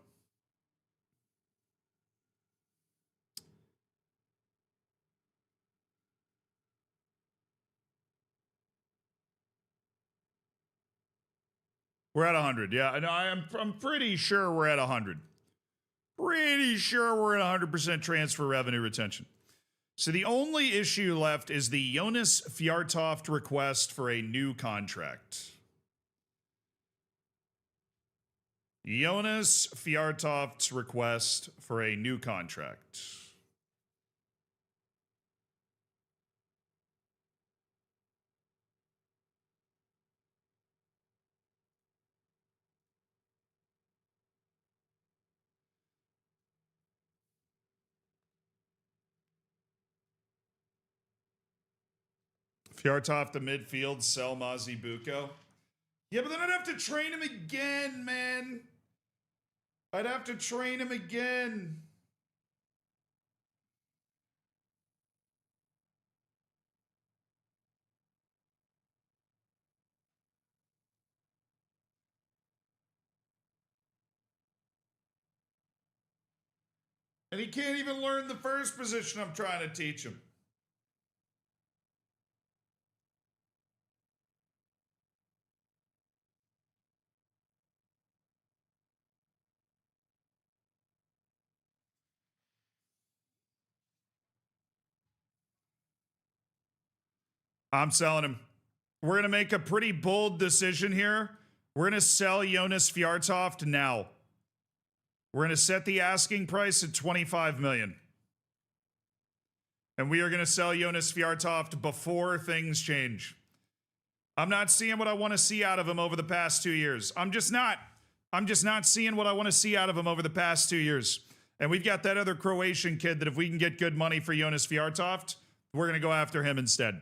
We're at 100. Yeah, I'm pretty sure we're at 100. Pretty sure we're at 100% transfer revenue retention. So the only issue left is the Jonas Fjartoft request for a new contract. Jonas Fjartoft's request for a new contract. Fjartoft the midfield, sell Mazibuko. Yeah, but then I'd have to train him again, man. I'd have to train him again. And he can't even learn the first position I'm trying to teach him. I'm selling him. We're going to make a pretty bold decision here. We're going to sell Jonas Fjartoft now. We're going to set the asking price at $25 million. And we are going to sell Jonas Fjartoft before things change. I'm not seeing what I want to see out of him over the past 2 years. I'm just not seeing what I want to see out of him over the past 2 years. And we've got that other Croatian kid that if we can get good money for Jonas Fjartoft, we're going to go after him instead.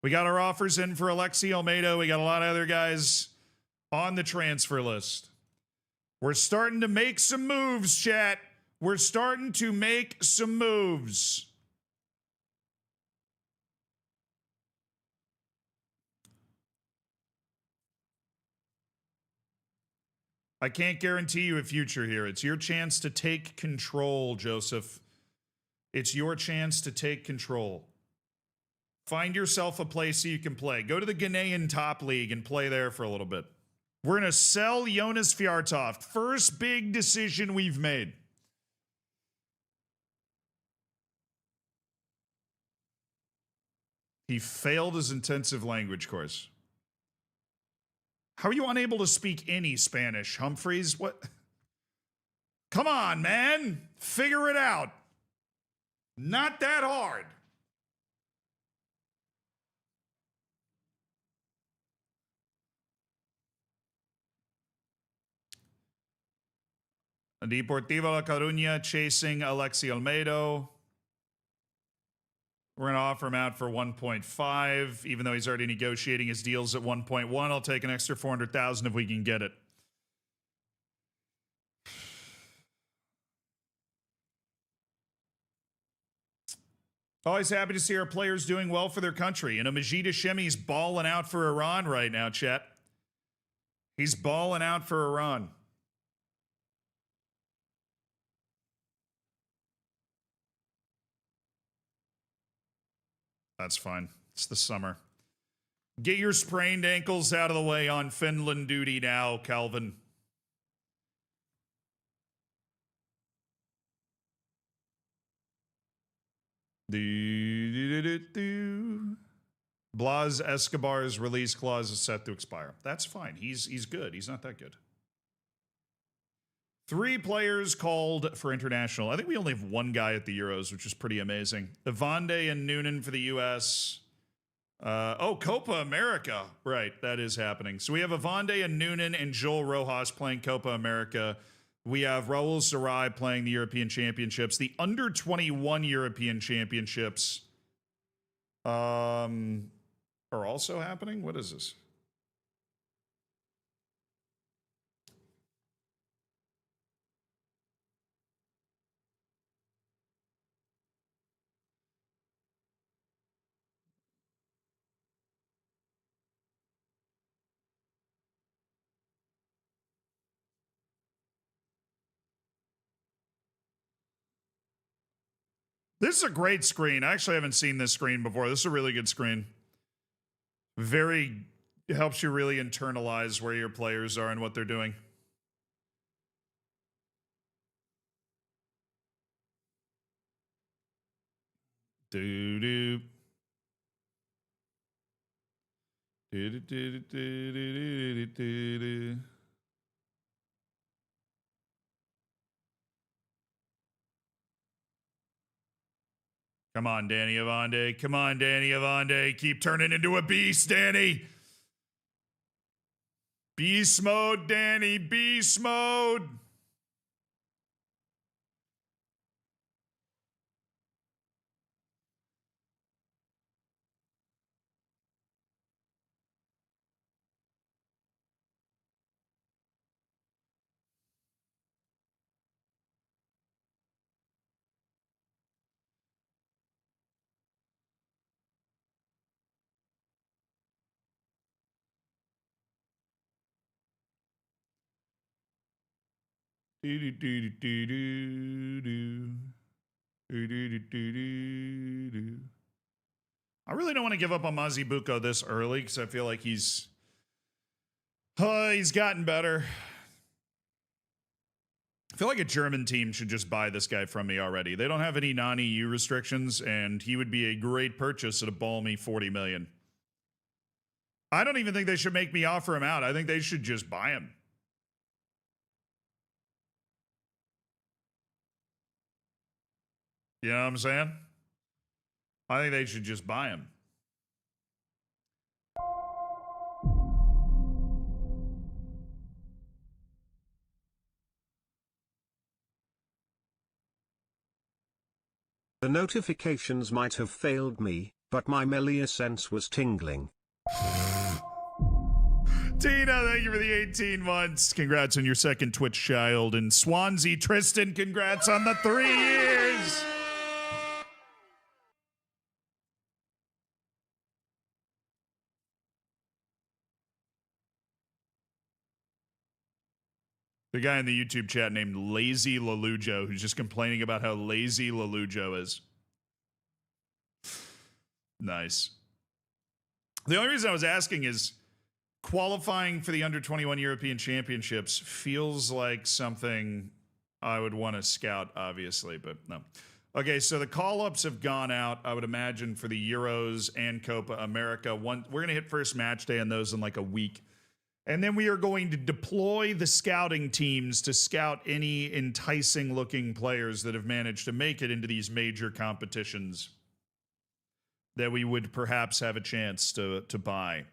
We got our offers in for Alexi Almeida. We got a lot of other guys on the transfer list. We're starting to make some moves, chat. We're starting to make some moves. I can't guarantee you a future here. It's your chance to take control, Joseph. It's your chance to take control. Find yourself a place you can play. Go to the Ghanaian top league and play there for a little bit. We're going to sell Jonas Fjartoft. First big decision we've made. He failed his intensive language course. How are you unable to speak any Spanish, Humphreys? What? Come on, man. Figure it out. Not that hard. Deportivo La Coruña chasing Alexi Almeida. We're going to offer him out for 1.5, even though he's already negotiating his deals at 1.1. I'll take an extra 400,000 if we can get it. Always happy to see our players doing well for their country. You know, Majid Hashemi's balling out for Iran right now, chat. He's balling out for Iran. That's fine. It's the summer. Get your sprained ankles out of the way on Finland duty now, Calvin. Blas Escobar's release clause is set to expire. That's fine. He's good. He's not that good. 3 players called for international. I think we only have 1 guy at the Euros, which is pretty amazing. Evande and Noonan for the U.S. Copa America. Right, that is happening. So we have Evande and Noonan and Joel Rojas playing Copa America. We have Raul Sarai playing the European Championships. The under-21 European Championships are also happening. What is this? This is a great screen. I actually haven't seen this screen before. This is a really good screen. Very helps you really internalize where your players are and what they're doing. Do do. Do do do do do do do do. Come on, Danny Avande. Come on, Danny Avande. Keep turning into a beast, Danny. Beast mode, Danny. Beast mode. Do do do do do do. Do do do do do. I really don't want to give up on Mazibuko this early because I feel like he's gotten better. I feel like a German team should just buy this guy from me already. They don't have any non-EU restrictions, and he would be a great purchase at a balmy $40 million. I don't even think they should make me offer him out. I think they should just buy him. You know what I'm saying? I think they should just buy him. The notifications might have failed me, but my Melilla sense was tingling. Tina, thank you for the 18 months. Congrats on your second Twitch child. And Swansea Tristan, congrats on the 3 years. The guy in the YouTube chat named Lazy Lalujo, who's just complaining about how lazy Lalujo is. Nice. The only reason I was asking is qualifying for the under-21 European Championships feels like something I would want to scout, obviously, but no. Okay, so the call-ups have gone out, I would imagine, for the Euros and Copa America. We're going to hit first match day on those in like a week. And then we are going to deploy the scouting teams to scout any enticing-looking players that have managed to make it into these major competitions that we would perhaps have a chance to buy.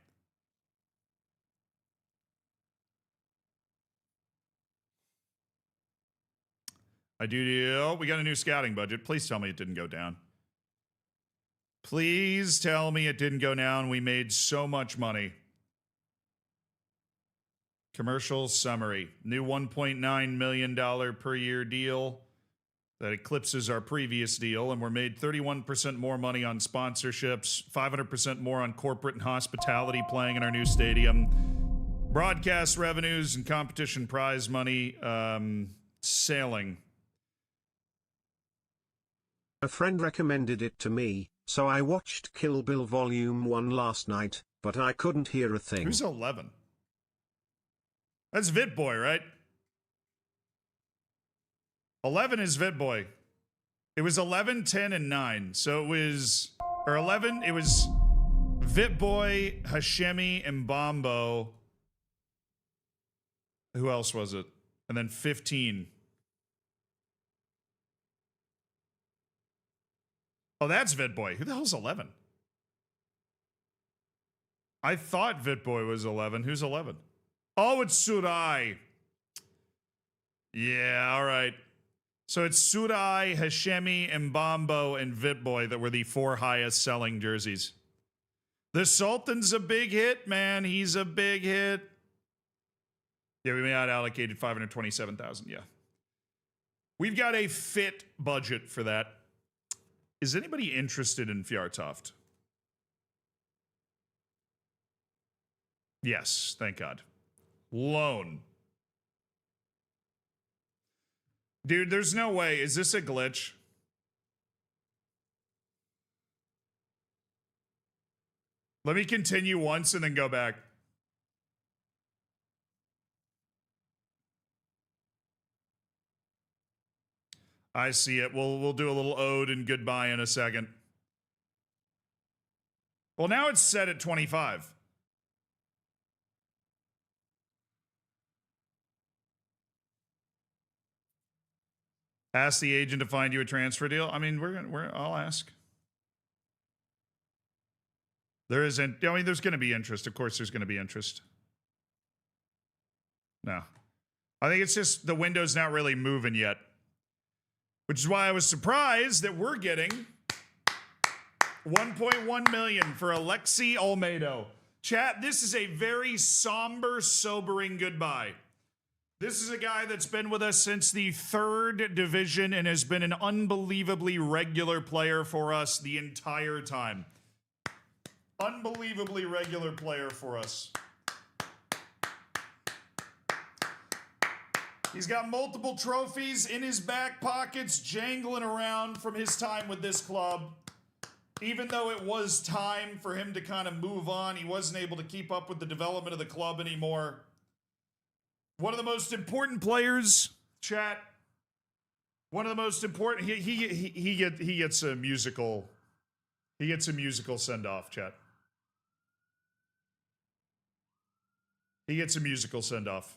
We got a new scouting budget. Please tell me it didn't go down. Please tell me it didn't go down. We made so much money. Commercial summary. New $1.9 million per year deal that eclipses our previous deal, and we're made 31% more money on sponsorships, 500% more on corporate and hospitality playing in our new stadium, broadcast revenues and competition prize money sailing. A friend recommended it to me, so I watched Kill Bill Volume 1 last night, but I couldn't hear a thing. Who's 11? That's Vitboy, right? 11 is Vitboy. It was 11, 10, and 9. So it was, or 11, it was Vitboy, Hashemi, and Bombo. Who else was it? And then 15. Oh, that's Vitboy. Who the hell's 11? I thought Vitboy was 11. Who's 11? Oh, it's Surai. Yeah, all right. So it's Surai, Hashemi, Mbambo, and Vitboy that were the 4 highest selling jerseys. The Sultan's a big hit, man. He's a big hit. Yeah, we may have allocated 527,000. Yeah. We've got a fit budget for that. Is anybody interested in Fjartoft? Yes, thank God. Loan. Dude, there's no way. Is this a glitch? Let me continue once and then go back. I see it. We'll do a little ode and goodbye in a second. Well, now it's set at 25. Ask the agent to find you a transfer deal. I mean, I'll ask. There isn't. I mean, there's going to be interest. Of course, there's going to be interest. No. I think it's just the window's not really moving yet. Which is why I was surprised that we're getting 1.1 million for Alexi Olmedo. Chat, this is a very somber, sobering goodbye. This is a guy that's been with us since the 3rd division and has been an unbelievably regular player for us the entire time. Unbelievably regular player for us. He's got multiple trophies in his back pockets, jangling around from his time with this club. Even though it was time for him to kind of move on, he wasn't able to keep up with the development of the club anymore. One of the most important players, chat. One of the most important. He gets a musical. He gets a musical send off, chat. He gets a musical send off.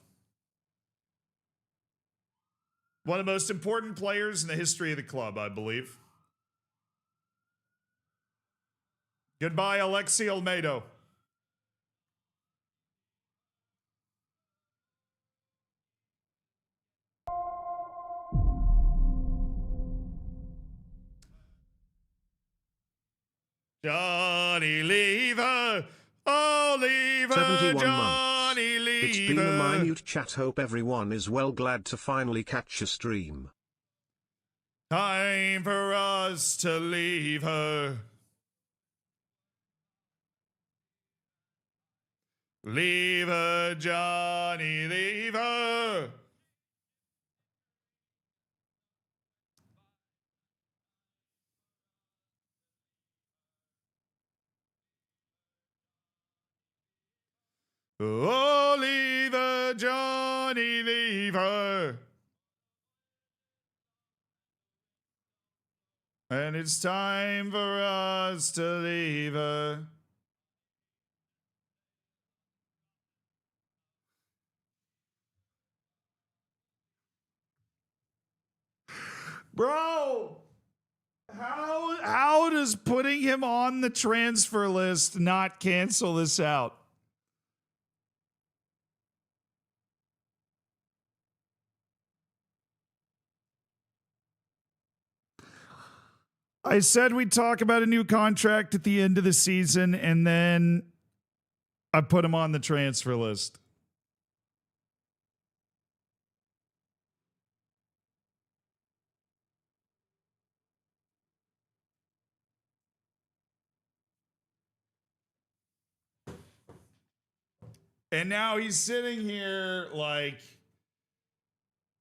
One of the most important players in the history of the club, I believe. Goodbye, Alexi Olmedo. Johnny Lever, oh Lever, 71 Johnny months. Lever. It's been a minute chat. Hope everyone is well. Glad to finally catch a stream. Time for us to leave her. Leave her, Johnny, leave her. Oh, leave her, Johnny, leave her. And it's time for us to leave her. Bro, how does putting him on the transfer list not cancel this out? I said we'd talk about a new contract at the end of the season, and then I put him on the transfer list. And now he's sitting here like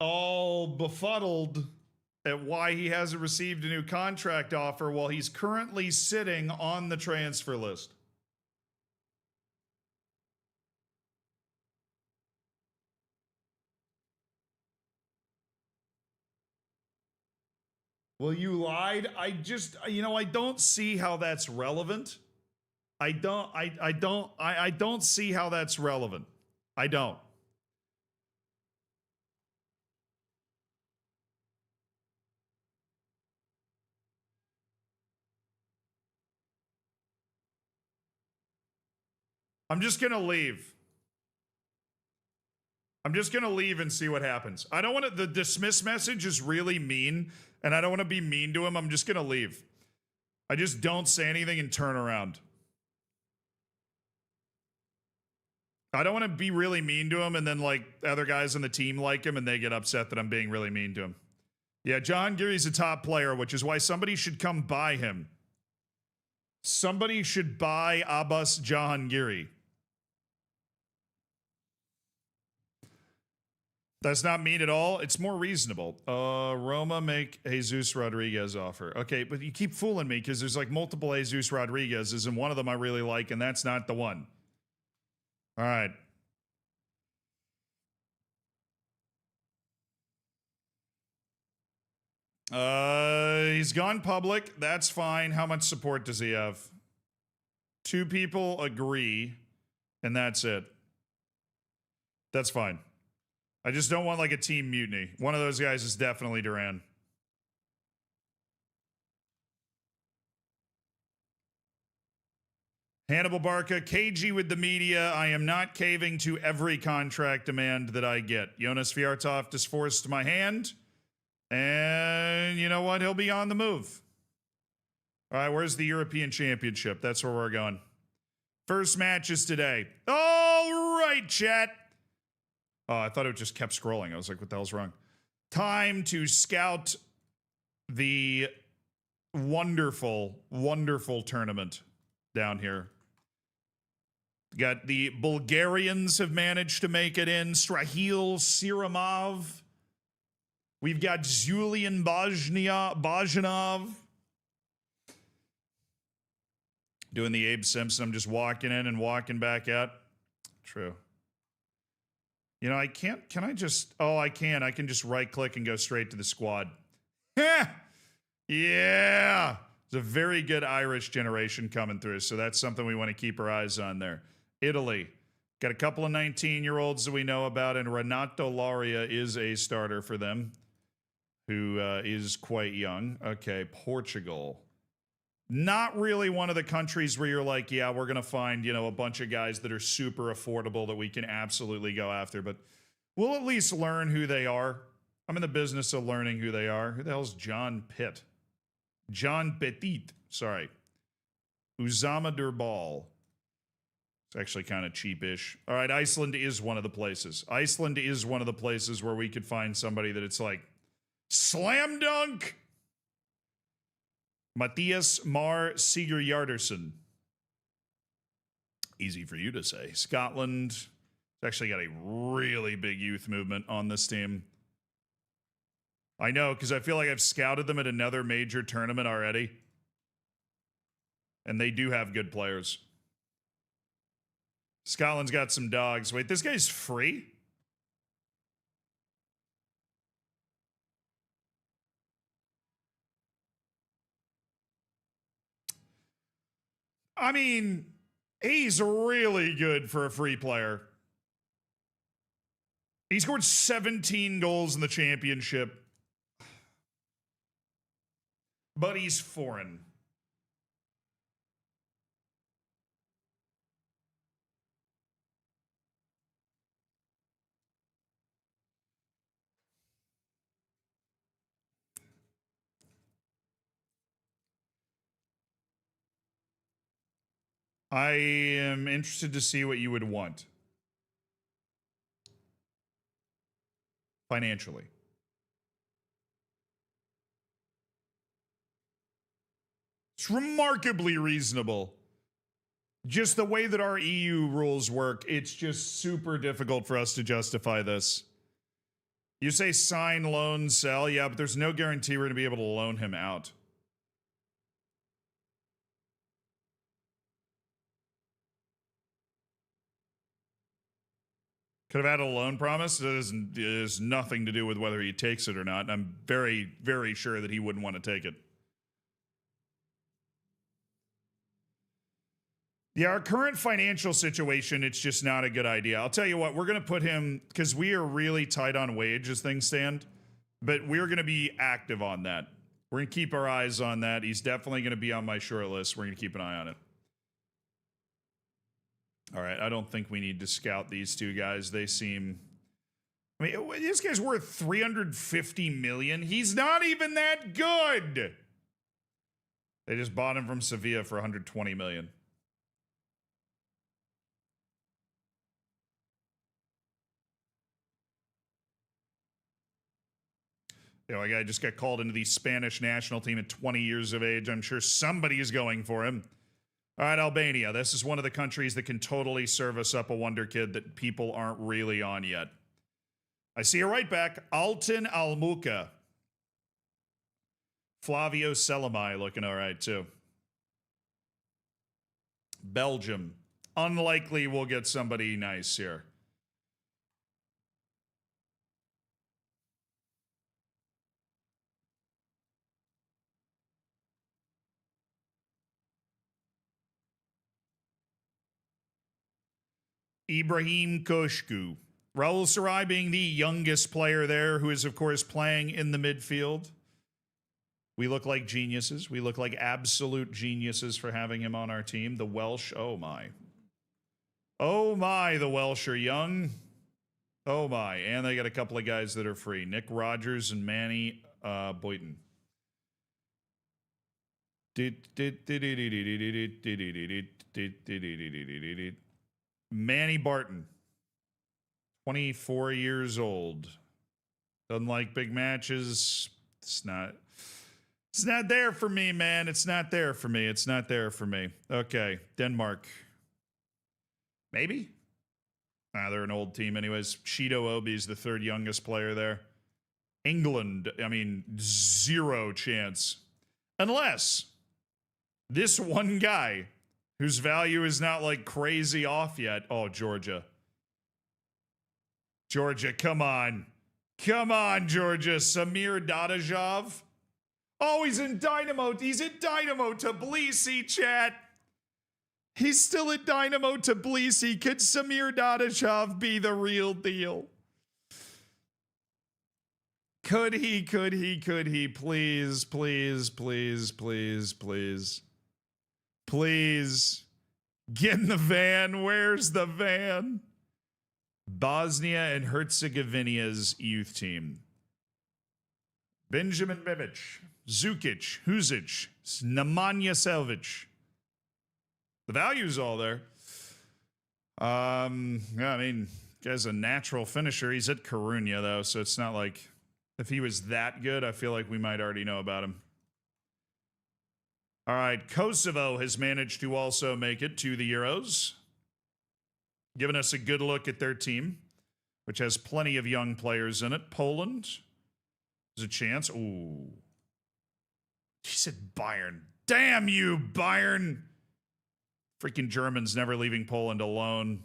all befuddled at why he hasn't received a new contract offer while he's currently sitting on the transfer list. Well, you lied. I don't see how that's relevant. I don't see how that's relevant. I don't. I'm just going to leave. I'm just going to leave and see what happens. I don't want to, the dismiss message is really mean, and I don't want to be mean to him. I'm just going to leave. I just don't say anything and turn around. I don't want to be really mean to him and then like other guys on the team like him and they get upset that I'm being really mean to him. Yeah, John Geary's a top player, which is why somebody should come buy him. Somebody should buy Abbas Jahangiri. That's not mean at all. It's more reasonable. Roma make Jesus Rodriguez offer. Okay, but you keep fooling me because there's like multiple Jesus Rodriguez's and one of them I really like and that's not the one. All right. He's gone public. That's fine. How much support does he have? 2 people agree, and that's it. That's fine. I just don't want like a team mutiny. One of those guys is definitely Duran. Hannibal Barca, KG with the media. I am not caving to every contract demand that I get. Jonas Fjartoft has forced my hand. And you know what? He'll be on the move. All right, where's the European Championship? That's where we're going. First match is today. All right, chat. Oh, I thought it just kept scrolling. I was like, what the hell's wrong? Time to scout the wonderful, wonderful tournament down here. Got the Bulgarians have managed to make it in. Strahil Siramov. We've got Julian Bajanov. Doing the Abe Simpson. I'm just walking in and walking back out. True. You know, I can't. Can I just. Oh, I can. I can just right click and go straight to the squad. Yeah. There's a very good Irish generation coming through. So that's something we want to keep our eyes on there. Italy. Got a couple of 19-year-olds that we know about, and Renato Laria is a starter for them, who is quite young. Okay, Portugal. Not really one of the countries where you're like, yeah, we're going to find, you know, a bunch of guys that are super affordable that we can absolutely go after, but we'll at least learn who they are. I'm in the business of learning who they are. Who the hell's John Pitt? John Petit, sorry. Uzama Durbal. It's actually kind of cheapish. All right, Iceland is one of the places. Iceland is one of the places where we could find somebody that it's like, slam dunk! Matthias Mar Sigurjardarson. Easy for you to say. Scotland. It's actually got a really big youth movement on this team. I know, because I feel like I've scouted them at another major tournament already. And they do have good players. Scotland's got some dogs. Wait, this guy's free? I mean, he's really good for a free player. He scored 17 goals in the championship. But he's foreign. I am interested to see what you would want. Financially. It's remarkably reasonable. Just the way that our EU rules work, it's just super difficult for us to justify this. You say sign, loan, sell, yeah, but there's no guarantee we're going to be able to loan him out. Could have had a loan promise. It has nothing to do with whether he takes it or not. And I'm very, very sure that he wouldn't want to take it. Yeah, our current financial situation, it's just not a good idea. I'll tell you what, we're going to put him, because we are really tight on wage as things stand, but we're going to be active on that. We're going to keep our eyes on that. He's definitely going to be on my short list. We're going to keep an eye on it. All right, I don't think we need to scout these two guys. They seem... I mean, this guy's worth $350 million. He's not even that good. They just bought him from Sevilla for $120 million. You know, a guy just got called into the Spanish national team at 20 years of age. I'm sure somebody is going for him. All right, Albania. This is one of the countries that can totally service up a wonder kid that people aren't really on yet. I see a right back, Altin Almuka. Flavio Selamai looking all right, too. Belgium. Unlikely we'll get somebody nice here. Ibrahim Koshku. Raul Sarai being the youngest player there, who is, of course, playing in the midfield. We look like geniuses. We look like absolute geniuses for having him on our team. The Welsh, oh my. Oh my, the Welsh are young. Oh my. And they got a couple of guys that are free. Nick Rogers and Manny Boyton. Manny Barton. 24 years old. Doesn't like big matches. It's not there for me, man. It's not there for me. It's not there for me. Okay, Denmark. Maybe? They're an old team anyways. Shido Obi's the third youngest player there. England, I mean, zero chance. Unless this one guy whose value is not like crazy off yet. Oh, Georgia. Georgia, come on. Come on, Georgia. Samir Dadajov. Oh, he's in Dynamo. He's in Dynamo Tbilisi, chat. He's still at Dynamo Tbilisi. Could Samir Dadajov be the real deal? Could he? Please, please, please, please, please. Please. Get in the van. Where's the van? Bosnia and Herzegovina's youth team. Benjamin Bibic, Zukic, Huzic, Nemanja Selvic. The value's all there. Yeah, I mean, guy's a natural finisher. He's at Coruña, though, so it's not like if he was that good, I feel like we might already know about him. All right, Kosovo has managed to also make it to the Euros, giving us a good look at their team, which has plenty of young players in it. Poland, there's a chance. Ooh. She said Bayern. Damn you, Bayern. Freaking Germans never leaving Poland alone.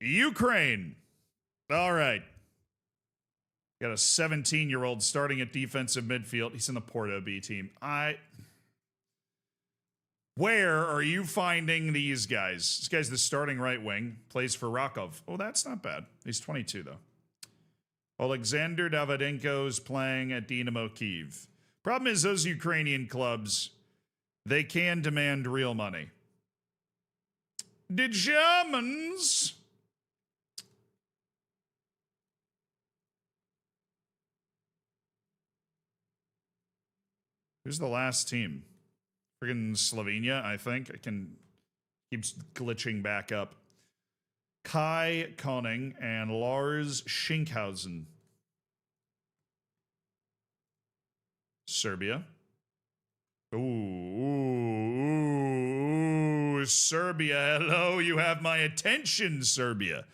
Ukraine. All right. Got a 17-year-old starting at defensive midfield. He's in the Porto B team. Where are you finding these guys? This guy's the starting right wing. Plays for Rakov. Oh, that's not bad. He's 22, though. Alexander Davydenko's playing at Dynamo Kyiv. Problem is, those Ukrainian clubs, they can demand real money. The Germans... Who's the last team? Friggin' Slovenia, I think. It keeps glitching back up. Kai Koning and Lars Schinkhausen. Serbia. Ooh, Serbia. Hello, you have my attention, Serbia.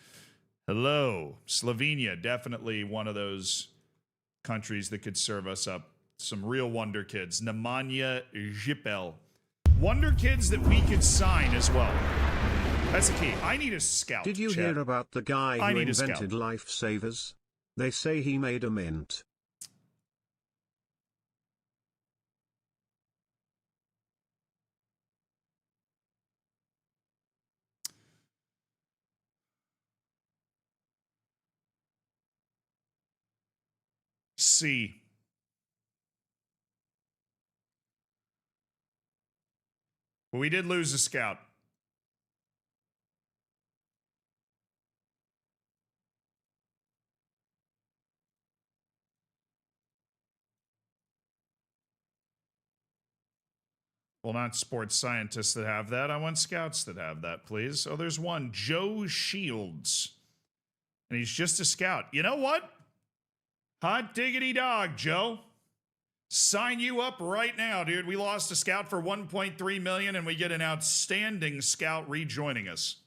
Hello. Slovenia, definitely one of those countries that could serve us up. Some real wonder kids. Nemanja Žipel. Wonder kids that we could sign as well. That's the key. I need a scout. Did you hear about the guy who invented lifesavers? They say he made a mint. C. But we did lose a scout. Well, not sports scientists that have that. I want scouts that have that, please. Oh, there's one. Joe Shields. And he's just a scout. You know what? Hot diggity dog, Joe. Sign you up right now, dude. We lost a scout for $1.3 million, and we get an outstanding scout rejoining us.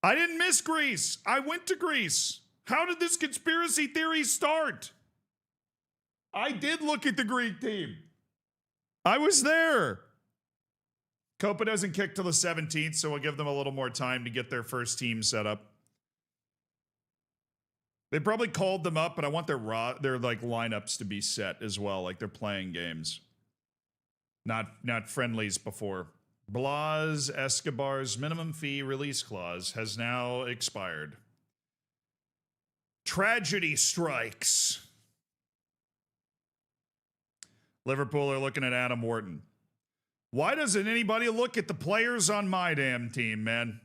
I didn't miss Greece. I went to Greece. How did this conspiracy theory start? I did look at the Greek team. I was there. Copa doesn't kick till the 17th, so we'll give them a little more time to get their first team set up. They probably called them up, but I want their like lineups to be set as well, like they're playing games, not friendlies before. Blas Escobar's minimum fee release clause has now expired. Tragedy strikes. Liverpool are looking at Adam Wharton. Why doesn't anybody look at the players on my damn team, man?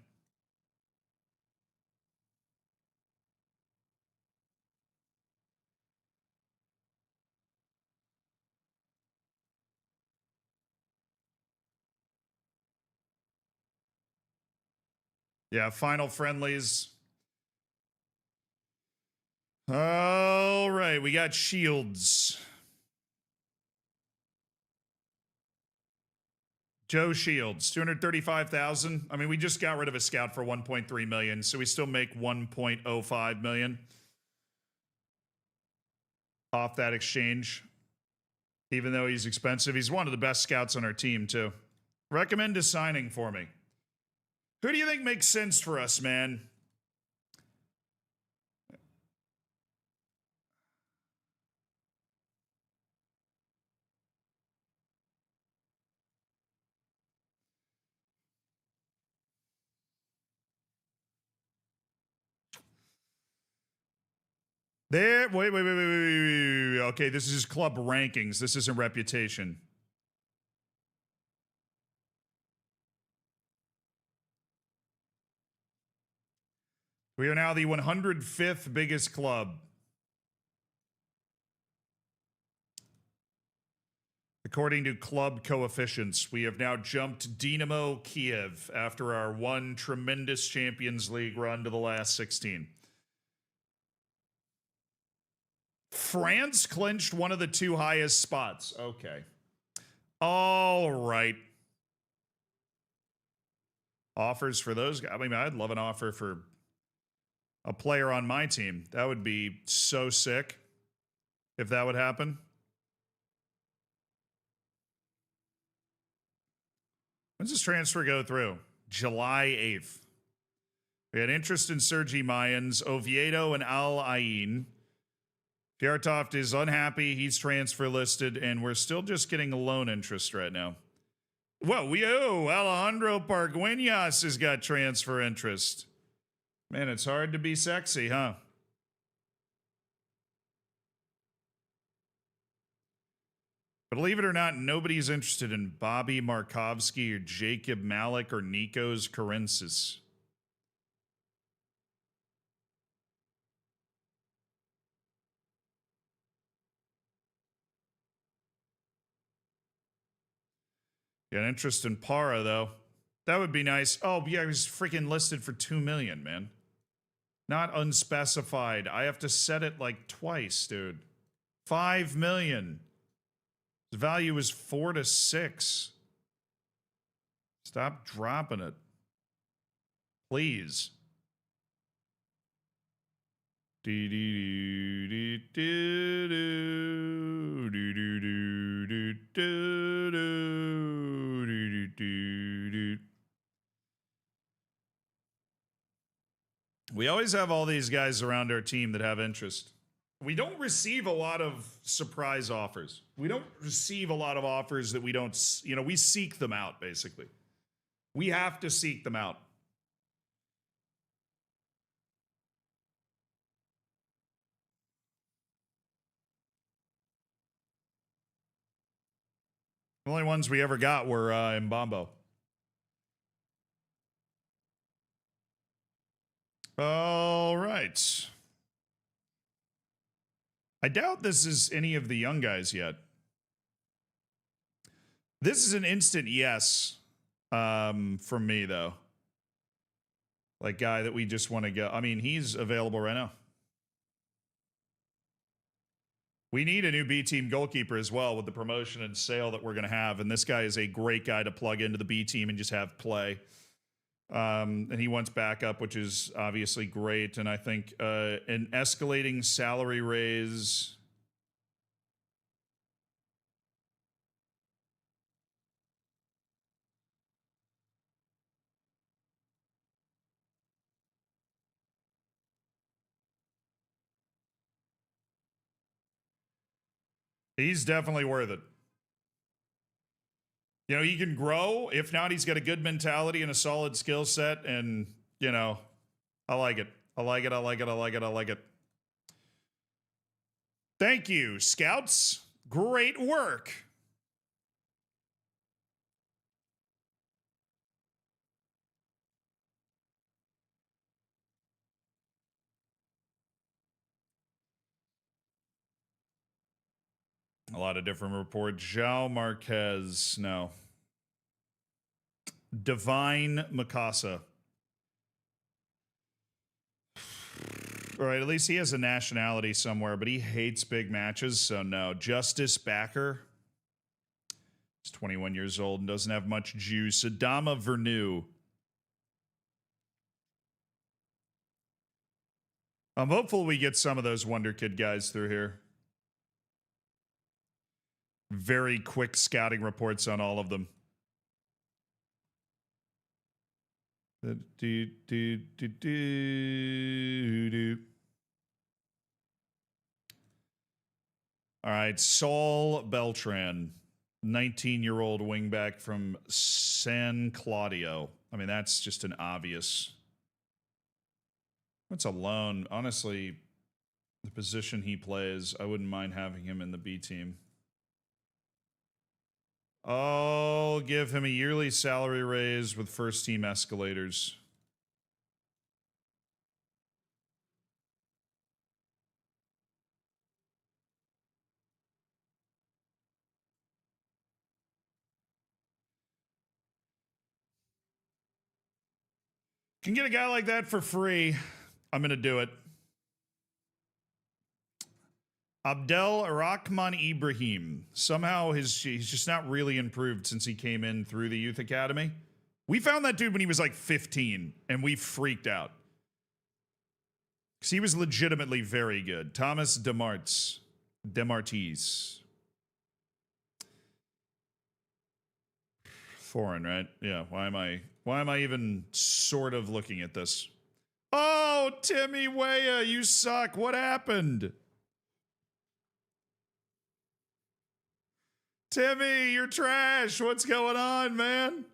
Yeah, final friendlies. All right, we got Shields. Joe Shields, 235,000. I mean, we just got rid of a scout for 1.3 million, so we still make 1.05 million off that exchange. Even though he's expensive, he's one of the best scouts on our team, too. Recommend a signing for me. Who do you think makes sense for us, man? There, wait. Okay, this is club rankings. This isn't reputation. We are now the 105th biggest club. According to club coefficients, we have now jumped Dynamo Kiev after our one tremendous Champions League run to the last 16. France clinched one of the two highest spots. Okay. All right. Offers for those guys. I mean, I'd love an offer for a player on my team. That would be so sick if that would happen. When's this transfer go through? July 8th. We had interest in Sergi Mayans, Oviedo, and Al Ain. Fjartoft is unhappy. He's transfer listed, and we're still just getting loan interest right now. Whoa, Alejandro Pargueñas has got transfer interest. Man, it's hard to be sexy, huh? But believe it or not, nobody's interested in Bobby Markovsky or Jacob Malik or Nikos Karensis. Got interest in Para, though. That would be nice. Oh, yeah, he's freaking listed for 2 million, man. Not unspecified. I have to set it like twice, dude. 5 million. The value is 4 to 6. Stop dropping it. Please. We always have all these guys around our team that have interest. We don't receive a lot of surprise offers. We don't receive a lot of offers that we don't, we seek them out, basically. We have to seek them out. The only ones we ever got were in Bombo. All right. I doubt this is any of the young guys yet. This is an instant yes from me, though. Like, guy that we just want to go. I mean, he's available right now. We need a new B team goalkeeper as well with the promotion and sale that we're going to have. And this guy is a great guy to plug into the B team and just have play. And he wants backup, which is obviously great. And I think an escalating salary raise. He's definitely worth it. You know, he can grow. If not, he's got a good mentality and a solid skill set. And, you know, I like it. I like it. I like it. I like it. I like it. Thank you, Scouts. Great work. A lot of different reports. João Marquez. No. Divine Mikasa. All right, at least he has a nationality somewhere, but he hates big matches, so no. Justice Backer. He's 21 years old and doesn't have much juice. Adama Vernu. I'm hopeful we get some of those Wonder Kid guys through here. Very quick scouting reports on all of them. All right, Saul Beltran, 19-year-old wingback from San Claudio. I mean, that's just an obvious. That's a loan. Honestly, the position he plays, I wouldn't mind having him in the B team. I'll give him a yearly salary raise with first team escalators. Can get a guy like that for free. I'm going to do it. Abdel Rahman Ibrahim. Somehow he's just not really improved since he came in through the youth academy. We found that dude when he was like 15, and we freaked out. Because he was legitimately very good. Thomas Demartez. Foreign, right? Yeah, why am I even sort of looking at this? Oh, Timmy Weah, you suck. What happened? Timmy, you're trash. What's going on, man?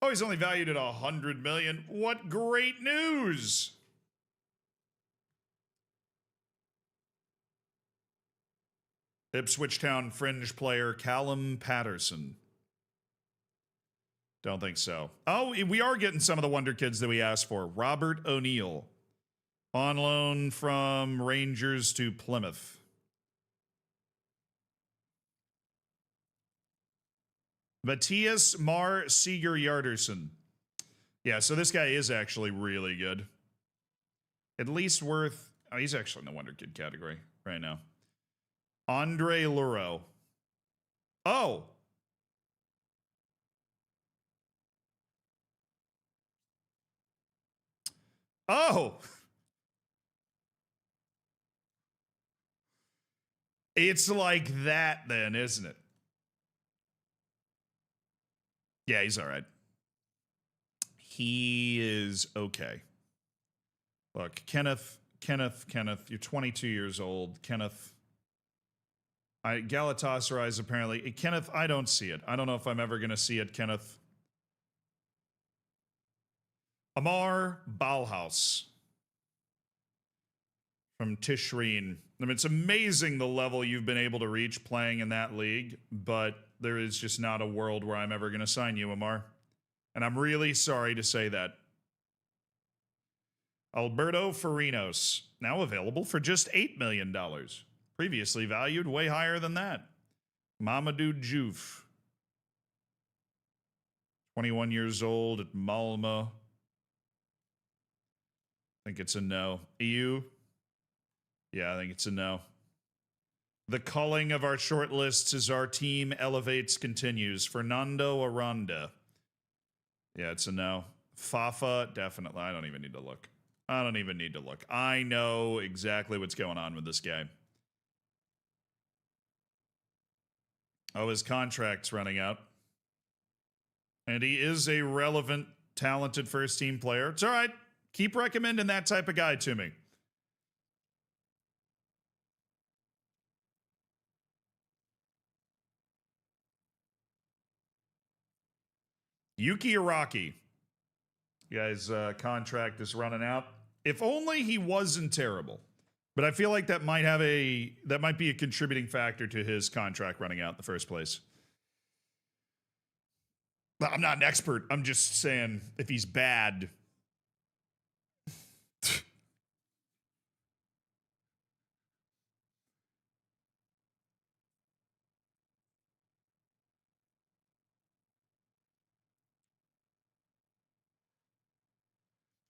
Oh, he's only valued at 100 million. What great news. Ipswich Town fringe player Callum Patterson. Don't think so. Oh, we are getting some of the Wonder Kids that we asked for. Robert O'Neill. On loan from Rangers to Plymouth. Matthias Mar Seeger Yarderson. Yeah, so this guy is actually really good. At least worth. Oh, he's actually in the Wonder Kid category right now. Andre Luro. Oh. Oh. It's like that then, isn't it? Yeah, he's all right. He is okay. Look, Kenneth, you're 22 years old. Kenneth, Galatasaray's apparently. Kenneth, I don't see it. I don't know if I'm ever going to see it, Kenneth. Amar Bauhaus from Tishreen. I mean, it's amazing the level you've been able to reach playing in that league, but there is just not a world where I'm ever going to sign you, Amar. And I'm really sorry to say that. Alberto Farinos, now available for just $8 million. Previously valued way higher than that. Mamadou Diouf, 21 years old at Malmo. I think it's a no. EU? Yeah, I think it's a no. The culling of our short lists as our team elevates continues. Fernando Aranda. Yeah, it's a no. Fafa, definitely. I don't even need to look. I know exactly what's going on with this guy. Oh, his contract's running out. And he is a relevant, talented first-team player. It's all right. Keep recommending that type of guy to me. Yuki Araki. Guy's contract is running out. If only he wasn't terrible. But I feel like that might be a contributing factor to his contract running out in the first place. I'm not an expert. I'm just saying if he's bad.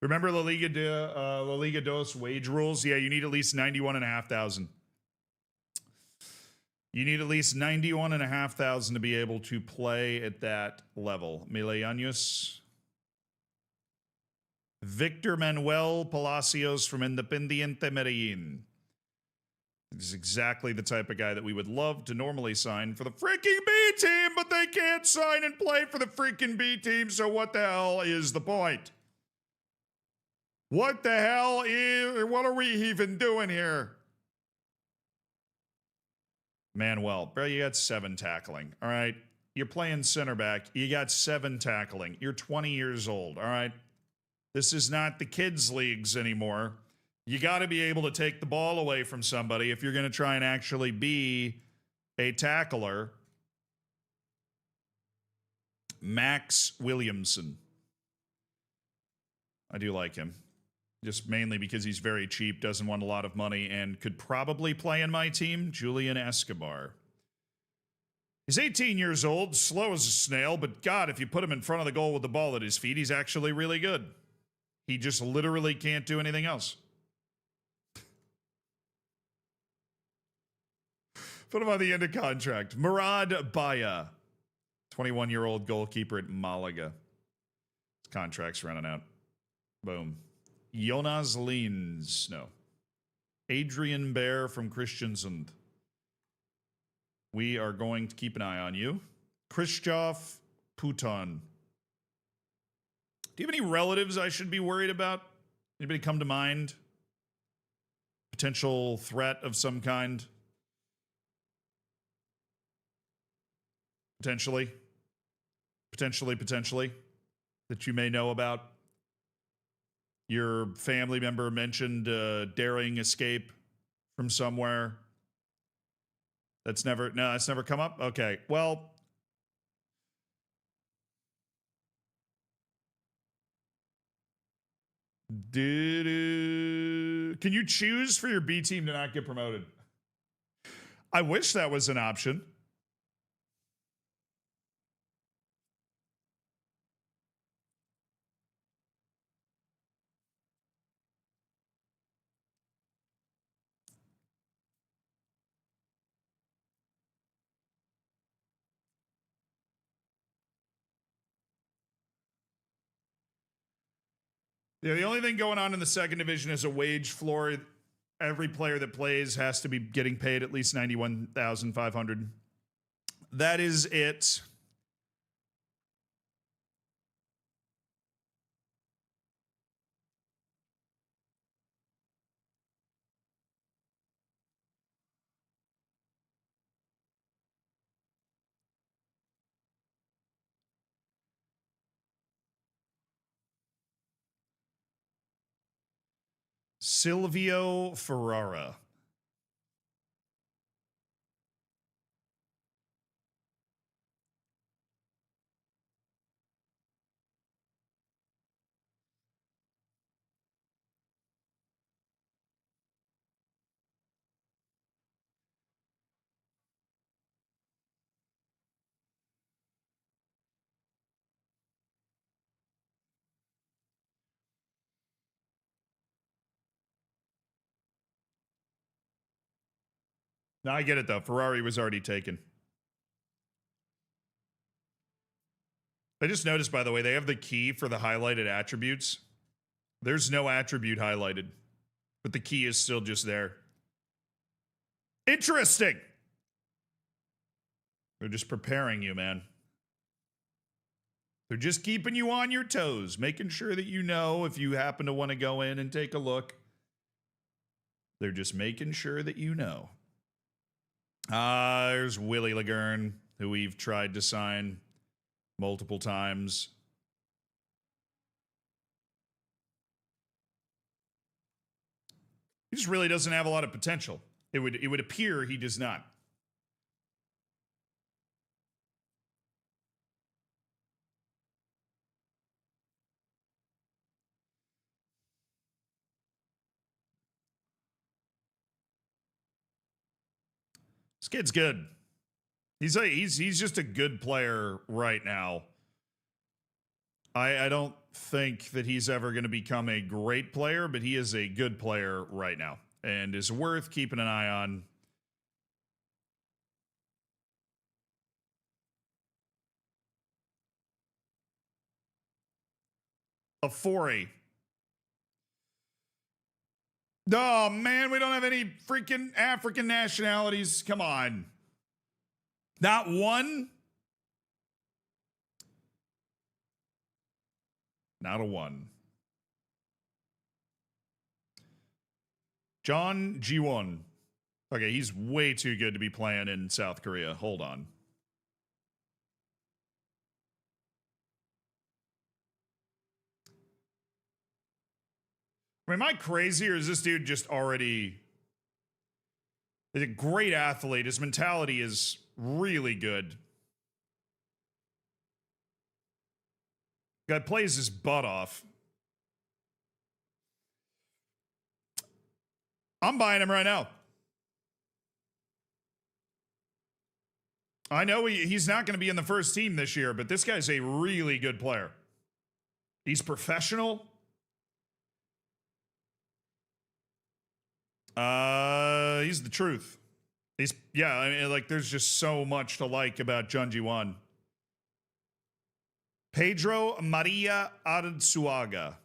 Remember La Liga Dos wage rules? Yeah, you need at least 91,500. You need at least 91,500 to be able to play at that level. Mileaños. Victor Manuel Palacios from Independiente Medellin. This is exactly the type of guy that we would love to normally sign for the freaking B team, but they can't sign and play for the freaking B team, so what the hell is the point? What are we even doing here? Manuel, bro, you got 7 tackling, all right? You're playing center back. You got 7 tackling. You're 20 years old, all right? This is not the kids' leagues anymore. You got to be able to take the ball away from somebody if you're going to try and actually be a tackler. Max Williamson. I do like him. Just mainly because he's very cheap, doesn't want a lot of money, and could probably play in my team. Julian Escobar. He's 18 years old, slow as a snail, but God, if you put him in front of the goal with the ball at his feet, he's actually really good. He just literally can't do anything else. Put him on the end of contract. Murad Baya, 21-year-old goalkeeper at Malaga. His contract's running out. Boom. Jonas Lins. No. Adrian Bear from Christiansund. We are going to keep an eye on you. Christoph Puton. Do you have any relatives I should be worried about? Anybody come to mind? Potential threat of some kind? Potentially. That you may know about? Your family member mentioned daring escape from somewhere. That's never come up? Okay, well. Can you choose for your B team to not get promoted? I wish that was an option. Yeah, the only thing going on in the second division is a wage floor. Every player that plays has to be getting paid at least 91,500. That is it. Silvio Ferrara. No, I get it though. Ferrari was already taken. I just noticed, by the way, they have the key for the highlighted attributes. There's no attribute highlighted, but the key is still just there. Interesting. They're just preparing you, man. They're just keeping you on your toes, making sure that you know if you happen to want to go in and take a look. They're just making sure that you know. There's Willie Lagern, who we've tried to sign multiple times. He just really doesn't have a lot of potential. It would appear he does not. This kid's good. He's just a good player right now. I don't think that he's ever going to become a great player, but he is a good player right now and is worth keeping an eye on. Afori. Oh, man, we don't have any freaking African nationalities. Come on. Not one? Not a one. John Ji-won. Okay, he's way too good to be playing in South Korea. Hold on. I mean, am I crazy or is this dude just already... He's a great athlete. His mentality is really good. Guy plays his butt off. I'm buying him right now. I know he's not going to be in the first team this year, but this guy's a really good player. He's professional. He's the truth. I mean, like, there's just so much to like about Jun Ji-won. Pedro Maria Arzuaga.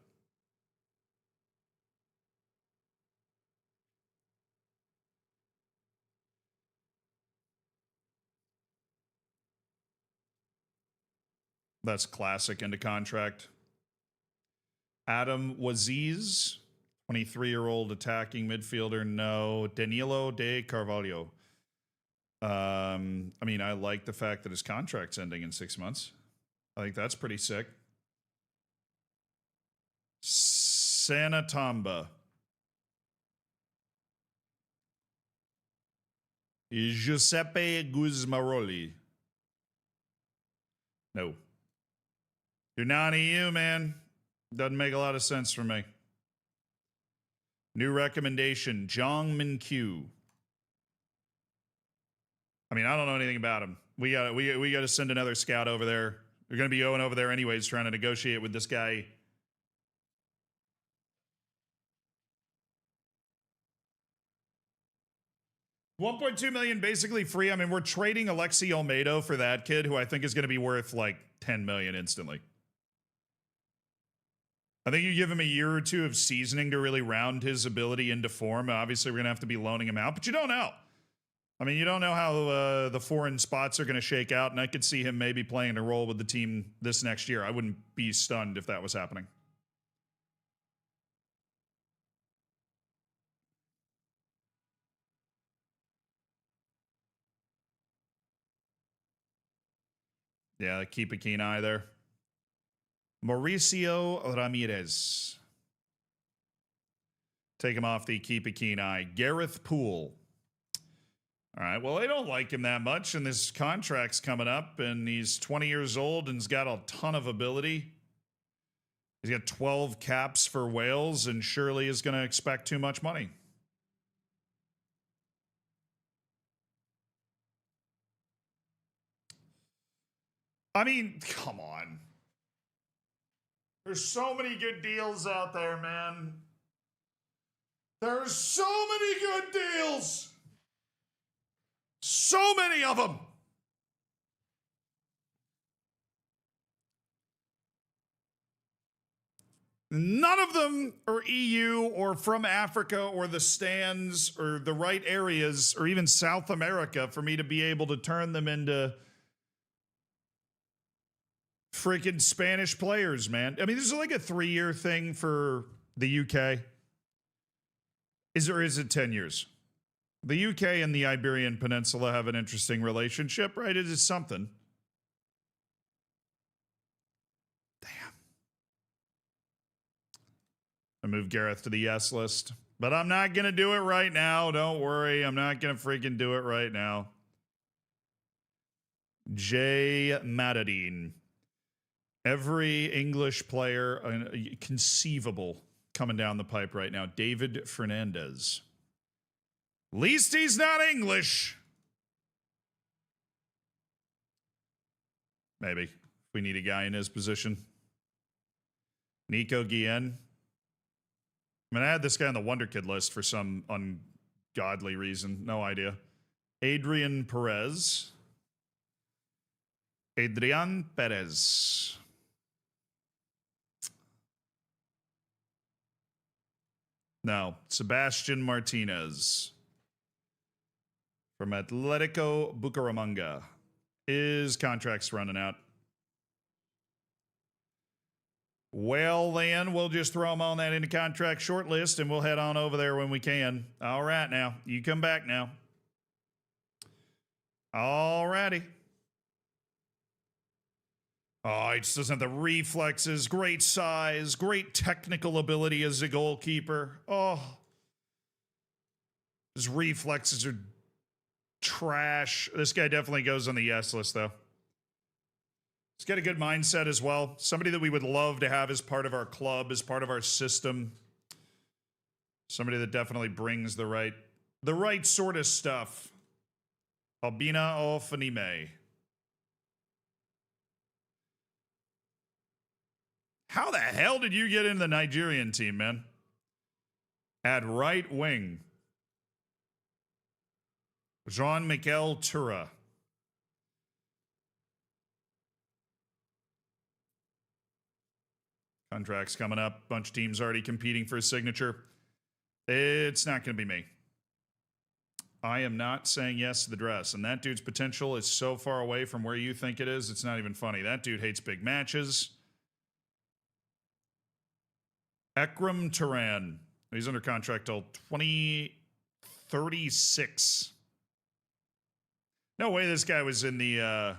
That's classic into contract. Adam Waziz, 23-year-old attacking midfielder. No. Danilo de Carvalho. I mean, I like the fact that his contract's ending in 6 months. I think that's pretty sick. Sanatamba. Giuseppe Guzmaroli. No. You're non-EU, man. Doesn't make a lot of sense for me. New recommendation, Jong Min-kyu. I mean, I don't know anything about him. We got to send another scout over there. They're going to be going over there anyways, trying to negotiate with this guy. $1.2 million basically free. I mean, we're trading Alexi Olmedo for that kid, who I think is going to be worth like $10 million instantly. I think you give him a year or two of seasoning to really round his ability into form. Obviously, we're going to have to be loaning him out, but you don't know. I mean, you don't know how the foreign spots are going to shake out, and I could see him maybe playing a role with the team this next year. I wouldn't be stunned if that was happening. Yeah, keep a keen eye there. Mauricio Ramirez. Take him off the keep a keen eye. Gareth Poole. All right, well, they don't like him that much, and this contract's coming up, and he's 20 years old and he's got a ton of ability. He's got 12 caps for Wales and surely is going to expect too much money. I mean, come on. There's so many good deals out there, man. There's so many good deals. So many of them. None of them are EU or from Africa or the stands or the right areas or even South America for me to be able to turn them into freaking Spanish players, man. I mean, this is like a 3-year thing for the UK. Is it 10 years? The UK and the Iberian Peninsula have an interesting relationship, right? It is something. Damn. I moved Gareth to the yes list. But I'm not going to do it right now. Don't worry. I'm not going to freaking do it right now. Jay Matadine. Every English player conceivable coming down the pipe right now. David Fernandez. Least he's not English. Maybe. If we need a guy in his position. Nico Guillen. I mean, I had this guy on the Wonder Kid list for some ungodly reason. No idea. Adrian Perez. Adrian Perez. No. Sebastian Martinez. From Atletico Bucaramanga. His contract's running out. Well, then, we'll just throw him on that into contract short list, and we'll head on over there when we can. All right, now. You come back now. All righty. Oh, he just doesn't have the reflexes. Great size. Great technical ability as a goalkeeper. Oh. His reflexes are trash. This guy definitely goes on the yes list, though. He's got a good mindset as well. Somebody that we would love to have as part of our club, as part of our system. Somebody that definitely brings the right sort of stuff. Albina Ofanime. How the hell did you get into the Nigerian team, man? At right wing. Jean-Michel Tura. Contracts coming up. Bunch of teams already competing for a signature. It's not going to be me. I am not saying yes to the dress. And that dude's potential is so far away from where you think it is, it's not even funny. That dude hates big matches. Ekram Turan. He's under contract till 2036. No way this guy was in the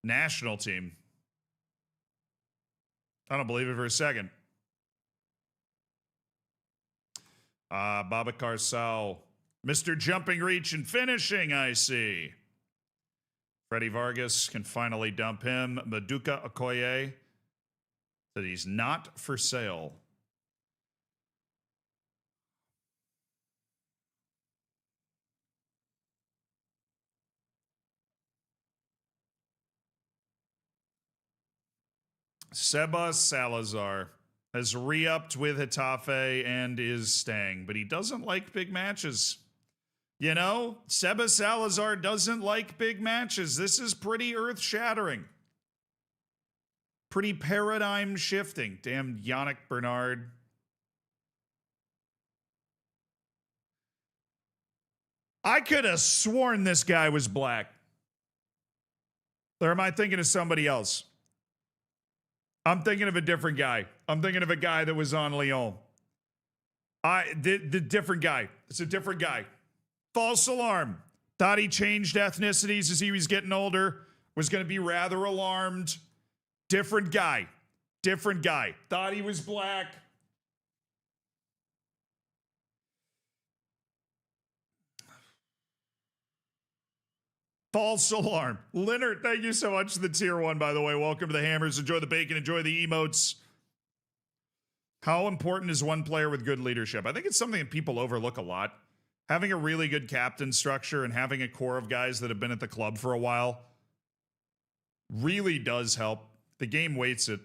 national team. I don't believe it for a second. Babacar Sao. Mr. Jumping Reach and Finishing, I see. Freddie Vargas can finally dump him. Maduka Okoye said he's not for sale. Seba Salazar has re-upped with Hitafe and is staying, but he doesn't like big matches. You know, Seba Salazar doesn't like big matches. This is pretty earth-shattering. Pretty paradigm shifting. Damn Yannick Bernard. I could have sworn this guy was black. Or am I thinking of somebody else? I'm thinking of a different guy. I'm thinking of a guy that was on Lyon. The different guy. It's a different guy. False alarm. Thought he changed ethnicities as he was getting older. Was going to be rather alarmed. Different guy. Different guy. Thought he was black. False alarm. Leonard, thank you so much for the tier 1, by the way. Welcome to the Hammers. Enjoy the bacon. Enjoy the emotes. How important is one player with good leadership? I think it's something that people overlook a lot. Having a really good captain structure and having a core of guys that have been at the club for a while really does help. The game waits it.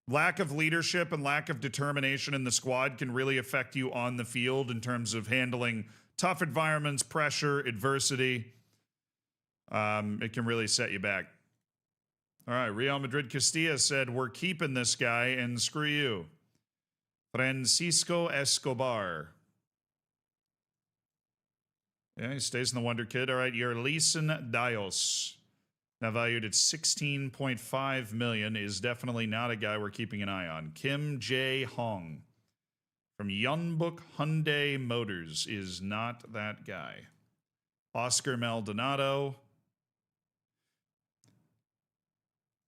Lack of leadership and lack of determination in the squad can really affect you on the field in terms of handling tough environments, pressure, adversity. It can really set you back. All right, Real Madrid Castilla said, we're keeping this guy and screw you. Francisco Escobar. Yeah, he stays in the Wonder Kid. All right, Yerlison Dios. Now valued at $16.5 million, is definitely not a guy we're keeping an eye on. Kim Jae Hong from Yeonbuk Hyundai Motors is not that guy. Oscar Maldonado.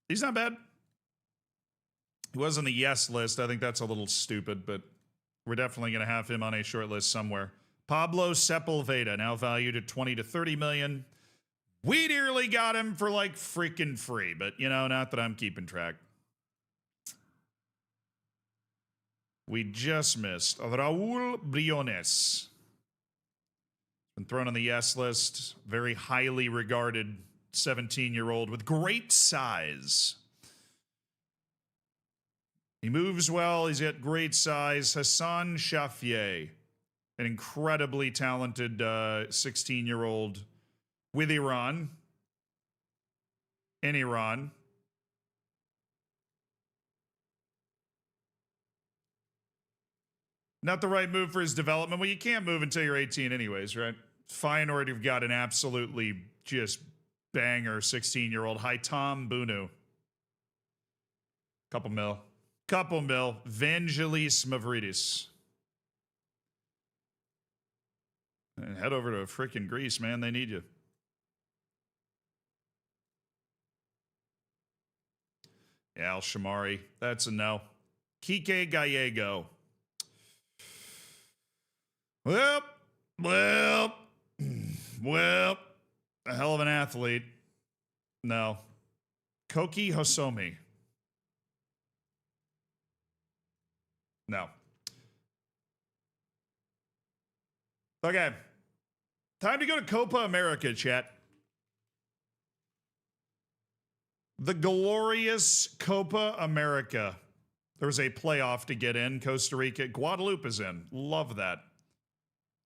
He's not bad. He was on the yes list. I think that's a little stupid, but we're definitely going to have him on a short list somewhere. Pablo Sepulveda, now valued at 20 to 30 million. We nearly got him for like freaking free, but you know, not that I'm keeping track. We just missed Raul Briones. Been thrown on the yes list. Very highly regarded 17-year-old with great size. He moves well. He's got great size. Hassan Shafiei, an incredibly talented 16-year-old with Iran. In Iran. Not the right move for his development. Well, you can't move until you're 18 anyways, right? Feyenoord have got an absolutely just banger 16-year-old Haitam Bunu. Couple mil. Vangelis Mavridis. And head over to freaking Greece, man. They need you. Yeah, Al Shamari. That's a no. Kike Gallego. Well, a hell of an athlete. No. Koki Hosomi. No. Okay. Time to go to Copa America, chat. The glorious Copa America. There was a playoff to get in. Costa Rica. Guadalupe is in. Love that.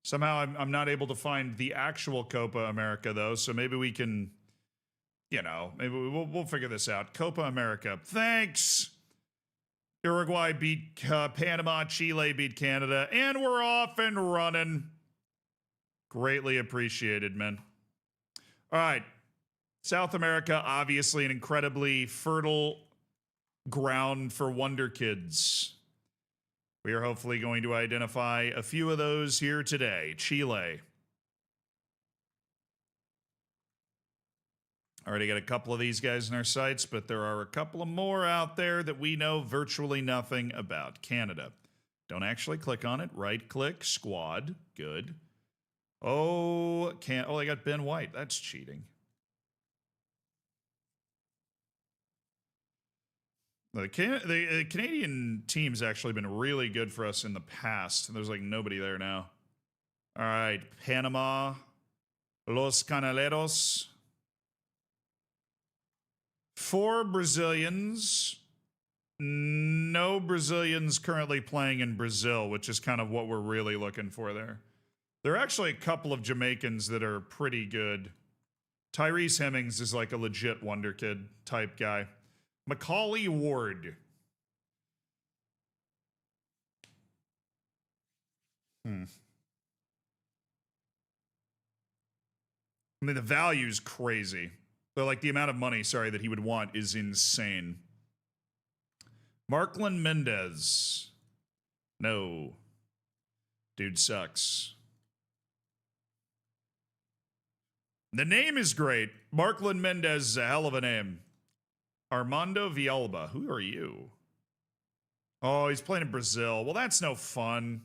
Somehow I'm not able to find the actual Copa America, though, so maybe we can, you know, maybe we'll figure this out. Copa America. Thanks. Uruguay beat Panama. Chile beat Canada. And we're off and running. Greatly appreciated, man. All right. South America, obviously an incredibly fertile ground for wonder kids. We are hopefully going to identify a few of those here today. Chile. Already got a couple of these guys in our sights, but there are a couple of more out there that we know virtually nothing about. Canada. Don't actually click on it. Right click. Squad. Good. Oh, they got Ben White. That's cheating. The Canadian team's actually been really good for us in the past. There's like nobody there now. All right, Panama, Los Canaleros. 4 Brazilians. No Brazilians currently playing in Brazil, which is kind of what we're really looking for there. There are actually a couple of Jamaicans that are pretty good. Tyrese Hemmings is like a legit wonder kid type guy. Macaulay Ward. I mean, the value's crazy. But like the amount of money, that he would want is insane. Markland Mendez. No. Dude sucks. The name is great. Markland Mendez is a hell of a name. Armando Villalba. Who are you? Oh, he's playing in Brazil. Well, that's no fun.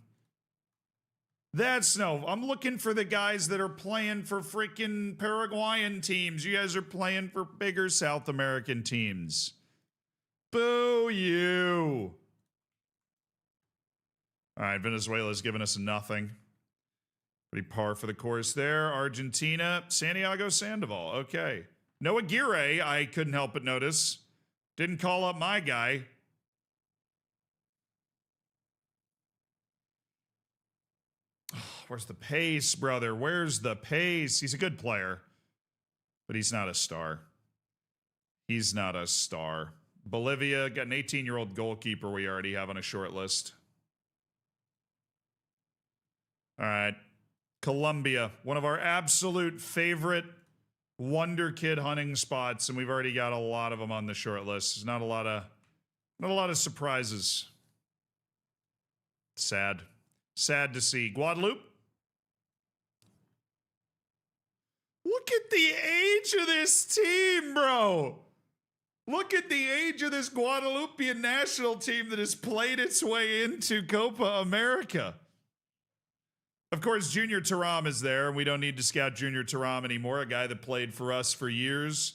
I'm looking for the guys that are playing for freaking Paraguayan teams. You guys are playing for bigger South American teams. Boo you. All right, Venezuela's giving us nothing. Pretty par for the course there. Argentina, Santiago Sandoval. Okay. Noah Aguirre, I couldn't help but notice. Didn't call up my guy. Where's the pace, brother? Where's the pace? He's a good player, but he's not a star. He's not a star. Bolivia got an 18-year-old goalkeeper we already have on a short list. All right. Colombia, one of our absolute favorite wonder kid hunting spots, and we've already got a lot of them on the short list. There's not a lot of surprises. Sad to see. Guadeloupe. Look at the age of this team, bro. Look at the age of this Guadalupean national team that has played its way into Copa America. Of course, Junior Taram is there, and we don't need to scout Junior Taram anymore, a guy that played for us for years,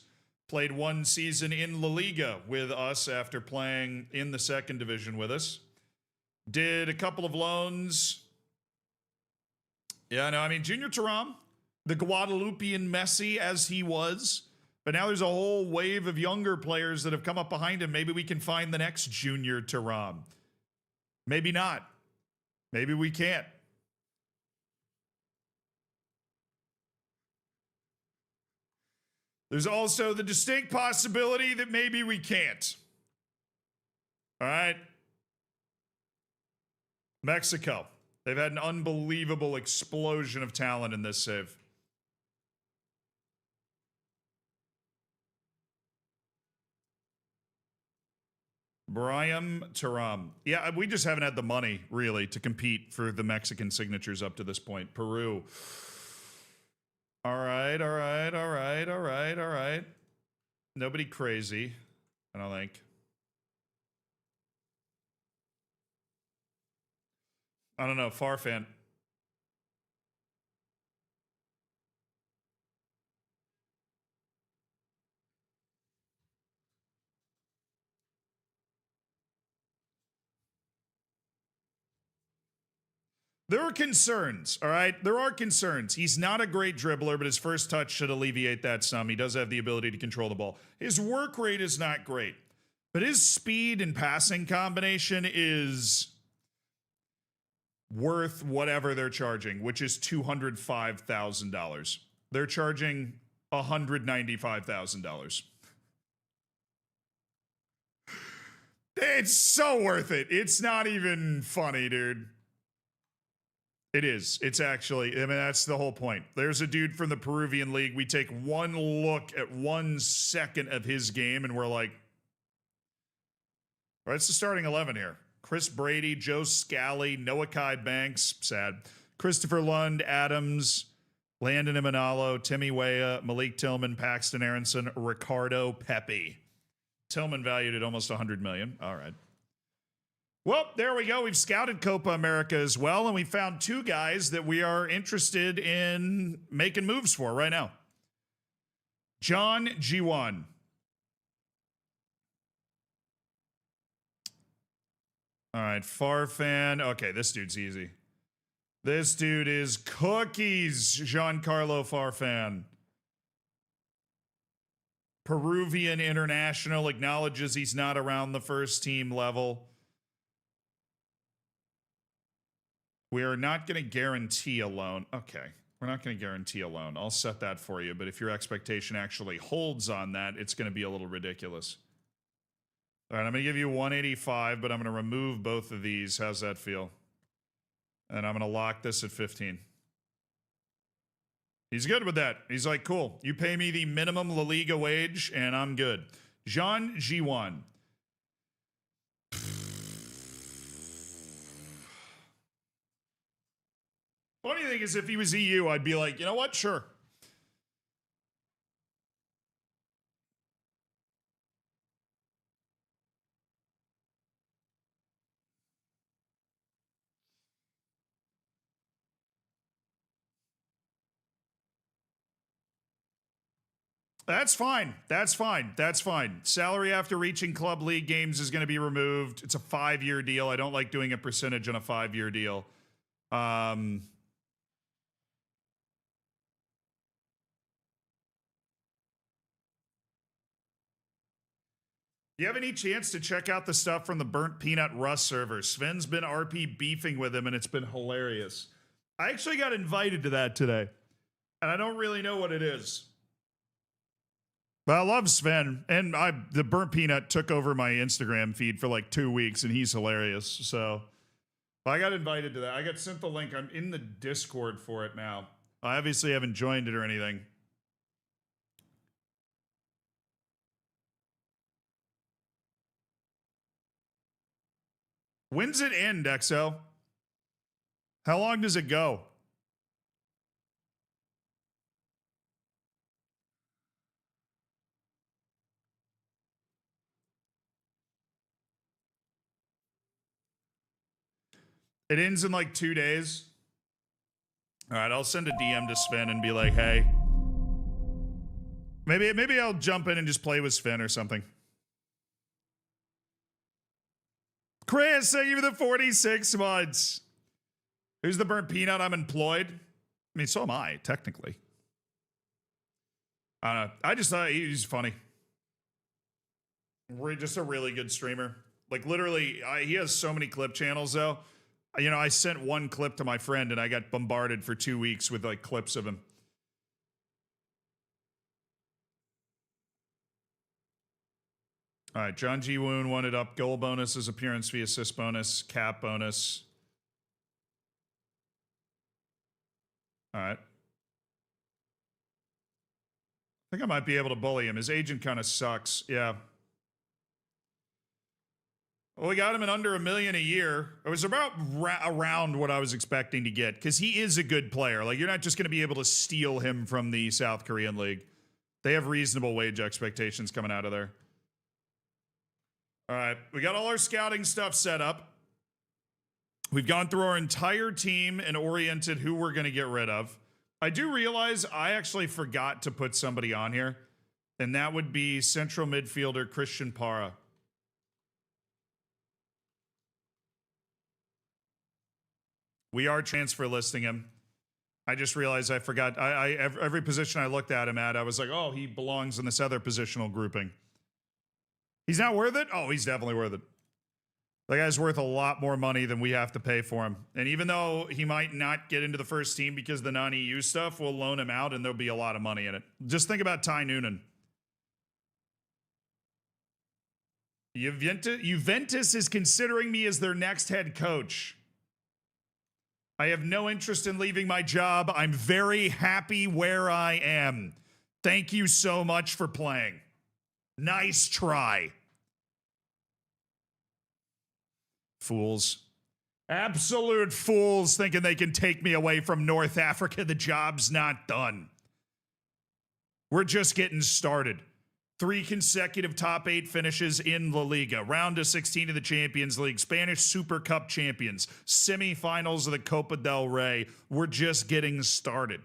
played one season in La Liga with us after playing in the second division with us. Did a couple of loans. Yeah, no, I mean, Junior Taram, the Guadalupean Messi as he was. But now there's a whole wave of younger players that have come up behind him. Maybe we can find the next Junior Taram. Maybe not. Maybe we can't. There's also the distinct possibility that maybe we can't. All right. Mexico. They've had an unbelievable explosion of talent in this save. Brahim Taram. Yeah, we just haven't had the money, really, to compete for the Mexican signatures up to this point. Peru. All right. Nobody crazy, I don't think. I don't know, Farfan. There are concerns, all right? There are concerns. He's not a great dribbler, but his first touch should alleviate that some. He does have the ability to control the ball. His work rate is not great, but his speed and passing combination is worth whatever they're charging, which is $205,000. They're charging $195,000. It's so worth it. It's not even funny, dude. It is. It's actually, I mean, that's the whole point. There's a dude from the Peruvian League. We take one look at 1 second of his game, and we're like, all right, it's the starting 11 here. Chris Brady, Joe Scally, Noah Kai Banks, sad. Christopher Lund, Adams, Landon Imanalo, Timmy Weah, Malik Tillman, Paxton Aronson, Ricardo Pepe. Tillman valued at almost $100 million. All right. Well, there we go. We've scouted Copa America as well, and we found 2 guys that we are interested in making moves for right now. John G1. All right, Farfan. Okay, this dude's easy. This dude is cookies, Giancarlo Farfan. Peruvian international, acknowledges he's not around the first team level. We are not going to guarantee a loan. Okay, we're not going to guarantee a loan. I'll set that for you. But if your expectation actually holds on that, it's going to be a little ridiculous. All right, I'm going to give you 185, but I'm going to remove both of these. How's that feel? And I'm going to lock this at 15. He's good with that. He's like, cool. You pay me the minimum La Liga wage, and I'm good. Jean G1. Funny thing is, if he was EU, I'd be like, you know what? Sure. That's fine. That's fine. That's fine. Salary after reaching club league games is going to be removed. It's a 5-year deal. I don't like doing a percentage on a 5-year deal. You have any chance to check out the stuff from the Burnt Peanut Russ server? Sven's been RP beefing with him, and it's been hilarious. I actually got invited to that today, and I don't really know what it is. But I love Sven, and the Burnt Peanut took over my Instagram feed for like 2 weeks, and he's hilarious. So I got invited to that. I got sent the link. I'm in the Discord for it now. I obviously haven't joined it or anything. When's it end, XO? How long does it go? It ends in like 2 days. All right, I'll send a DM to Sven and be like, hey. Maybe I'll jump in and just play with Sven or something. Chris, thank you for the 46 months. Who's the burnt peanut? I'm employed. I mean, so am I, technically. I don't know. I just thought he's funny. We're just a really good streamer. Like, literally, he has so many clip channels, though. You know, I sent one clip to my friend, and I got bombarded for 2 weeks with, like, clips of him. All right, John G. Woon won it up. Goal bonuses, appearance fee, assist bonus, cap bonus. All right. I think I might be able to bully him. His agent kind of sucks. Yeah. Well, we got him in under $1 million a year. It was about around what I was expecting to get because he is a good player. Like, you're not just going to be able to steal him from the South Korean league. They have reasonable wage expectations coming out of there. All right, we got all our scouting stuff set up. We've gone through our entire team and oriented who we're going to get rid of. I do realize I actually forgot to put somebody on here, and that would be central midfielder Christian Para. We are transfer listing him. I just realized I forgot. Every position I looked at him at, I was like, oh, he belongs in this other positional grouping. He's not worth it? Oh, he's definitely worth it. That guy's worth a lot more money than we have to pay for him. And even though he might not get into the first team because of the non-EU stuff, we'll loan him out and there'll be a lot of money in it. Just think about Ty Noonan. Juventus is considering me as their next head coach. I have no interest in leaving my job. I'm very happy where I am. Thank you so much for playing. Nice try. Fools. Absolute fools thinking they can take me away from North Africa. The job's not done. We're just getting started. 3 consecutive top 8 finishes in La Liga. Round of 16 of the Champions League. Spanish Super Cup champions. Semifinals of the Copa del Rey. We're just getting started.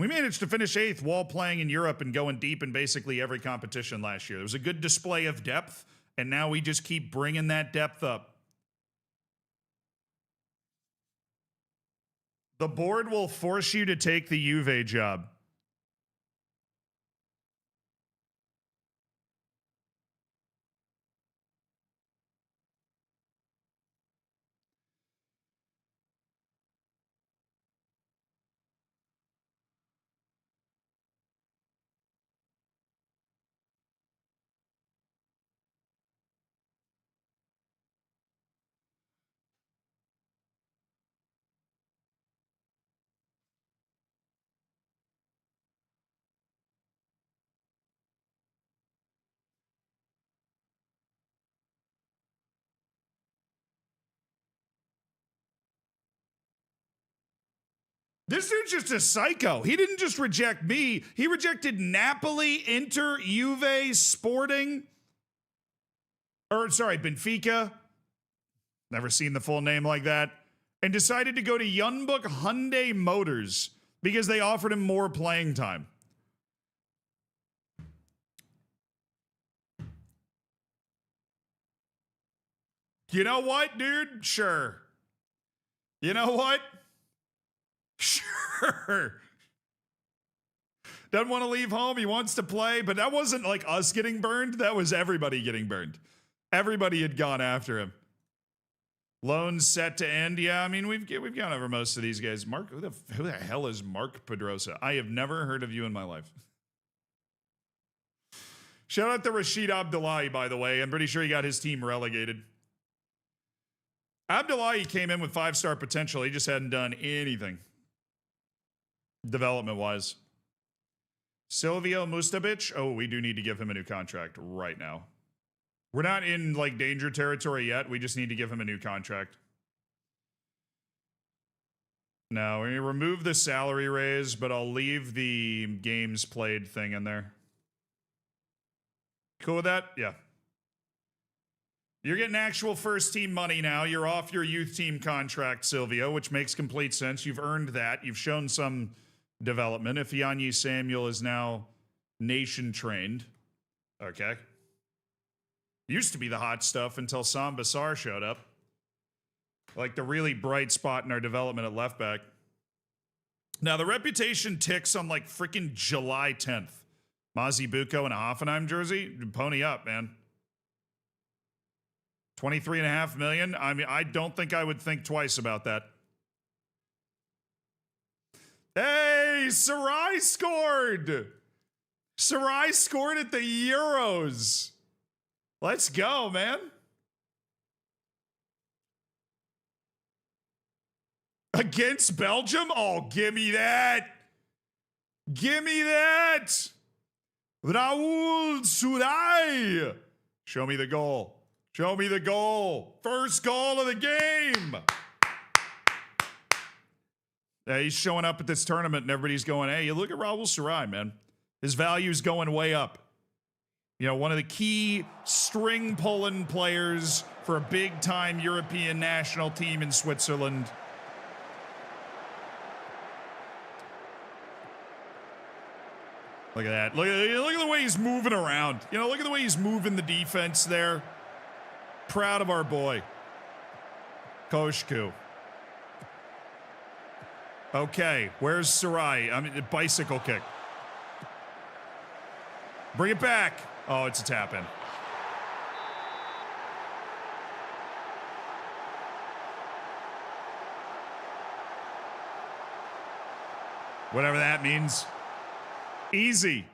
We managed to finish 8th while playing in Europe and going deep in basically every competition last year. It was a good display of depth, and now we just keep bringing that depth up. The board will force you to take the Juve job. This dude's just a psycho. He didn't just reject me. He rejected Napoli, Inter, Juve, Sporting. Benfica. Never seen the full name like that. And decided to go to Yunbuk Hyundai Motors because they offered him more playing time. You know what, dude? Sure. You know what? Sure. Doesn't want to leave home. He wants to play, but that wasn't like us getting burned. That was everybody getting burned. Everybody had gone after him. Loans set to end. Yeah, I mean, we've gone over most of these guys. Mark, who the hell is Mark Pedrosa? I have never heard of you in my life. Shout out to Rashid Abdullahi, by the way. I'm pretty sure he got his team relegated. Abdullahi came in with 5-star potential. He just hadn't done anything development-wise. Silvio Mustabic. Oh, we do need to give him a new contract right now. We're not in, like, danger territory yet. We just need to give him a new contract. No, we're going to remove the salary raise, but I'll leave the games played thing in there. Cool with that? Yeah. You're getting actual first team money now. You're off your youth team contract, Silvio, which makes complete sense. You've earned that. You've shown some development. If Yanyi Samuel is now nation trained, okay. Used to be the hot stuff until Sam Bassar showed up. Like the really bright spot in our development at left back. Now, the reputation ticks on like freaking July 10th. Mazi Buko in a Hoffenheim jersey? Pony up, man. 23.5 million? I mean, I don't think I would think twice about that. Hey, Sarai scored! Sarai scored at the Euros. Let's go, man. Against Belgium? Oh, give me that. Give me that. Raul Surai. Show me the goal. Show me the goal. First goal of the game. Yeah, he's showing up at this tournament and everybody's going, hey, you look at Raul Surai, man. His value's going way up. You know, one of the key string pulling players for a big time European national team in Switzerland. Look at that. Look at the way he's moving around. You know, look at the way he's moving the defense there. Proud of our boy. Koshku. Okay, where's Sarai? I mean, bicycle kick. Bring it back. Oh, it's a tap in. Whatever that means. Easy.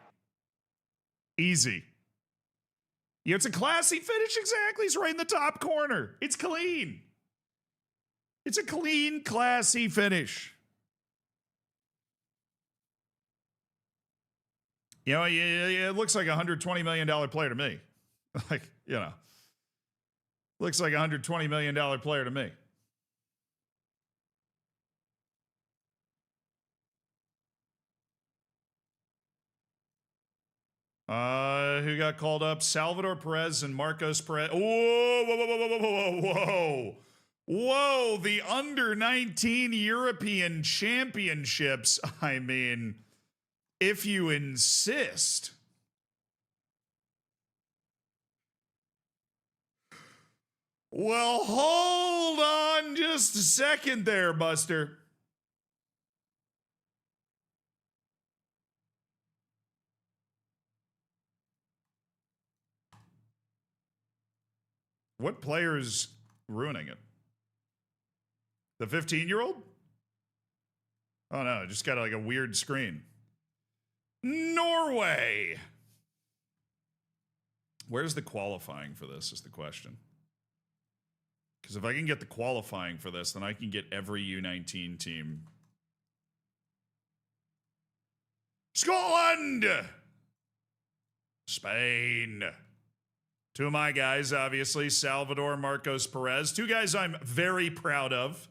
Easy. Yeah, it's a classy finish, exactly. It's right in the top corner. It's clean. It's a clean, classy finish. You know, it looks like a $120 million player to me. Like, you know. Looks like a $120 million player to me. Who got called up? Salvador Perez and Marcos Perez. Whoa, whoa, whoa, whoa, whoa, whoa, whoa. Whoa, the under-19 European Championships. I mean, if you insist. Well, hold on just a second there, Buster. What player is ruining it? The 15-year-old? Oh, no, it just got like a weird screen. Norway! Where's the qualifying for this is the question. Because if I can get the qualifying for this, then I can get every U19 team. Scotland! Spain. Two of my guys, obviously, Salvador, Marcos Perez. Two guys I'm very proud of.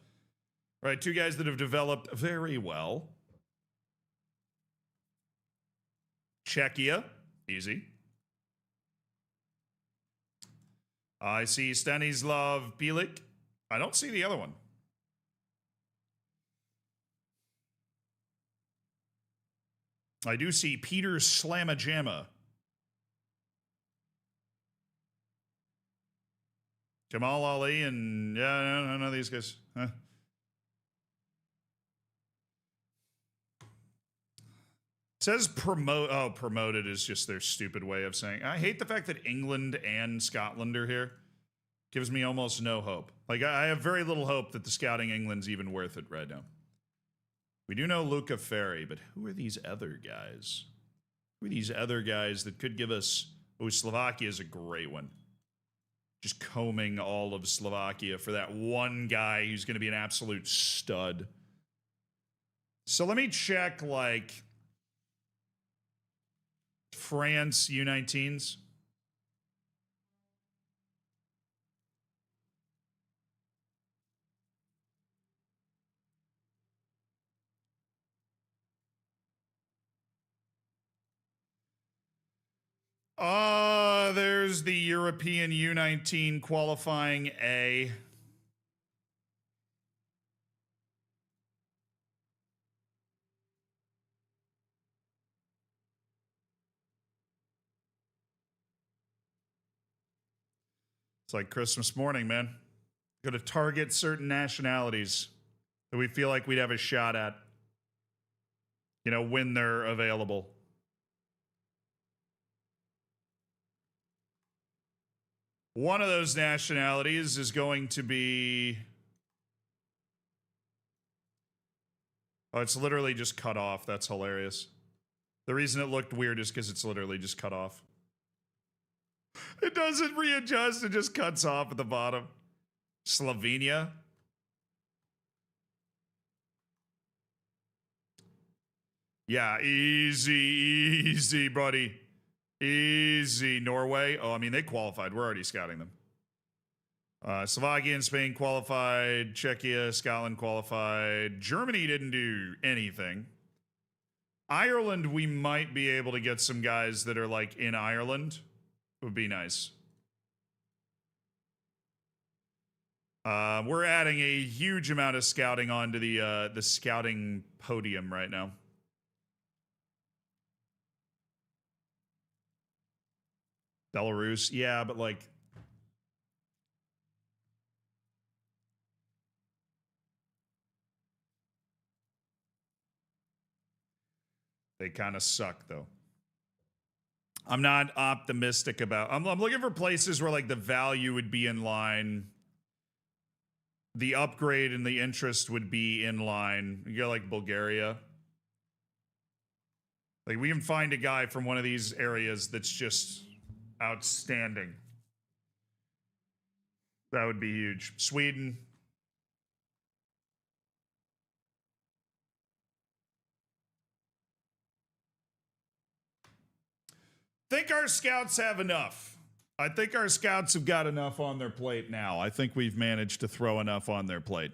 Right, two guys that have developed very well. Czechia, easy. I see Stanislav Bielik. I don't see the other one. I do see Peter Slamajama. Jamal Ali and, yeah, none of these guys. Huh? It says promote. Oh, promoted is just their stupid way of saying. I hate the fact that England and Scotland are here. Gives me almost no hope. Like, I have very little hope that the Scouting England's even worth it right now. We do know Luca Ferri, but who are these other guys? Who are these other guys that could give us... Oh, Slovakia is a great one. Just combing all of Slovakia for that one guy who's going to be an absolute stud. So let me check, like... France U19s. There's Here's the European U19 qualifying A. It's like Christmas morning, man. Got to target certain nationalities that we feel like we'd have a shot at, you know, when they're available. One of those nationalities is going to be... Oh, it's literally just cut off. That's hilarious. The reason it looked weird is because it's literally just cut off. It doesn't readjust. It just cuts off at the bottom. Slovenia. Yeah, easy, buddy. Easy. Norway. Oh, I mean, they qualified. We're already scouting them. Slovakia and Spain qualified. Czechia, Scotland qualified. Germany didn't do anything. Ireland, we might be able to get some guys that are like in Ireland. Would be nice. We're adding a huge amount of scouting onto the scouting podium right now. Belarus, yeah, but like they kind of suck though. I'm not optimistic about. I'm looking for places where like the value would be in line. The upgrade and the interest would be in line. You go like Bulgaria. Like we can find a guy from one of these areas that's just outstanding. That would be huge. Sweden. Think our scouts have enough. I think our scouts have got enough on their plate now. I think we've managed to throw enough on their plate.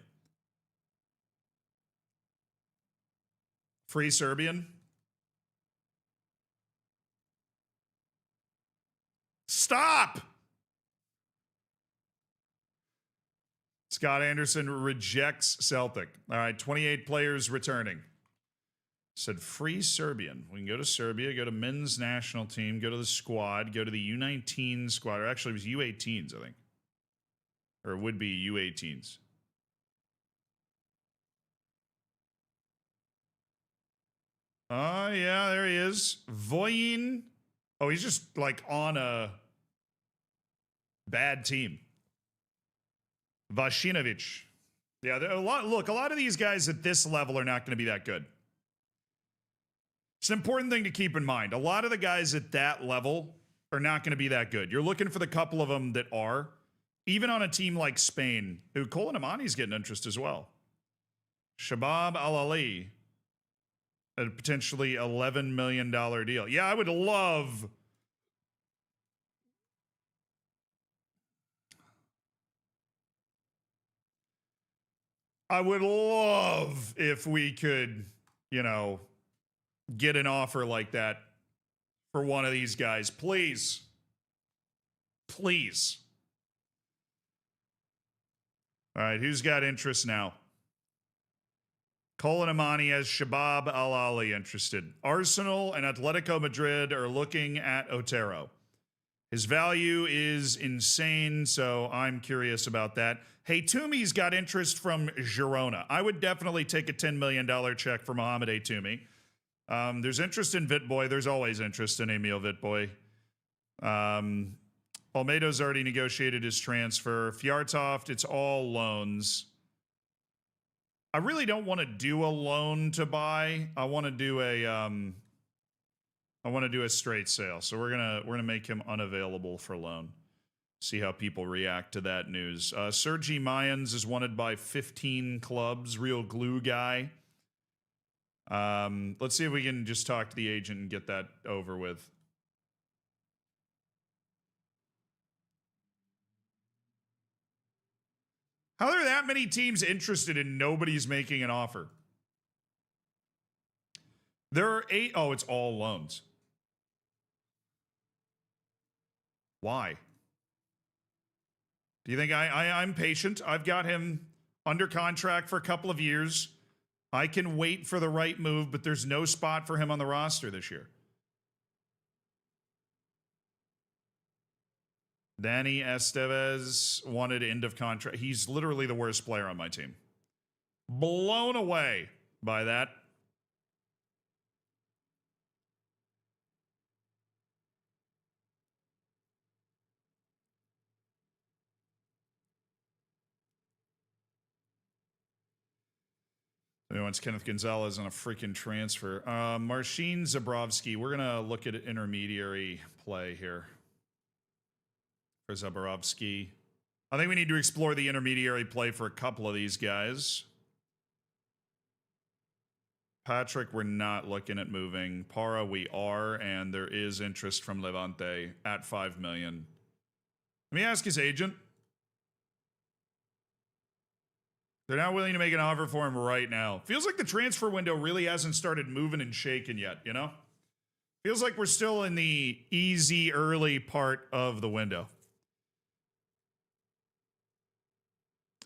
Free Serbian. Stop! Scott Anderson rejects Celtic. All right, 28 players returning. Said free Serbian. We can go to Serbia, go to men's national team, go to the squad, go to the U19 squad. Or actually, it was U18s, I think. Or it would be U18s. Oh, yeah, there he is. Voyin. Oh, he's just like on a bad team. Vasinovic. Yeah, a lot of these guys at this level are not going to be that good. It's an important thing to keep in mind. A lot of the guys at that level are not going to be that good. You're looking for the couple of them that are. Even on a team like Spain, who Colin Amani's getting interest as well. Shabab Al-Ali, a potentially $11 million deal. Yeah, I would love... I would love if we could, you know, get an offer like that for one of these guys. Please. Please. All right, who's got interest now? Colin Amani has Shabab Al-Ali interested. Arsenal and Atletico Madrid are looking at Otero. His value is insane, so I'm curious about that. Hey, Toomey's got interest from Girona. I would definitely take a $10 million check for Mohamed A. Toomey. There's interest in Vitboy. There's always interest in Emil Vitboy. Almeida's already negotiated his transfer. Fjartoft, it's all loans. I really don't want to do a loan to buy. I want to do a straight sale. So we're gonna make him unavailable for loan. See how people react to that news. Sergi Mayans is wanted by 15 clubs. Real glue guy. Let's see if we can just talk to the agent and get that over with. How are there that many teams interested and nobody's making an offer? There are 8. Oh, it's all loans. Why? Do you think I'm patient? I've got him under contract for a couple of years. I can wait for the right move, but there's no spot for him on the roster this year. Danny Estevez wanted end of contract. He's literally the worst player on my team. Blown away by that. He wants Kenneth Gonzalez on a freaking transfer. Marcin Zabrowski. We're going to look at intermediary play here for Zabrowski. I think we need to explore the intermediary play for a couple of these guys. Patrick, we're not looking at moving. Para, we are, and there is interest from Levante at $5 million. Let me ask his agent. They're not willing to make an offer for him right now. Feels like the transfer window really hasn't started moving and shaking yet, you know? Feels like we're still in the easy early part of the window.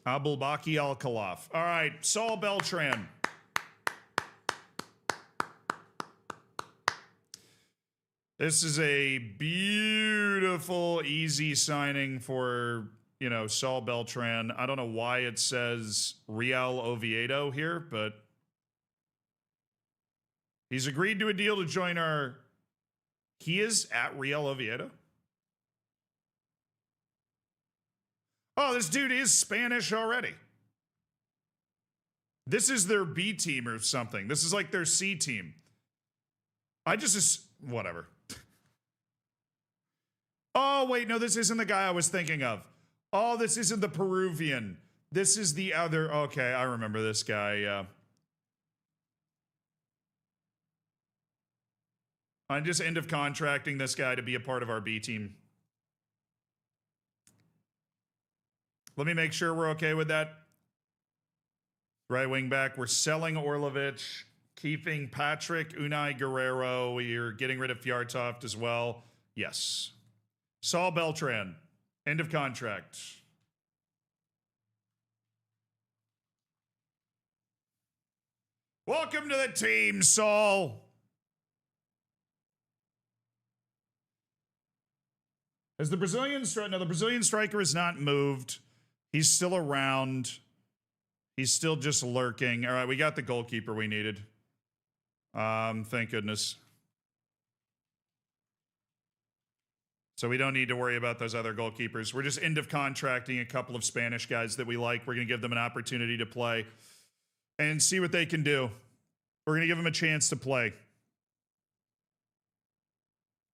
Abulbaki Al-Khalaf. All right, Saul Beltran. This is a beautiful, easy signing for, you know, Saul Beltran. I don't know why it says Real Oviedo here, but he's agreed to a deal to join our... He is at Real Oviedo? Oh, this dude is Spanish already. This is their B team or something. This is like their C team. Whatever. Oh, wait, no, this isn't the guy I was thinking of. Oh, this isn't the Peruvian. This is the other. Okay, I remember this guy, yeah. I'm just end of contracting this guy to be a part of our B team. Let me make sure we're okay with that. Right wing back, we're selling Orlovich, keeping Patrick, Unai Guerrero. We're getting rid of Fjärtoft as well. Yes. Saul Beltran, end of contract. Welcome to the team, Saul. As the Brazilian striker, no, the Brazilian striker is not moved. He's still around. He's still just lurking. All right, we got the goalkeeper we needed. Thank goodness. So we don't need to worry about those other goalkeepers. We're just end of contracting a couple of Spanish guys that we like. We're going to give them an opportunity to play and see what they can do. We're going to give them a chance to play.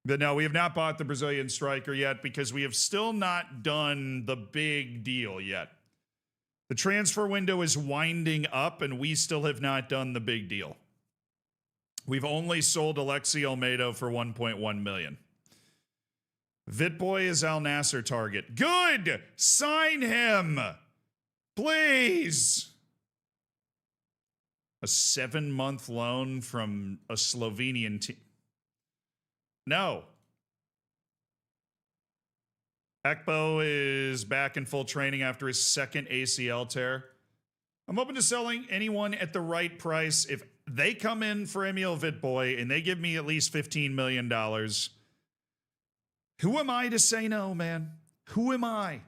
But no, we have not bought the Brazilian striker yet because we have still not done the big deal yet. The transfer window is winding up and we still have not done the big deal. We've only sold Alexi Olmedo for $1.1 million. Vitboy is Al Nassr target. Good! Sign him! Please! A 7-month loan from a Slovenian team. No. Ekbo is back in full training after his second ACL tear. I'm open to selling anyone at the right price. If they come in for Emil Vitboy and they give me at least $15 million, who am I to say no, man? Who am I?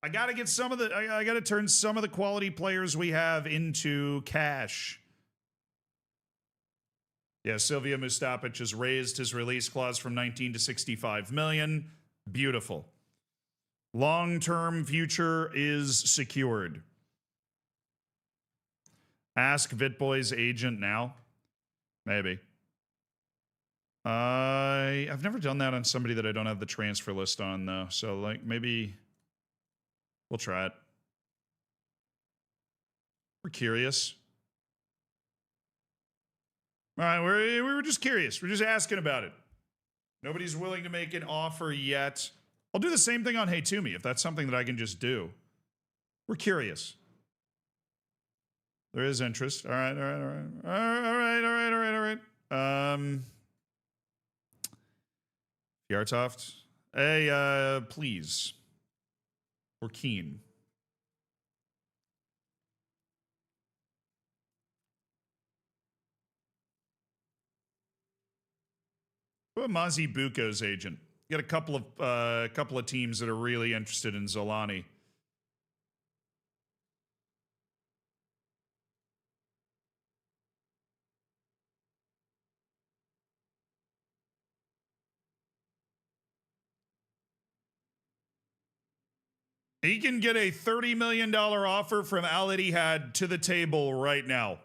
I got to get I got to turn some of the quality players we have into cash. Yeah, Silvio Mustapic has raised his release clause from 19 to 65 million. Beautiful. Long-term future is secured. Ask Vitboy's agent now. Maybe. I've never done that on somebody that I don't have the transfer list on, though. So, like, maybe we'll try it. We're curious. All right, we were just curious. We're just asking about it. Nobody's willing to make an offer yet. I'll do the same thing on Hey To Me if that's something that I can just do. We're curious. There is interest. All right. Yartoft. Hey, please. We're keen. What about Mazi Buko's agent? Got a couple of teams that are really interested in Zolani. He can get a $30 million offer from Al Ittihad to the table right now.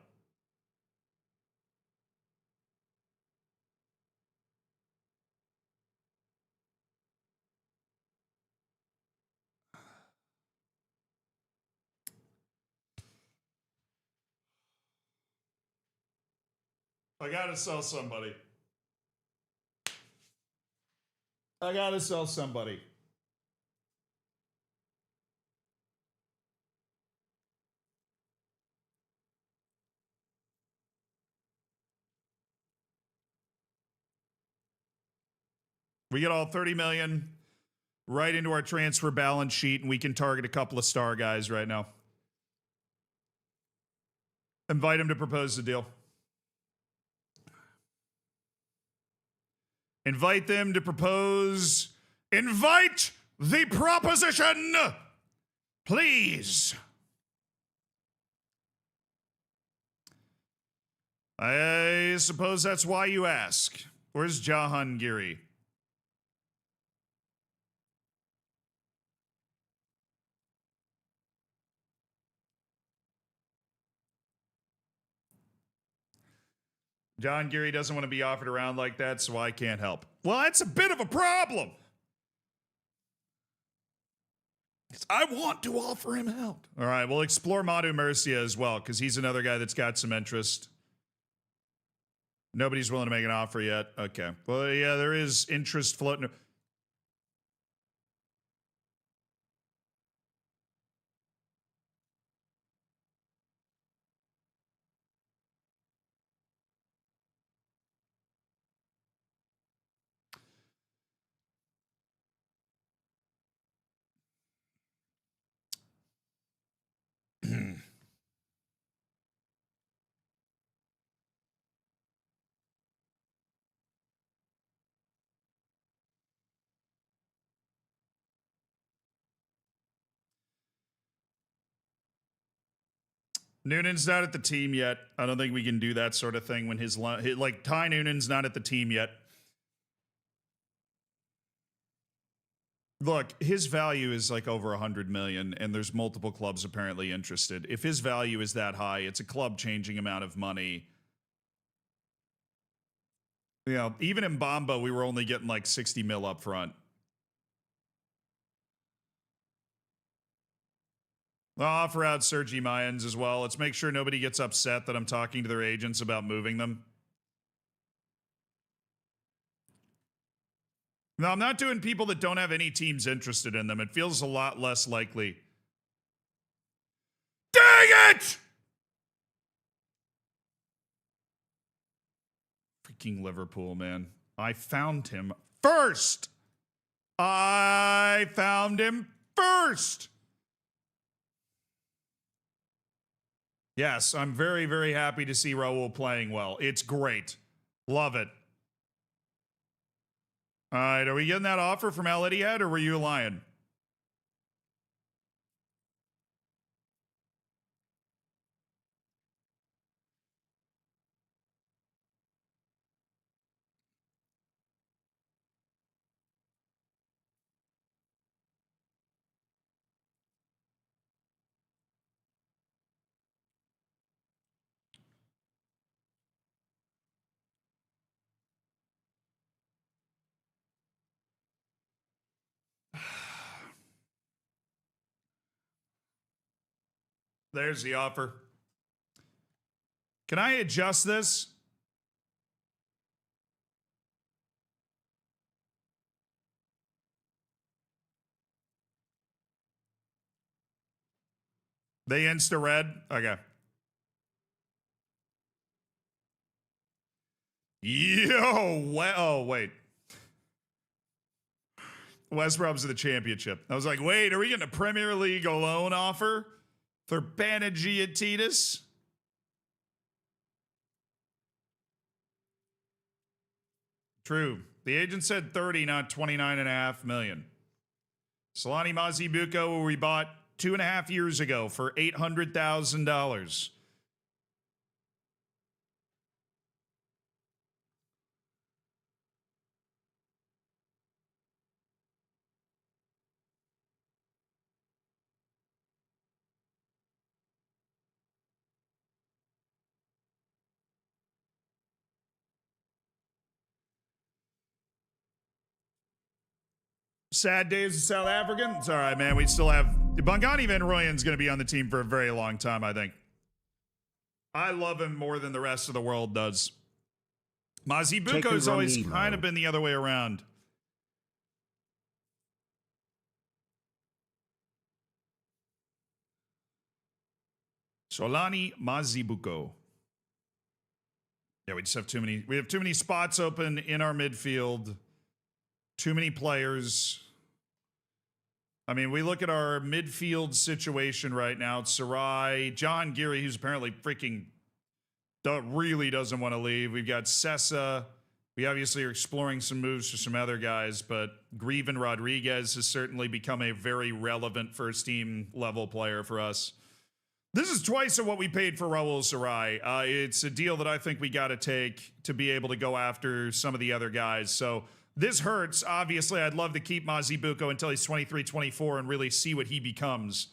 I gotta sell somebody. I gotta sell somebody. We get all 30 million right into our transfer balance sheet, and we can target a couple of star guys right now. Invite him to propose the deal. Invite them to propose. Invite the proposition, please. I suppose that's why you ask. Where's Jahangiri? Jahangiri doesn't want to be offered around like that, so I can't help. Well, that's a bit of a problem. I want to offer him help. All right, we'll explore Madu Murcia as well, because he's another guy that's got some interest. Nobody's willing to make an offer yet. Okay. Well, yeah, there is interest floating. Noonan's not at the team yet. I don't think we can do that sort of thing when like Ty Noonan's not at the team yet. Look, his value is like over 100 million, and there's multiple clubs apparently interested. If his value is that high, it's a club-changing amount of money. You know, even in Bamba, we were only getting like 60 mil up front. I'll offer out Sergi Mayans as well. Let's make sure nobody gets upset that I'm talking to their agents about moving them. No, I'm not doing people that don't have any teams interested in them. It feels a lot less likely. Dang it! Freaking Liverpool, man. I found him first. I found him first. Yes, I'm very, very happy to see Raul playing well. It's great. Love it. All right, are we getting that offer from Al Ittihad, or were you lying? There's the offer. Can I adjust this? They insta-red? Okay. Yo, oh, wait. West Brom's in the championship. I was like, wait, are we getting a Premier League loan offer for Panagiotidis? True. The agent said 30, not 29.5 million. Solani Mazibuko, we bought 2.5 years ago for $800,000. Sad days of South African. It's all right, man. We still have Bongani Van Rooyen's going to be on the team for a very long time, I think. I love him more than the rest of the world does. Mazibuko's always kind of been the other way around. Solani Mazibuko. Yeah, we just have too many. We have too many spots open in our midfield. Too many players. I mean, we look at our midfield situation right now. It's Sarai, John Geary, who's apparently freaking really doesn't want to leave. We've got Sessa. We obviously are exploring some moves for some other guys, but Grieven Rodriguez has certainly become a very relevant first-team level player for us. This is twice of what we paid for Raul Sarai. It's a deal that I think we got to take to be able to go after some of the other guys. So this hurts. Obviously, I'd love to keep Mazibuko until he's 23, 24 and really see what he becomes.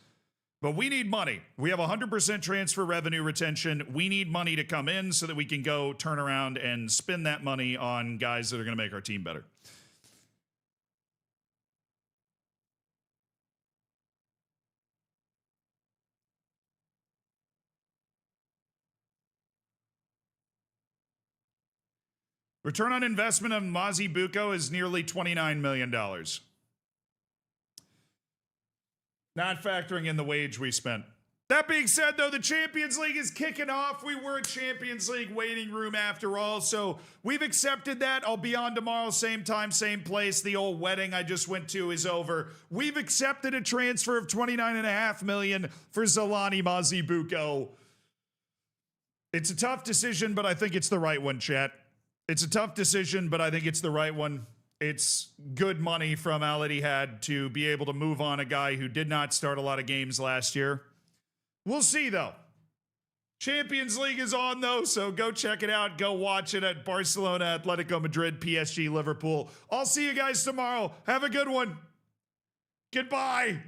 But we need money. We have 100% transfer revenue retention. We need money to come in so that we can go turn around and spend that money on guys that are going to make our team better. Return on investment of Mazibuko is nearly $29 million. Not factoring in the wage we spent. That being said, though, the Champions League is kicking off. We were a Champions League waiting room after all, so we've accepted that. I'll be on tomorrow, same time, same place. The old wedding I just went to is over. We've accepted a transfer of $29.5 million for Zolani Mazibuko. It's a tough decision, but I think it's the right one, chat. It's a tough decision, but I think it's the right one. It's good money from Al Ittihad to be able to move on a guy who did not start a lot of games last year. We'll see, though. Champions League is on, though, so go check it out. Go watch it at Barcelona, Atletico Madrid, PSG, Liverpool. I'll see you guys tomorrow. Have a good one. Goodbye.